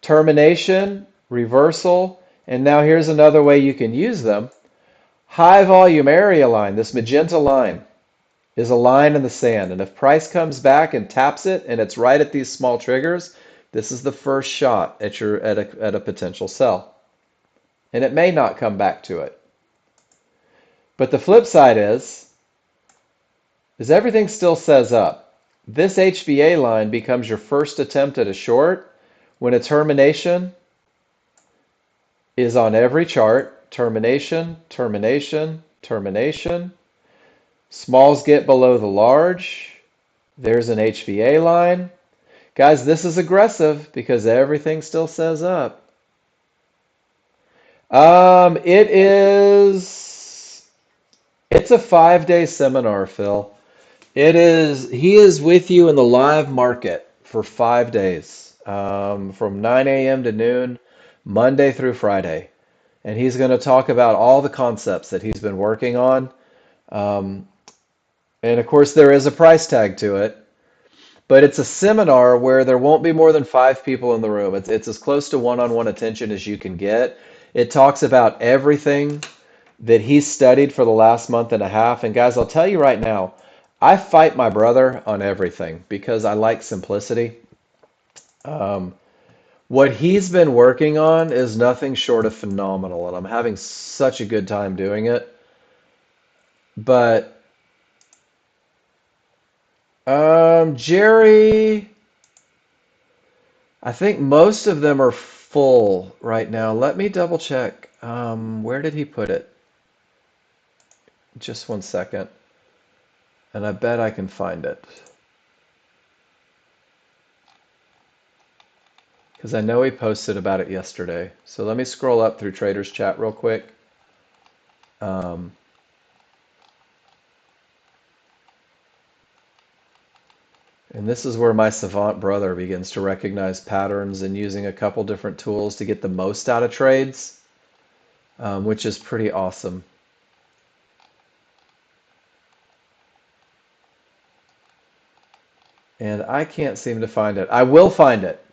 Termination, reversal, and now here's another way you can use them. High volume area line, this magenta line, is a line in the sand. And if price comes back and taps it and it's right at these small triggers, this is the first shot at a potential sell. And it may not come back to it. But the flip side is everything still says up. This HVA line becomes your first attempt at a short when a termination is on every chart. Termination, termination, termination. Smalls get below the large. There's an HVA line. Guys, this is aggressive because everything still says up. It is, it's a 5-day seminar, Phil. He is with you in the live market for 5 days, from 9 a.m. to noon, Monday through Friday. And he's going to talk about all the concepts that he's been working on. Um, and of course, there is a price tag to it, but it's a seminar where there won't be more than 5 people in the room. It's as close to one-on-one attention as you can get. It talks about everything that he's studied for the last month and a half. And guys, I'll tell you right now, I fight my brother on everything because I like simplicity. Um, what he's been working on is nothing short of phenomenal, and I'm having such a good time doing it. But Jerry, I think most of them are full right now. Let me double check. Where did he put it? Just one second, and I bet I can find it. Because I know he posted about it yesterday. So let me scroll up through Trader's Chat real quick. Um, and this is where my savant brother begins to recognize patterns and using a couple different tools to get the most out of trades, which is pretty awesome. And I can't seem to find it. I will find it.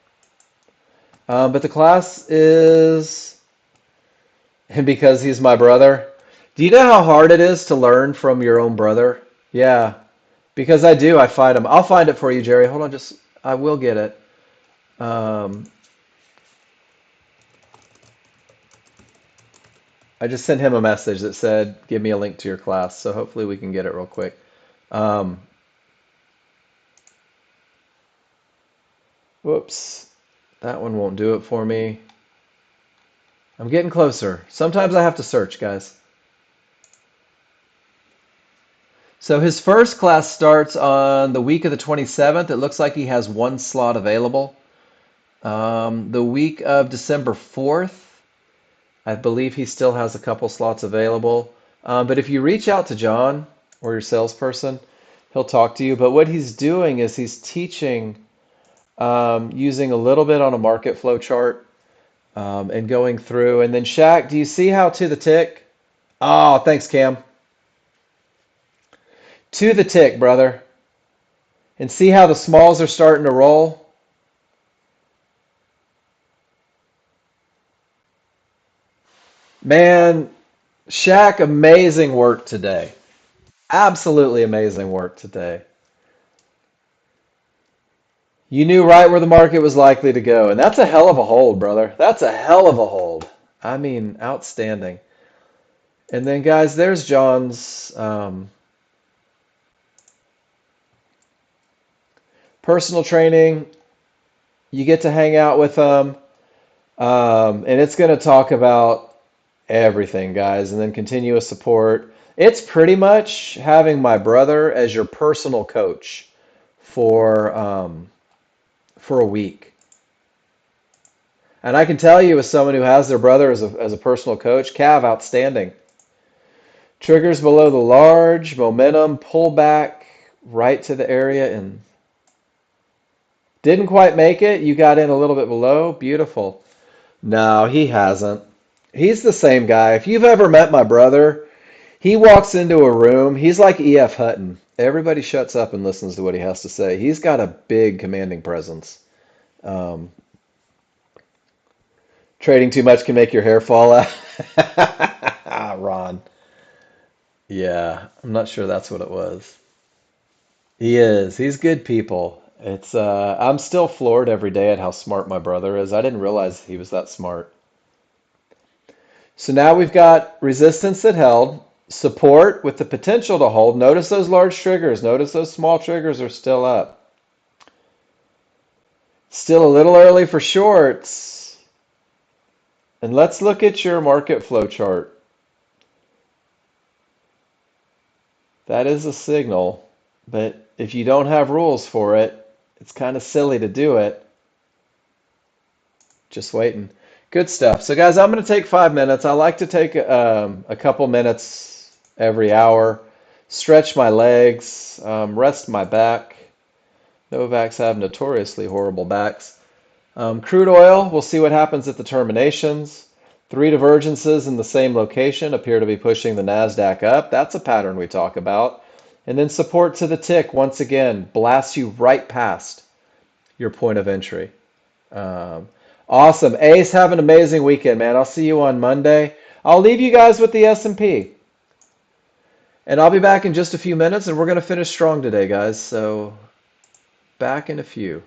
But the class is, and because he's my brother. Do you know how hard it is to learn from your own brother? Yeah, because I do. I fight him. I'll find it for you, Jerry. Hold on, just I will get it. Um, I just sent him a message that said, "Give me a link to your class." So hopefully we can get it real quick. Um, Whoops, that one won't do it for me. I'm getting closer. Sometimes I have to search, guys. So his first class starts on the week of the 27th. It looks like he has one slot available. The week of December 4th, I believe he still has a couple slots available. But if you reach out to John or your salesperson, he'll talk to you. But what he's doing is he's teaching using a little bit on a market flow chart and going through. And then Shaq, do you see how to the tick? Oh, thanks, Cam. To the tick, brother. And see how the smalls are starting to roll? Man, Shaq, amazing work today. Absolutely amazing work today. You knew right where the market was likely to go, and that's a hell of a hold, brother. That's a hell of a hold. I mean, outstanding. And then, guys, there's John's personal training. You get to hang out with him, and it's going to talk about everything, guys, and then continuous support. It's pretty much having my brother as your personal coach for a week. And I can tell you, as someone who has their brother as a personal coach, Cav, outstanding. Triggers below the large, momentum, pull back right to the area, and didn't quite make it. You got in a little bit below. Beautiful. No, he hasn't. He's the same guy. If you've ever met my brother, he walks into a room. He's like E.F. Hutton. Everybody shuts up and listens to what he has to say. He's got a big commanding presence. Um, Trading too much can make your hair fall out. Ron. Yeah, I'm not sure that's what it was. He is. He's good people. I'm still floored every day at how smart my brother is. I didn't realize he was that smart. So now we've got resistance that held, support with the potential to hold. Notice those large triggers. Notice those small triggers are still up. Still a little early for shorts. And let's look at your market flow chart. That is a signal, but if you don't have rules for it, it's kind of silly to do it. Just waiting. Good stuff. So guys, I'm going to take 5 minutes. I like to take a couple minutes every hour, stretch my legs, rest my back. Novaks have notoriously horrible backs. Crude oil, we'll see what happens at the terminations. Three divergences in the same location appear to be pushing the NASDAQ up. That's a pattern we talk about. And then support to the tick, once again, blasts you right past your point of entry. Um, awesome. Ace, have an amazing weekend, man. I'll see you on Monday. I'll leave you guys with the S&P. And I'll be back in just a few minutes, and we're going to finish strong today, guys. So back in a few.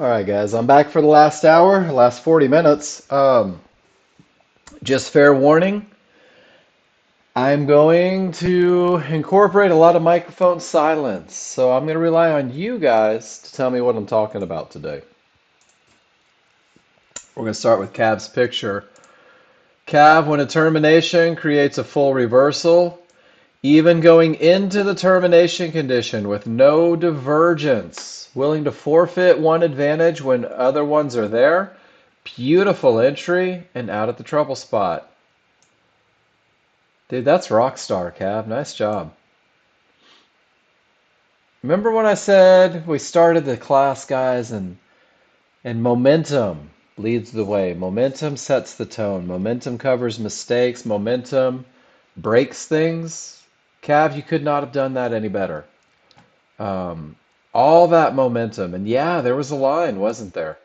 All right, guys, I'm back for the last hour, last 40 minutes. Just fair warning, I'm going to incorporate a lot of microphone silence. So I'm going to rely on you guys to tell me what I'm talking about today. We're going to start with Cav's picture. Cav, when a termination creates a full reversal, even going into the termination condition with no divergence, willing to forfeit one advantage when other ones are there. Beautiful entry and out at the trouble spot. Dude, that's rock star, Cav. Nice job. Remember when I said we started the class, guys, and momentum leads the way. Momentum sets the tone. Momentum covers mistakes. Momentum breaks things. Cav, you could not have done that any better. Um, all that momentum. And yeah, there was a line, wasn't there?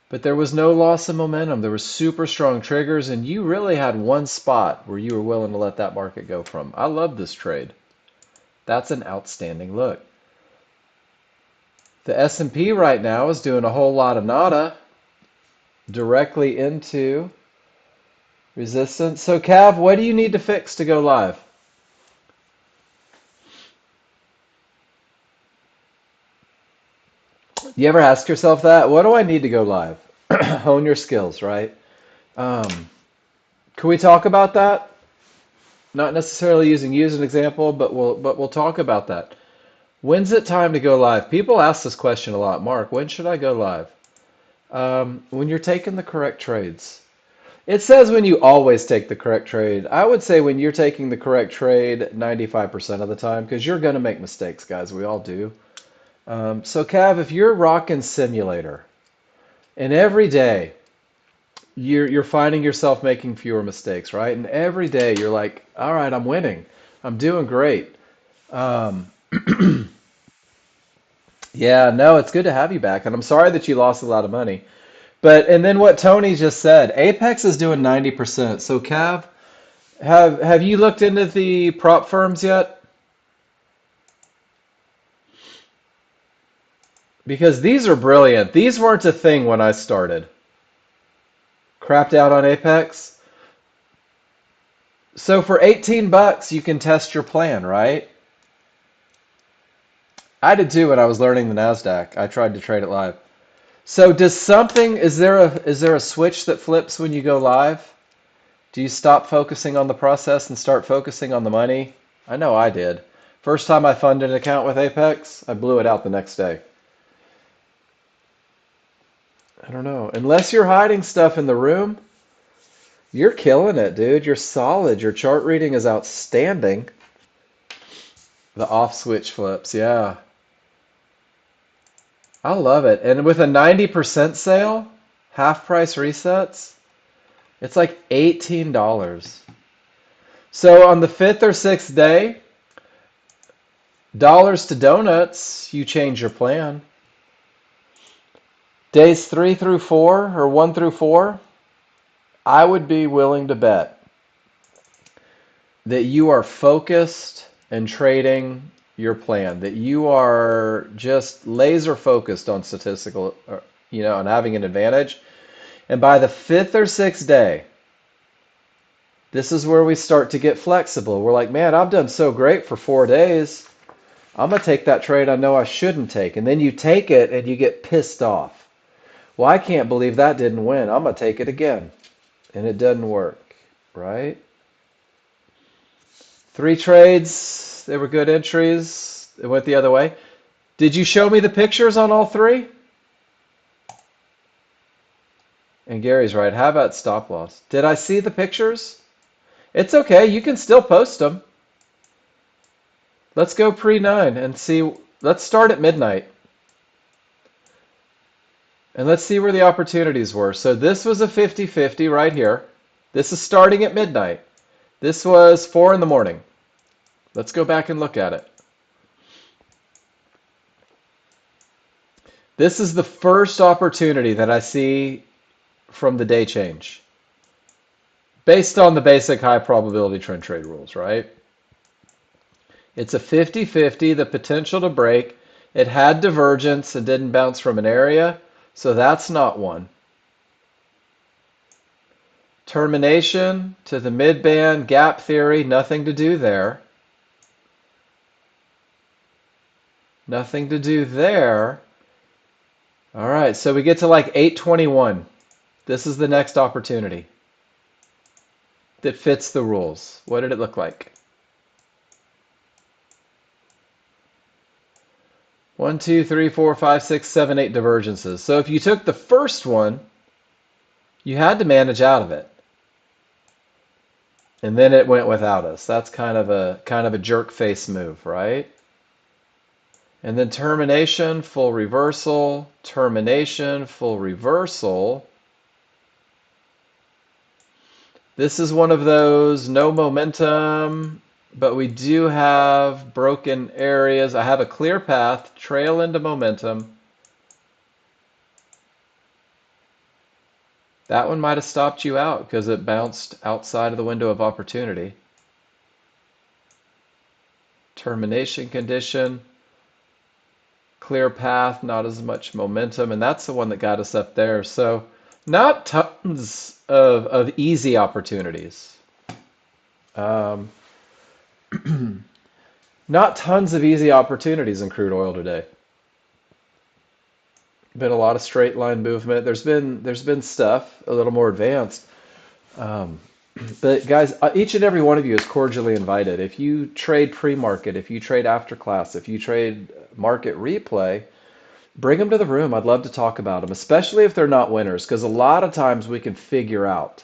But there was no loss of momentum. There were super strong triggers, and you really had one spot where you were willing to let that market go from. I love this trade. That's an outstanding look. The S&P right now is doing a whole lot of nada directly into resistance. So, Cav, what do you need to fix to go live? You ever ask yourself that? What do I need to go live? Hone your skills, right? Um, can we talk about that? Not necessarily using you as an example, but we'll talk about that. When's it time to go live? People ask this question a lot. Mark, when should I go live? When you're taking the correct trades. It says when you always take the correct trade. I would say when you're taking the correct trade 95% of the time, because you're going to make mistakes, guys. We all do. So, Cav, if you're rocking simulator and every day you're finding yourself making fewer mistakes, right? And every day you're like, all right, I'm winning. I'm doing great. Um, yeah, no, it's good to have you back. And I'm sorry that you lost a lot of money. But, and then what Tony just said, Apex is doing 90%. So, Cav, have you looked into the prop firms yet? Because these are brilliant. These weren't a thing when I started. Crapped out on Apex. So for 18 bucks, you can test your plan, right? I did too when I was learning the NASDAQ. I tried to trade it live. So does something, is there a switch that flips when you go live? Do you stop focusing on the process and start focusing on the money? I know I did. First time I funded an account with Apex, I blew it out the next day. I don't know. Unless you're hiding stuff in the room, you're killing it, dude. You're solid. Your chart reading is outstanding. The off switch flips, yeah. I love it. And with a 90% sale, half price resets, it's like $18. So on the fifth or sixth day, dollars to donuts, you change your plan. Days 3 through 4 or 1 through 4, I would be willing to bet that you are focused and trading your plan, that you are just laser focused on statistical, on having an advantage. And by the fifth or sixth day, this is where we start to get flexible. We're like, man, I've done so great for 4 days. I'm going to take that trade I know I shouldn't take. And then you take it and you get pissed off. Well, I can't believe that didn't win. I'm going to take it again. And it doesn't work, right? 3 trades, they were good entries. It went the other way. Did you show me the pictures on all 3? And Gary's right. How about stop loss? Did I see the pictures? It's okay. You can still post them. Let's go pre-9 and see. Let's start at midnight. And let's see where the opportunities were. So this was a 50-50 right here. This is starting at midnight. This was 4 in the morning. Let's go back and look at it. This is the first opportunity that I see from the day change. Based on the basic high probability trend trade rules, right? It's a 50-50, the potential to break. It had divergence and didn't bounce from an area, so that's not one. Termination to the midband, gap theory, nothing to do there. Nothing to do there. All right, so we get to like 821. This is the next opportunity that fits the rules. What did it look like? 1, 2, 3, 4, 5, 6, 7, 8 divergences. So if you took the first one, you had to manage out of it. And then it went without us. That's kind of a jerk face move, right? And then termination, full reversal, termination, full reversal. This is one of those no momentum, but we do have broken areas. I have a clear path, trail into momentum. That one might have stopped you out because it bounced outside of the window of opportunity. Termination condition, clear path, not as much momentum, and that's the one that got us up there. So not tons of easy opportunities. Um, not tons of easy opportunities in crude oil today. Been a lot of straight line movement. There's been stuff a little more advanced. Um, but guys, each and every one of you is cordially invited. If you trade pre-market, if you trade after class, if you trade market replay, bring them to the room. I'd love to talk about them, especially if they're not winners, because a lot of times we can figure out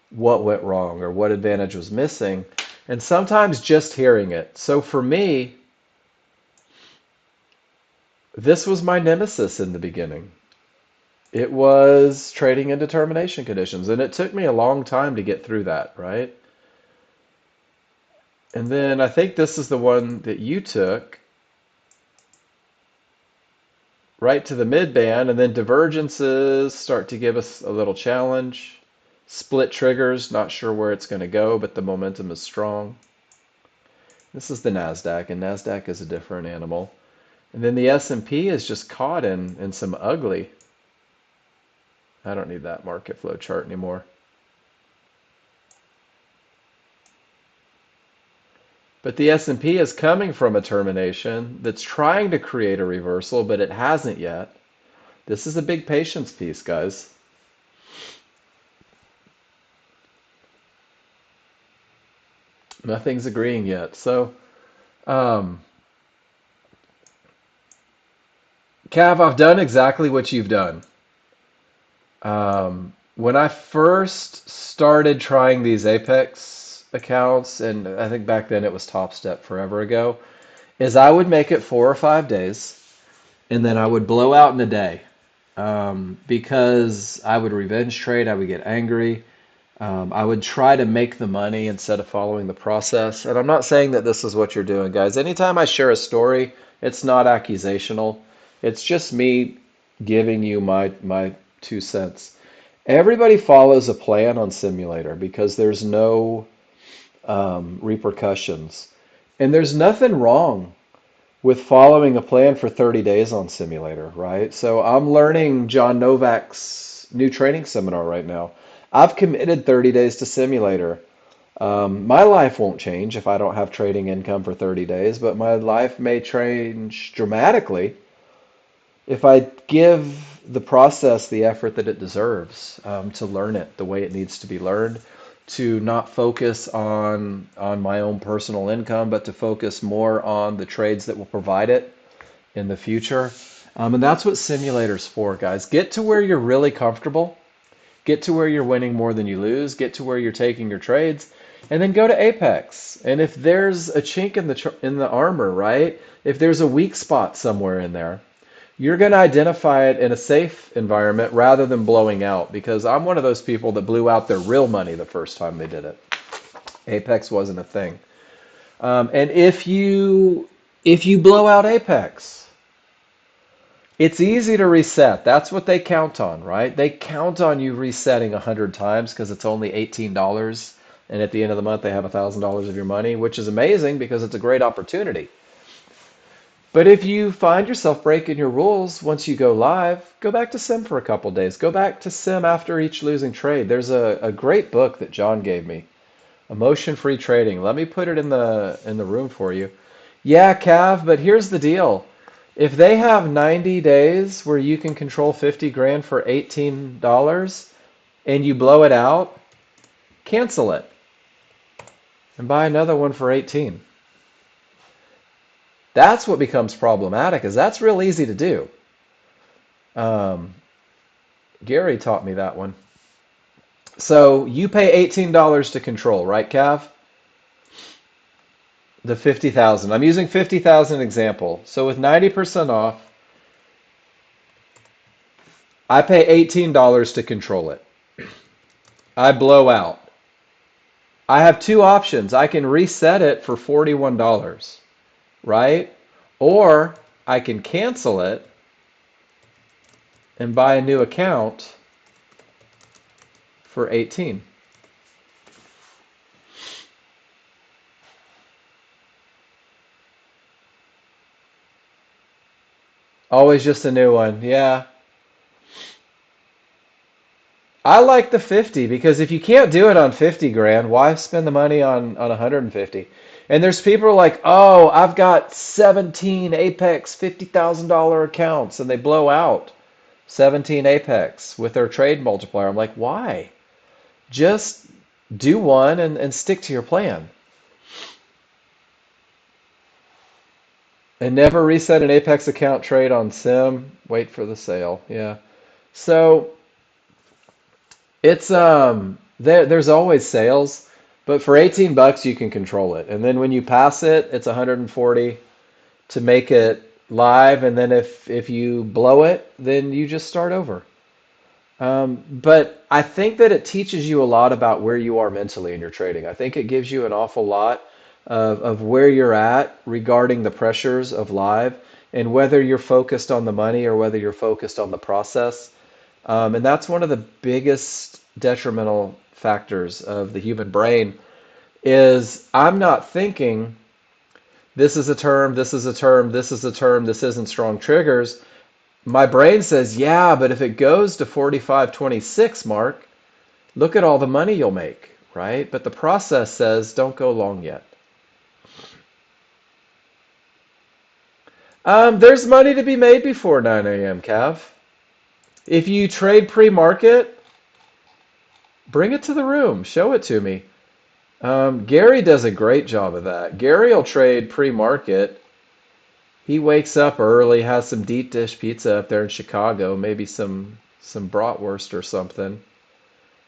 what went wrong or what advantage was missing, and sometimes just hearing it. So for me, this was my nemesis in the beginning. It was trading in determination conditions, and it took me a long time to get through that, right? And then I think this is the one that you took right to the mid band, and then divergences start to give us a little challenge. Split triggers, not sure where it's going to go, but the momentum is strong. This is the NASDAQ, and NASDAQ is a different animal. And then the S&P is just caught in some ugly. I don't need that market flow chart anymore. But the S&P is coming from a termination that's trying to create a reversal, but it hasn't yet. This is a big patience piece, guys. Nothing's agreeing yet. So, um, Cav, I've done exactly what you've done. When I first started trying these Apex accounts, and I think back then it was Top Step forever ago, is I would make it 4 or 5 days, and then I would blow out in a day. Because I would revenge trade, I would get angry. I would try to make the money instead of following the process. And I'm not saying that this is what you're doing, guys. Anytime I share a story, it's not accusational. It's just me giving you my 2 cents. Everybody follows a plan on simulator because there's no repercussions. And there's nothing wrong with following a plan for 30 days on simulator, right? So I'm learning John Novak's new training seminar right now. I've committed 30 days to simulator. My life won't change if I don't have trading income for 30 days, but my life may change dramatically if I give the process the effort that it deserves, to learn it the way it needs to be learned, to not focus on my own personal income, but to focus more on the trades that will provide it in the future. And that's what simulator's for, guys. Get to where you're really comfortable. Get to where you're winning more than you lose. Get to where you're taking your trades, and then go to Apex. And if there's a chink in the armor, right? If there's a weak spot somewhere in there, you're going to identify it in a safe environment rather than blowing out, because I'm one of those people that blew out their real money the first time they did it. Apex wasn't a thing. And if you blow out Apex, it's easy to reset. That's what they count on, right? They count on you resetting 100 times because it's only $18, and at the end of the month they have $1,000 of your money, which is amazing because it's a great opportunity. But if you find yourself breaking your rules once you go live, go back to sim for a couple days. Go back to sim after each losing trade. There's a great book that John gave me, Emotion-Free Trading. Let me put it in the room for you. Yeah, Cav, but here's the deal. If they have 90 days where you can control 50 grand for $18 and you blow it out, cancel it and buy another one for 18. That's what becomes problematic, is that's real easy to do. Um, Gary taught me that one. So you pay $18 to control, right, Cav? The 50,000. I'm using 50,000 example. So with 90% off, I pay $18 to control it. I blow out. I have two options. I can reset it for $41, right? Or I can cancel it and buy a new account for 18. Always just a new one. Yeah. I like the 50 because if you can't do it on 50 grand, why spend the money on 150? And there's people who are like, oh, I've got 17 Apex $50,000 accounts and they blow out 17 Apex with their trade multiplier. I'm like, why? Just do one and stick to your plan. And never reset an Apex account trade on Sim. Wait for the sale. Yeah. So there's always sales, but for 18 bucks you can control it. And then when you pass it, it's 140 to make it live, and then if you blow it, then you just start over. But I think that it teaches you a lot about where you are mentally in your trading. I think it gives you an awful lot of where you're at regarding the pressures of live and whether you're focused on the money or whether you're focused on the process. And that's one of the biggest detrimental factors of the human brain is I'm not thinking this is a term, this is a term, this is a term, this isn't strong triggers. My brain says, yeah, but if it goes to 45.26 mark, look at all the money you'll make, right? But the process says don't go long yet. There's money to be made before 9 a.m., Cav. If you trade pre-market, bring it to the room. Show it to me. Gary does a great job of that. Gary will trade pre-market. He wakes up early, has some deep dish pizza up there in Chicago, maybe some bratwurst or something.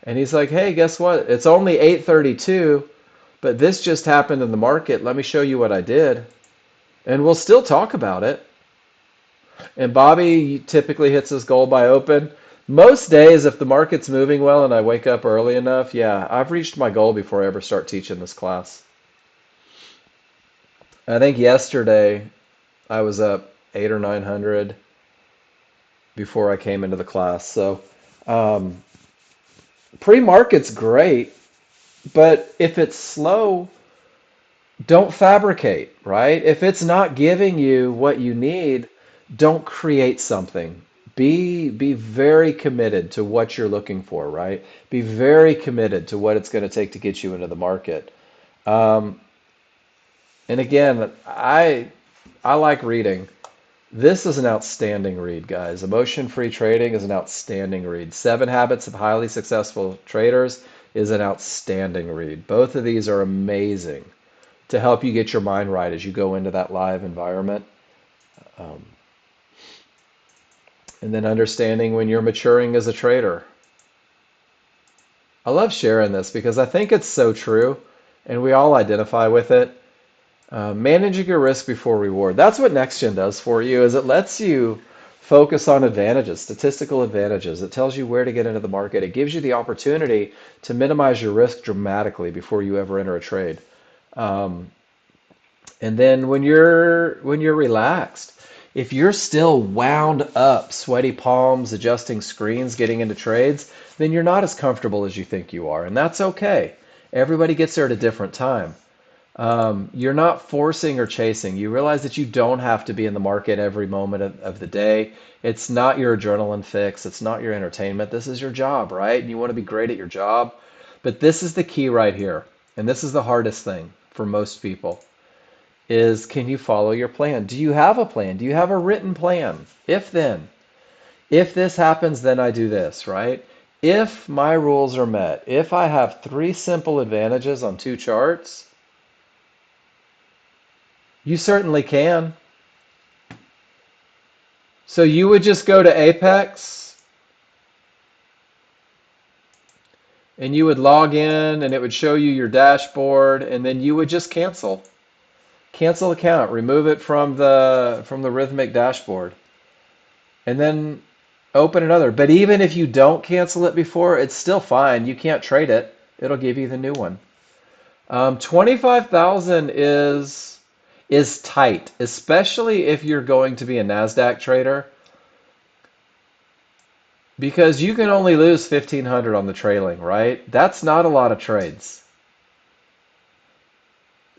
And he's like, "Hey, guess what? It's only 8:32, but this just happened in the market. Let me show you what I did." And we'll still talk about it. And Bobby typically hits his goal by open. Most days, if the market's moving well and I wake up early enough, yeah, I've reached my goal before I ever start teaching this class. I think yesterday I was up 8 or 900 before I came into the class. So um, pre-market's great, but if it's slow, don't fabricate, right? If it's not giving you what you need, don't create something. Be very committed to what you're looking for, right? Be very committed to what it's going to take to get you into the market. Um, and again, I like reading. This is an outstanding read, guys. Emotion-Free Trading is an outstanding read. Seven Habits of Highly Successful Traders is an outstanding read. Both of these are amazing to help you get your mind right as you go into that live environment. Um, and then understanding when you're maturing as a trader. I love sharing this because I think it's so true and we all identify with it. Managing your risk before reward. That's what Nexgen does for you is it lets you focus on advantages, statistical advantages. It tells you where to get into the market. It gives you the opportunity to minimize your risk dramatically before you ever enter a trade. Um, And then when you're relaxed, if you're still wound up, sweaty palms, adjusting screens, getting into trades, then you're not as comfortable as you think you are, and that's okay. Everybody gets there at a different time. You're not forcing or chasing. You realize that you don't have to be in the market every moment of the day. It's not your adrenaline fix. It's not your entertainment. This is your job, right? And you want to be great at your job. But this is the key right here. And this is the hardest thing for most people is can you follow your plan? Do you have a plan? Do you have a written plan? If then, if this happens, then I do this, right? If my rules are met, if I have three simple advantages on two charts, you certainly can. So you would just go to Apex and you would log in and it would show you your dashboard and then you would just cancel. Cancel account, remove it from the Rhythmic dashboard and then open another. But even if you don't cancel it before, it's still fine. You can't trade it. It'll give you the new one. 25,000 is tight, especially if you're going to be a NASDAQ trader, because you can only lose 1,500 on the trailing, right? That's not a lot of trades.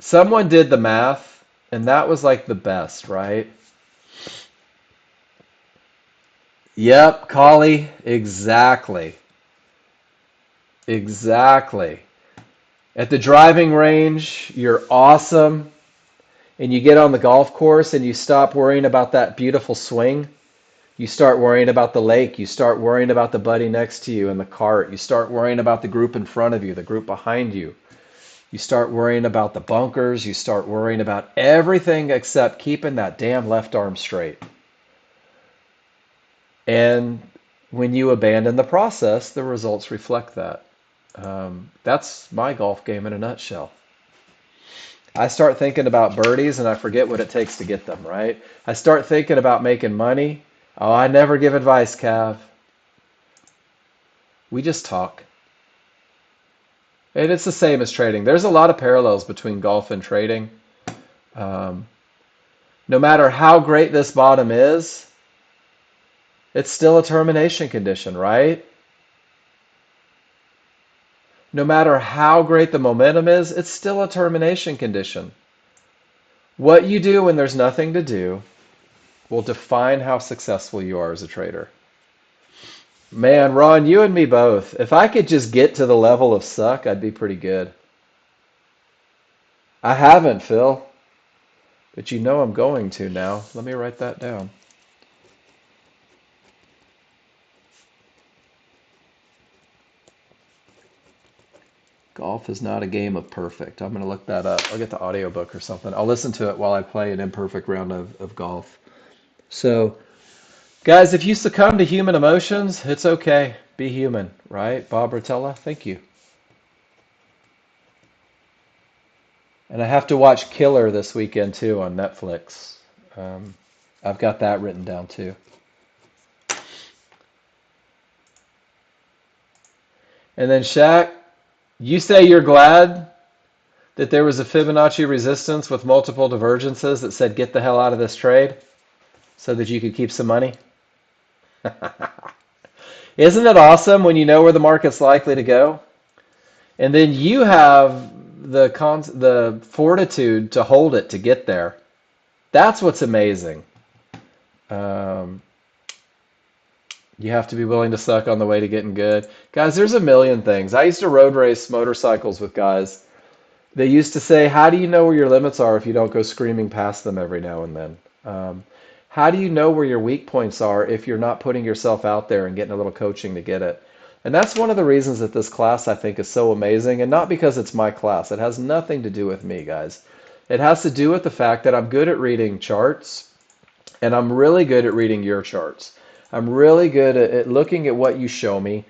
Someone did the math, and that was like the best, right? Yep, Collie, exactly. Exactly. At the driving range, you're awesome, and you get on the golf course and you stop worrying about that beautiful swing. You start worrying about the lake. You start worrying about the buddy next to you in the cart. You start worrying about the group in front of you, the group behind you. You start worrying about the bunkers. You start worrying about everything except keeping that damn left arm straight. And when you abandon the process, the results reflect that. That's my golf game in a nutshell. I start thinking about birdies and I forget what it takes to get them, right? I start thinking about making money. Oh, I never give advice, Cav. We just talk. And it's the same as trading. There's a lot of parallels between golf and trading. Um, no matter how great this bottom is, it's still a termination condition, right? No matter how great the momentum is, it's still a termination condition. What you do when there's nothing to do will define how successful you are as a trader. Man, Ron, you and me both. If I could just get to the level of suck, I'd be pretty good. I haven't, Phil, but you know I'm going to now. Let me write that down. Golf is not a game of perfect. I'm going to look that up. I'll get the audiobook or something. I'll listen to it while I play an imperfect round of golf. So, guys, if you succumb to human emotions, it's okay. Be human, right? Bob Rotella, thank you. And I have to watch Killer this weekend too on Netflix. I've got that written down too. And then Shaq, you say you're glad that there was a Fibonacci resistance with multiple divergences that said get the hell out of this trade so that you could keep some money? Isn't it awesome when you know where the market's likely to go? And then you have the fortitude to hold it to get there. That's what's amazing. Um, you have to be willing to suck on the way to getting good. Guys, there's a million things. I used to road race motorcycles with guys. They used to say, how do you know where your limits are if you don't go screaming past them every now and then? How do you know where your weak points are if you're not putting yourself out there and getting a little coaching to get it? And that's one of the reasons that this class I think is so amazing, and not because it's my class. It has nothing to do with me, guys. It has to do with the fact that I'm good at reading charts, and I'm really good at reading your charts. I'm really good at looking at what you show me.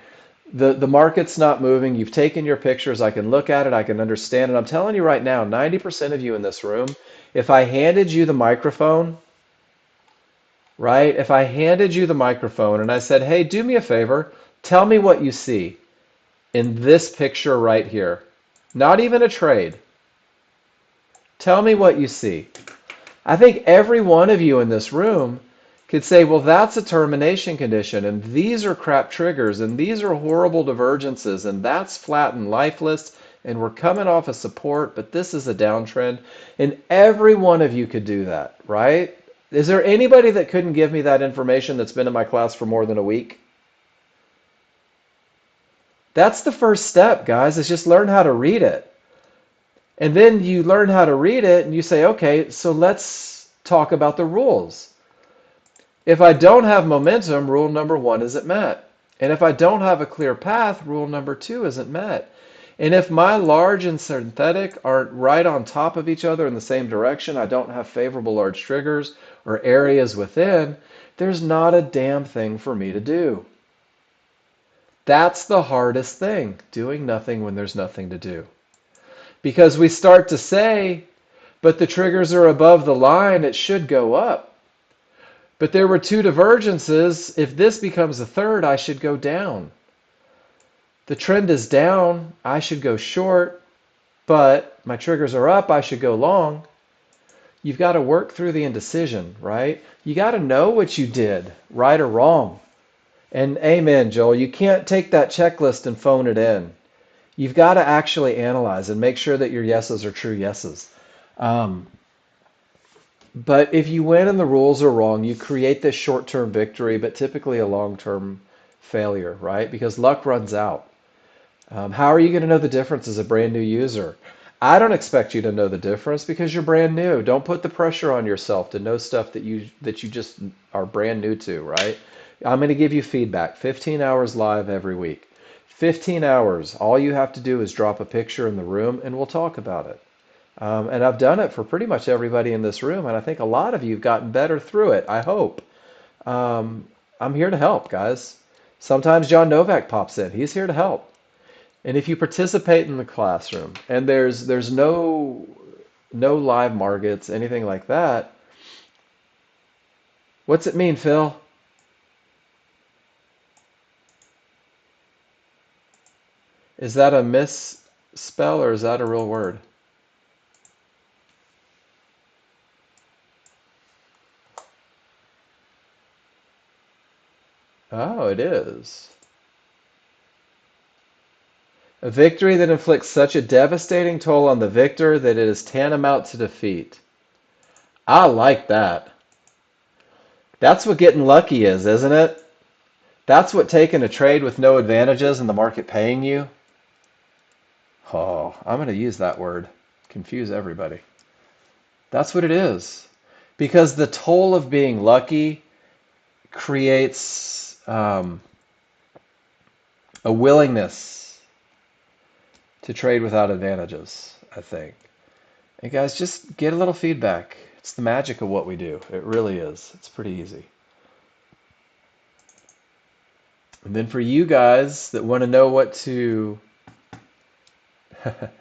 The market's not moving. You've taken your pictures. I can look at it. I can understand it. I'm telling you right now, 90% of you in this room, if I handed you the microphone, right? If I handed you the microphone and I said, hey, do me a favor, tell me what you see in this picture right here. Not even a trade. Tell me what you see. I think every one of you in this room could say, well, that's a termination condition, and these are crap triggers, and these are horrible divergences, and that's flat and lifeless, and we're coming off a support, but this is a downtrend, and every one of you could do that, right? Is there anybody that couldn't give me that information that's been in my class for more than a week? That's the first step, guys, is just learn how to read it. And then you learn how to read it and you say, okay, so let's talk about the rules. If I don't have momentum, rule number one isn't met. And if I don't have a clear path, rule number two isn't met. And if my large and synthetic aren't right on top of each other in the same direction, I don't have favorable large triggers or areas within, there's not a damn thing for me to do. That's the hardest thing, doing nothing when there's nothing to do. Because we start to say, but the triggers are above the line, it should go up. But there were two divergences. If this becomes a third, I should go down. The trend is down, I should go short, but my triggers are up, I should go long. You've got to work through the indecision, right? You got to know what you did, right or wrong. And amen, Joel, you can't take that checklist and phone it in. You've got to actually analyze and make sure that your yeses are true yeses. But if you win and the rules are wrong, you create this short-term victory, but typically a long-term failure, right? Because luck runs out. How are you going to know the difference as a brand new user? I don't expect you to know the difference because you're brand new. Don't put the pressure on yourself to know stuff that you just are brand new to, right? I'm going to give you feedback. 15 hours live every week. 15 hours. All you have to do is drop a picture in the room and we'll talk about it. And I've done it for pretty much everybody in this room, and I think a lot of you have gotten better through it, I hope. I'm here to help, guys. Sometimes John Novak pops in. He's here to help. And if you participate in the classroom, and there's no live markets, anything like that, what's it mean, Phil? Is that a misspell or is that a real word? Oh, it is. A victory that inflicts such a devastating toll on the victor that it is tantamount to defeat. I like that. That's what getting lucky is, isn't it? That's what taking a trade with no advantages and the market paying you. Oh, I'm going to use that word. Confuse everybody. That's what it is. Because the toll of being lucky creates a willingness to trade without advantages, I think. And guys, just get a little feedback. It's the magic of what we do. It really is. It's pretty easy. And then for you guys that want to know what to,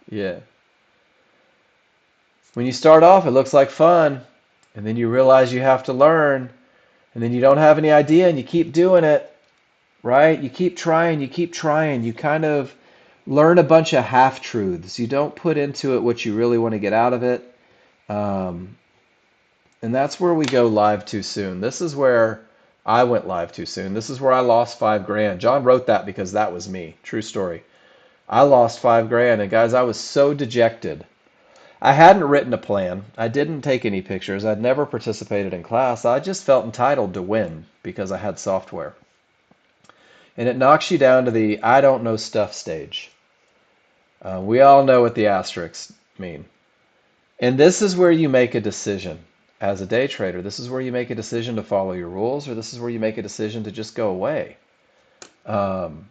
yeah. When you start off, it looks like fun. And then you realize you have to learn. And then you don't have any idea and you keep doing it, right? You keep trying, you keep trying. You kind of learn a bunch of half-truths. You don't put into it what you really want to get out of it. And that's where we go live too soon. This is where I went live too soon. This is where I lost 5 grand. John wrote that because that was me. True story. I lost 5 grand, and guys, I was so dejected. I hadn't written a plan. I didn't take any pictures. I'd never participated in class. I just felt entitled to win because I had software. And it knocks you down to the I don't know stuff stage. We all know what the asterisks mean. And this is where you make a decision. As a day trader, this is where you make a decision to follow your rules, or this is where you make a decision to just go away. And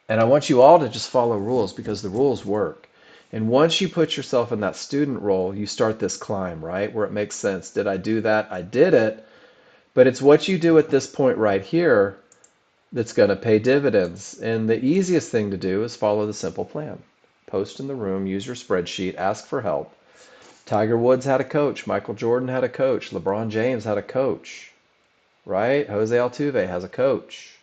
I want you all to just follow rules because the rules work. And once you put yourself in that student role, you start this climb, right? Where it makes sense. Did I do that? I did it. But it's what you do at this point right here that's going to pay dividends. And the easiest thing to do is follow the simple plan. Post in the room, use your spreadsheet, ask for help. Tiger Woods had a coach. Michael Jordan had a coach. LeBron James had a coach, right? Jose Altuve has a coach.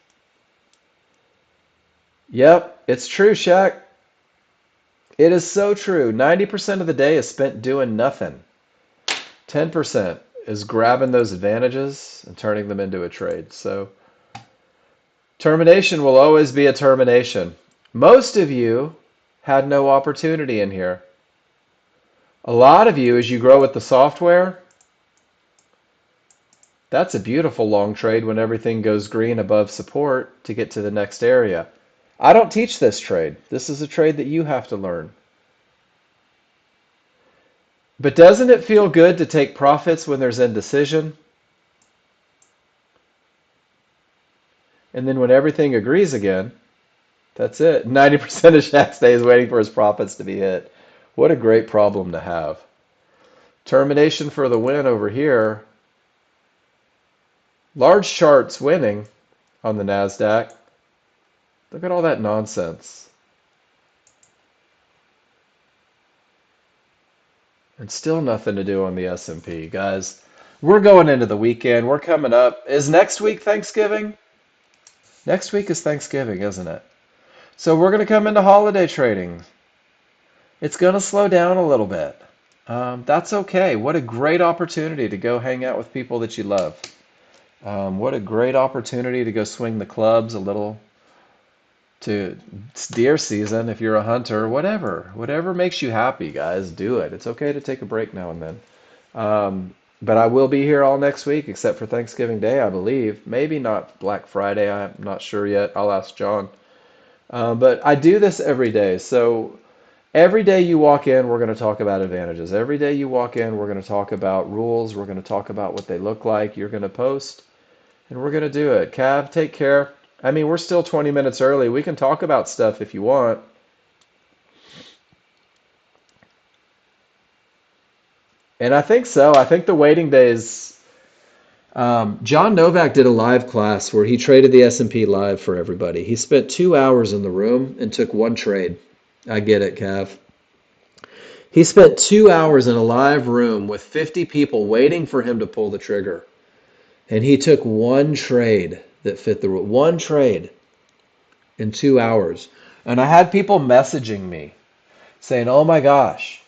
Yep, it's true, Shaq. It is so true. 90% of the day is spent doing nothing. 10% is grabbing those advantages and turning them into a trade. So termination will always be a termination. Most of you had no opportunity in here. A lot of you, as you grow with the software, that's a beautiful long trade when everything goes green above support to get to the next area. I don't teach this trade. This is a trade that you have to learn. But doesn't it feel good to take profits when there's indecision? And then when everything agrees again, that's it. 90% of Shaq's day is waiting for his profits to be hit. What a great problem to have. Termination for the win over here. Large charts winning on the NASDAQ. Look at all that nonsense. And still nothing to do on the S&P. Guys, we're going into the weekend. We're coming up. Is next week Thanksgiving? Next week is Thanksgiving, isn't it? So we're going to come into holiday trading. It's going to slow down a little bit. That's okay. What a great opportunity to go hang out with people that you love. What a great opportunity to go swing the clubs a little. To it's deer season if you're a hunter, whatever makes you happy, guys, do it. It's okay to take a break now and then. But I will be here all next week except for Thanksgiving Day, I believe. Maybe not Black Friday. I'm not sure yet. I'll ask John. But I do this every day. So every day you walk in, we're going to talk about advantages. Every day you walk in, we're going to talk about rules. We're going to talk about what they look like. You're going to post, and we're going to do it. Cav, take care. I mean, we're still 20 minutes early. We can talk about stuff if you want. And I think so. I think the waiting days. John Novak did a live class where he traded the S&P live for everybody. He spent 2 hours in the room and took one trade. I get it, Cav. He spent 2 hours in a live room with 50 people waiting for him to pull the trigger. And he took one trade that fit the rule. One trade in 2 hours. And I had people messaging me saying, oh my gosh,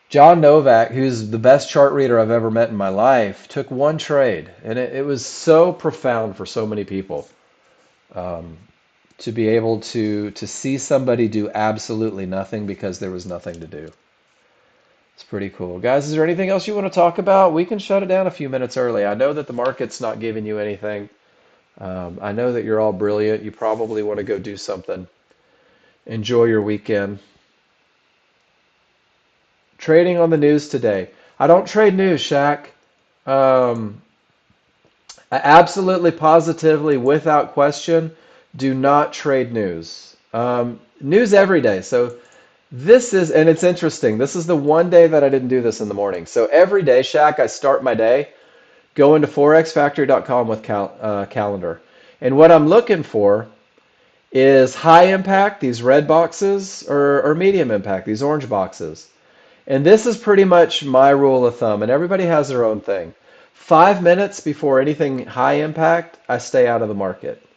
John Novak, who's the best chart reader I've ever met in my life, took one trade. And it was so profound for so many people um, to be able to see somebody do absolutely nothing because there was nothing to do. It's pretty cool. Guys, is there anything else you want to talk about? We can shut it down a few minutes early. I know that the market's not giving you anything. I know that you're all brilliant. You probably want to go do something. Enjoy your weekend. Trading on the news today. I don't trade news, Shaq. Um, I absolutely, positively, without question, do not trade news. News every day. So this is, and it's interesting. This is the one day that I didn't do this in the morning. So every day, Shaq, I start my day. Go into forexfactory.com with calendar. And what I'm looking for is high impact, these red boxes, or medium impact, these orange boxes. And this is pretty much my rule of thumb, and everybody has their own thing. 5 minutes before anything high impact, I stay out of the market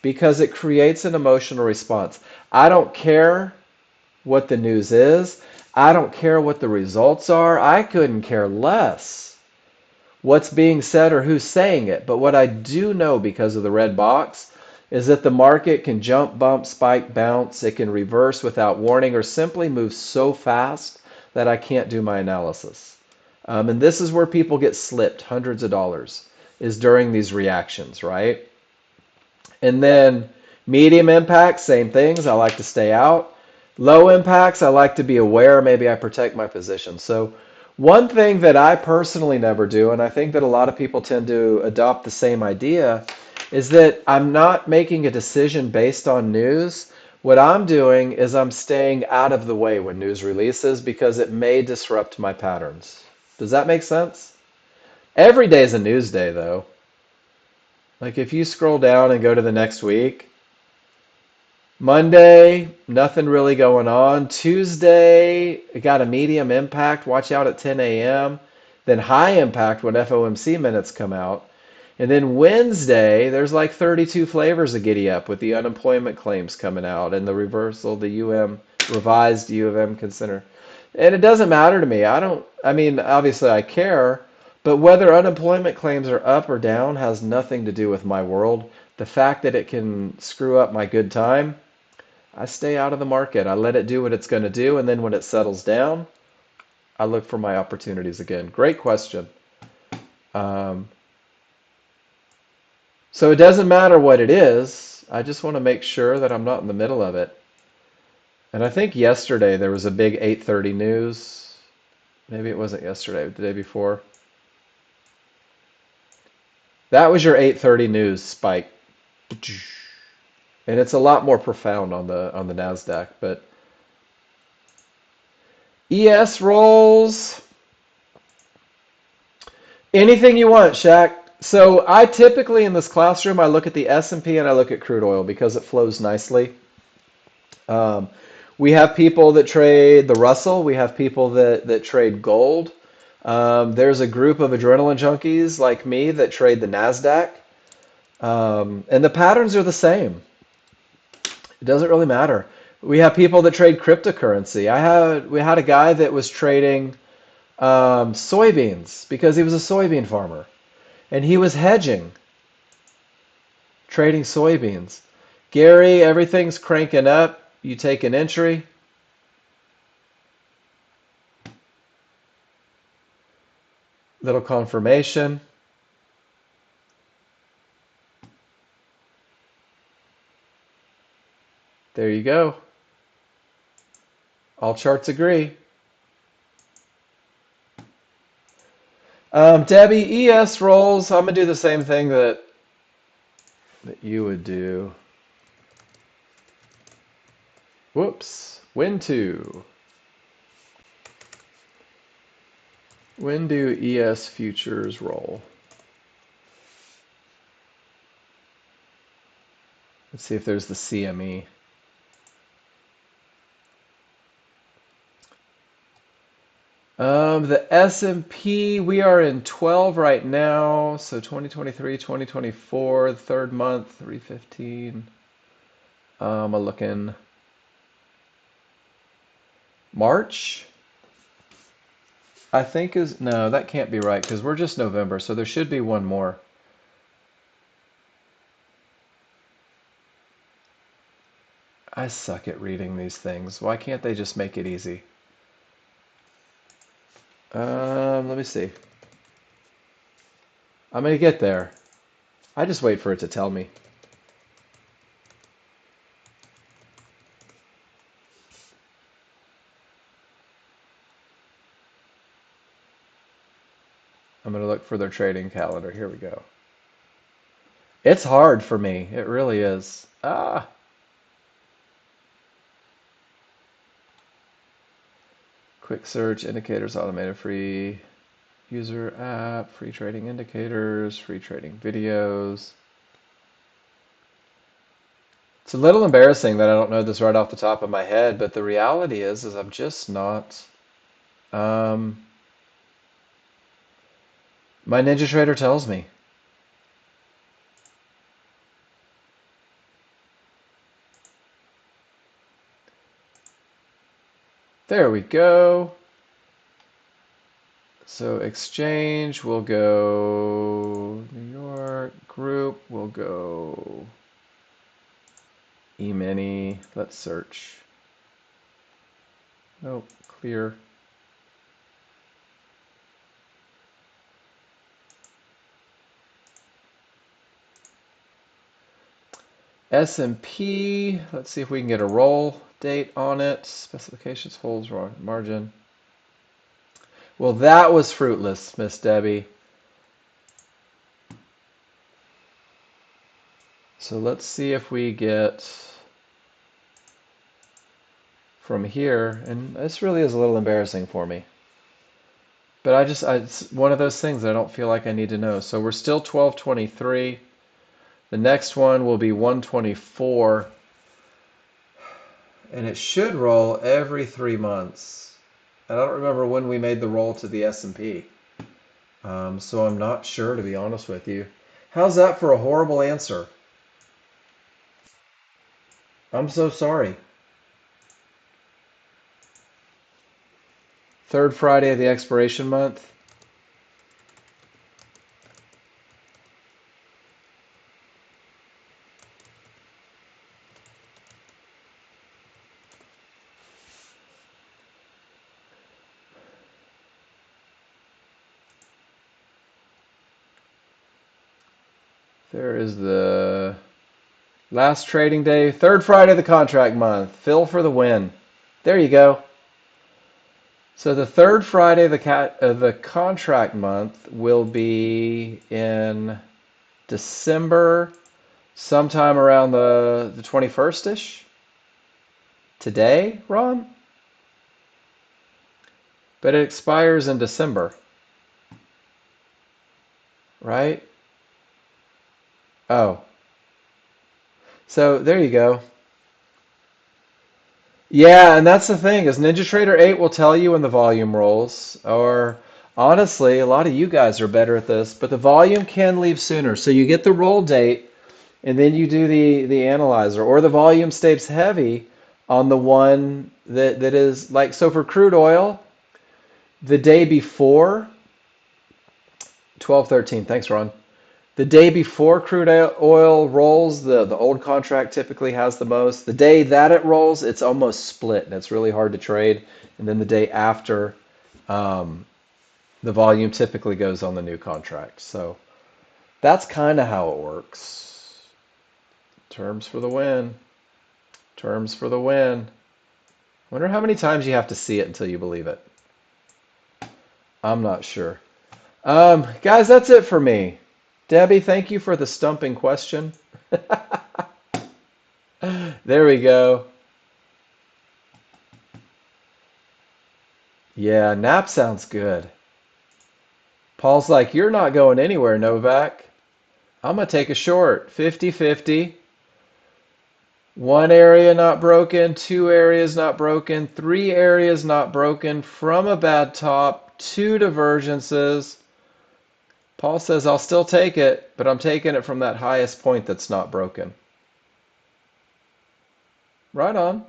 because it creates an emotional response. I don't care what the news is. I don't care what the results are. I couldn't care less what's being said or who's saying it. But what I do know because of the red box is that the market can jump, bump, spike, bounce. It can reverse without warning or simply move so fast that I can't do my analysis. And this is where people get slipped hundreds of dollars, is during these reactions, right? And then medium impacts, same things. I like to stay out. Low impacts, I like to be aware. Maybe I protect my position. So one thing that I personally never do, and I think that a lot of people tend to adopt the same idea, is that I'm not making a decision based on news. What I'm doing is I'm staying out of the way when news releases because it may disrupt my patterns. Does that make sense? Every day is a news day, though. Like if you scroll down and go to the next week, Monday, nothing really going on. Tuesday, it got a medium impact. Watch out at 10 a.m. Then high impact when FOMC minutes come out. And then Wednesday, there's like 32 flavors of giddy up with the unemployment claims coming out and the reversal, the revised U of M consider. And it doesn't matter to me. I mean, obviously I care, but whether unemployment claims are up or down has nothing to do with my world. The fact that it can screw up my good time, I stay out of the market. I let it do what it's going to do, and then when it settles down, I look for my opportunities again. Great question. Um, so it doesn't matter what it is. I just want to make sure that I'm not in the middle of it. And I think yesterday there was a big 8:30 news. Maybe it wasn't yesterday, the day before. That was your 8:30 news spike. And it's a lot more profound on the Nasdaq, but ES rolls anything you want, Shaq. So I typically in this classroom I look at the S&P and I look at crude oil because it flows nicely. Um, we have people that trade the Russell. We have people that trade gold. There's a group of adrenaline junkies like me that trade the Nasdaq, and the patterns are the same. It doesn't really matter. We have people that trade cryptocurrency. We had a guy that was trading soybeans because he was a soybean farmer, and he was hedging, trading soybeans. Gary, everything's cranking up. You take an entry. Little confirmation. There you go. All charts agree. Debbie, ES rolls. I'm gonna do the same thing that you would do. Whoops. When to? When do ES futures roll? Let's see if there's the CME. The S&P, we are in 12 right now. So 2023, 2024, the third month, 315. I'm looking March, I think is, no, that can't be right because we're just November. So there should be one more. I suck at reading these things. Why can't they just make it easy? Let me see. I'm gonna get there. I just wait for it to tell me. I'm gonna look for their trading calendar. Here we go. It's hard for me. It really is. Ah, quick search, indicators, automated free user app, free trading indicators, free trading videos. It's a little embarrassing that I don't know this right off the top of my head, but the reality is I'm just not. Um, my Ninja Trader tells me. There we go. So exchange will go New York, group will go E-mini. Let's search. Nope, clear. S&P, let's see if we can get a roll date on it. Specifications, holds, margin. Well, that was fruitless, Miss Debbie. So let's see if we get from here, and this really is a little embarrassing for me. But it's one of those things that I don't feel like I need to know. So we're still 1223. The next one will be 124. And it should roll every 3 months. I don't remember when we made the roll to the S&P. So I'm not sure, to be honest with you. How's that for a horrible answer? I'm so sorry. Third Friday of the expiration month. There is the last trading day, third Friday of the contract month. Fill for the win. There you go. So the third Friday of the contract month will be in December, sometime around the 21st-ish. Today, Ron? But it expires in December, right? Oh, so there you go. Yeah, and that's the thing is NinjaTrader 8 will tell you when the volume rolls. Or honestly, a lot of you guys are better at this, but the volume can leave sooner. So you get the roll date and then you do the analyzer, or the volume stays heavy on the one that is like, so for crude oil, the day before 12:13. Thanks, Ron. The day before crude oil rolls, the old contract typically has the most. The day that it rolls, it's almost split, and it's really hard to trade. And then the day after, um, the volume typically goes on the new contract. So that's kind of how it works. Terms for the win. Terms for the win. Wonder how many times you have to see it until you believe it. I'm not sure. Guys, that's it for me. Debbie, thank you for the stumping question. There we go. Yeah, nap sounds good. Paul's like, you're not going anywhere, Novak. I'm going to take a short. 50-50. One area not broken, two areas not broken, three areas not broken from a bad top, two divergences. Paul says, I'll still take it, but I'm taking it from that highest point that's not broken. Right on.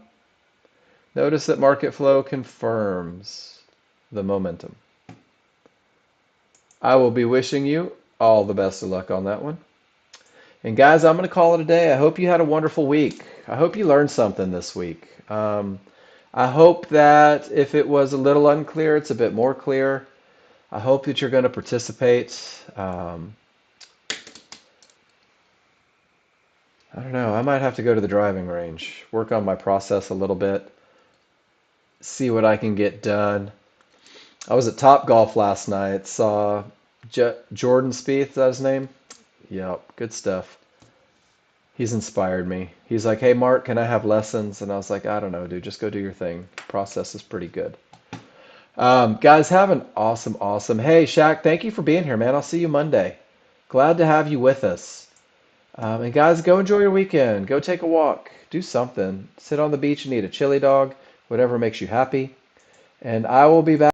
Notice that market flow confirms the momentum. I will be wishing you all the best of luck on that one. And guys, I'm going to call it a day. I hope you had a wonderful week. I hope you learned something this week. I hope that if it was a little unclear, it's a bit more clear. I hope that you're going to participate. I don't know. I might have to go to the driving range, work on my process a little bit, see what I can get done. I was at Top Golf last night, saw Jordan Spieth, is that his name? Yep, good stuff. He's inspired me. He's like, hey, Mark, can I have lessons? And I was like, I don't know, dude, just go do your thing. Process is pretty good. Guys, have an awesome, awesome. Hey, Shaq, thank you for being here, man. I'll see you Monday. Glad to have you with us. And guys, go enjoy your weekend. Go take a walk. Do something. Sit on the beach and eat a chili dog, whatever makes you happy. And I will be back.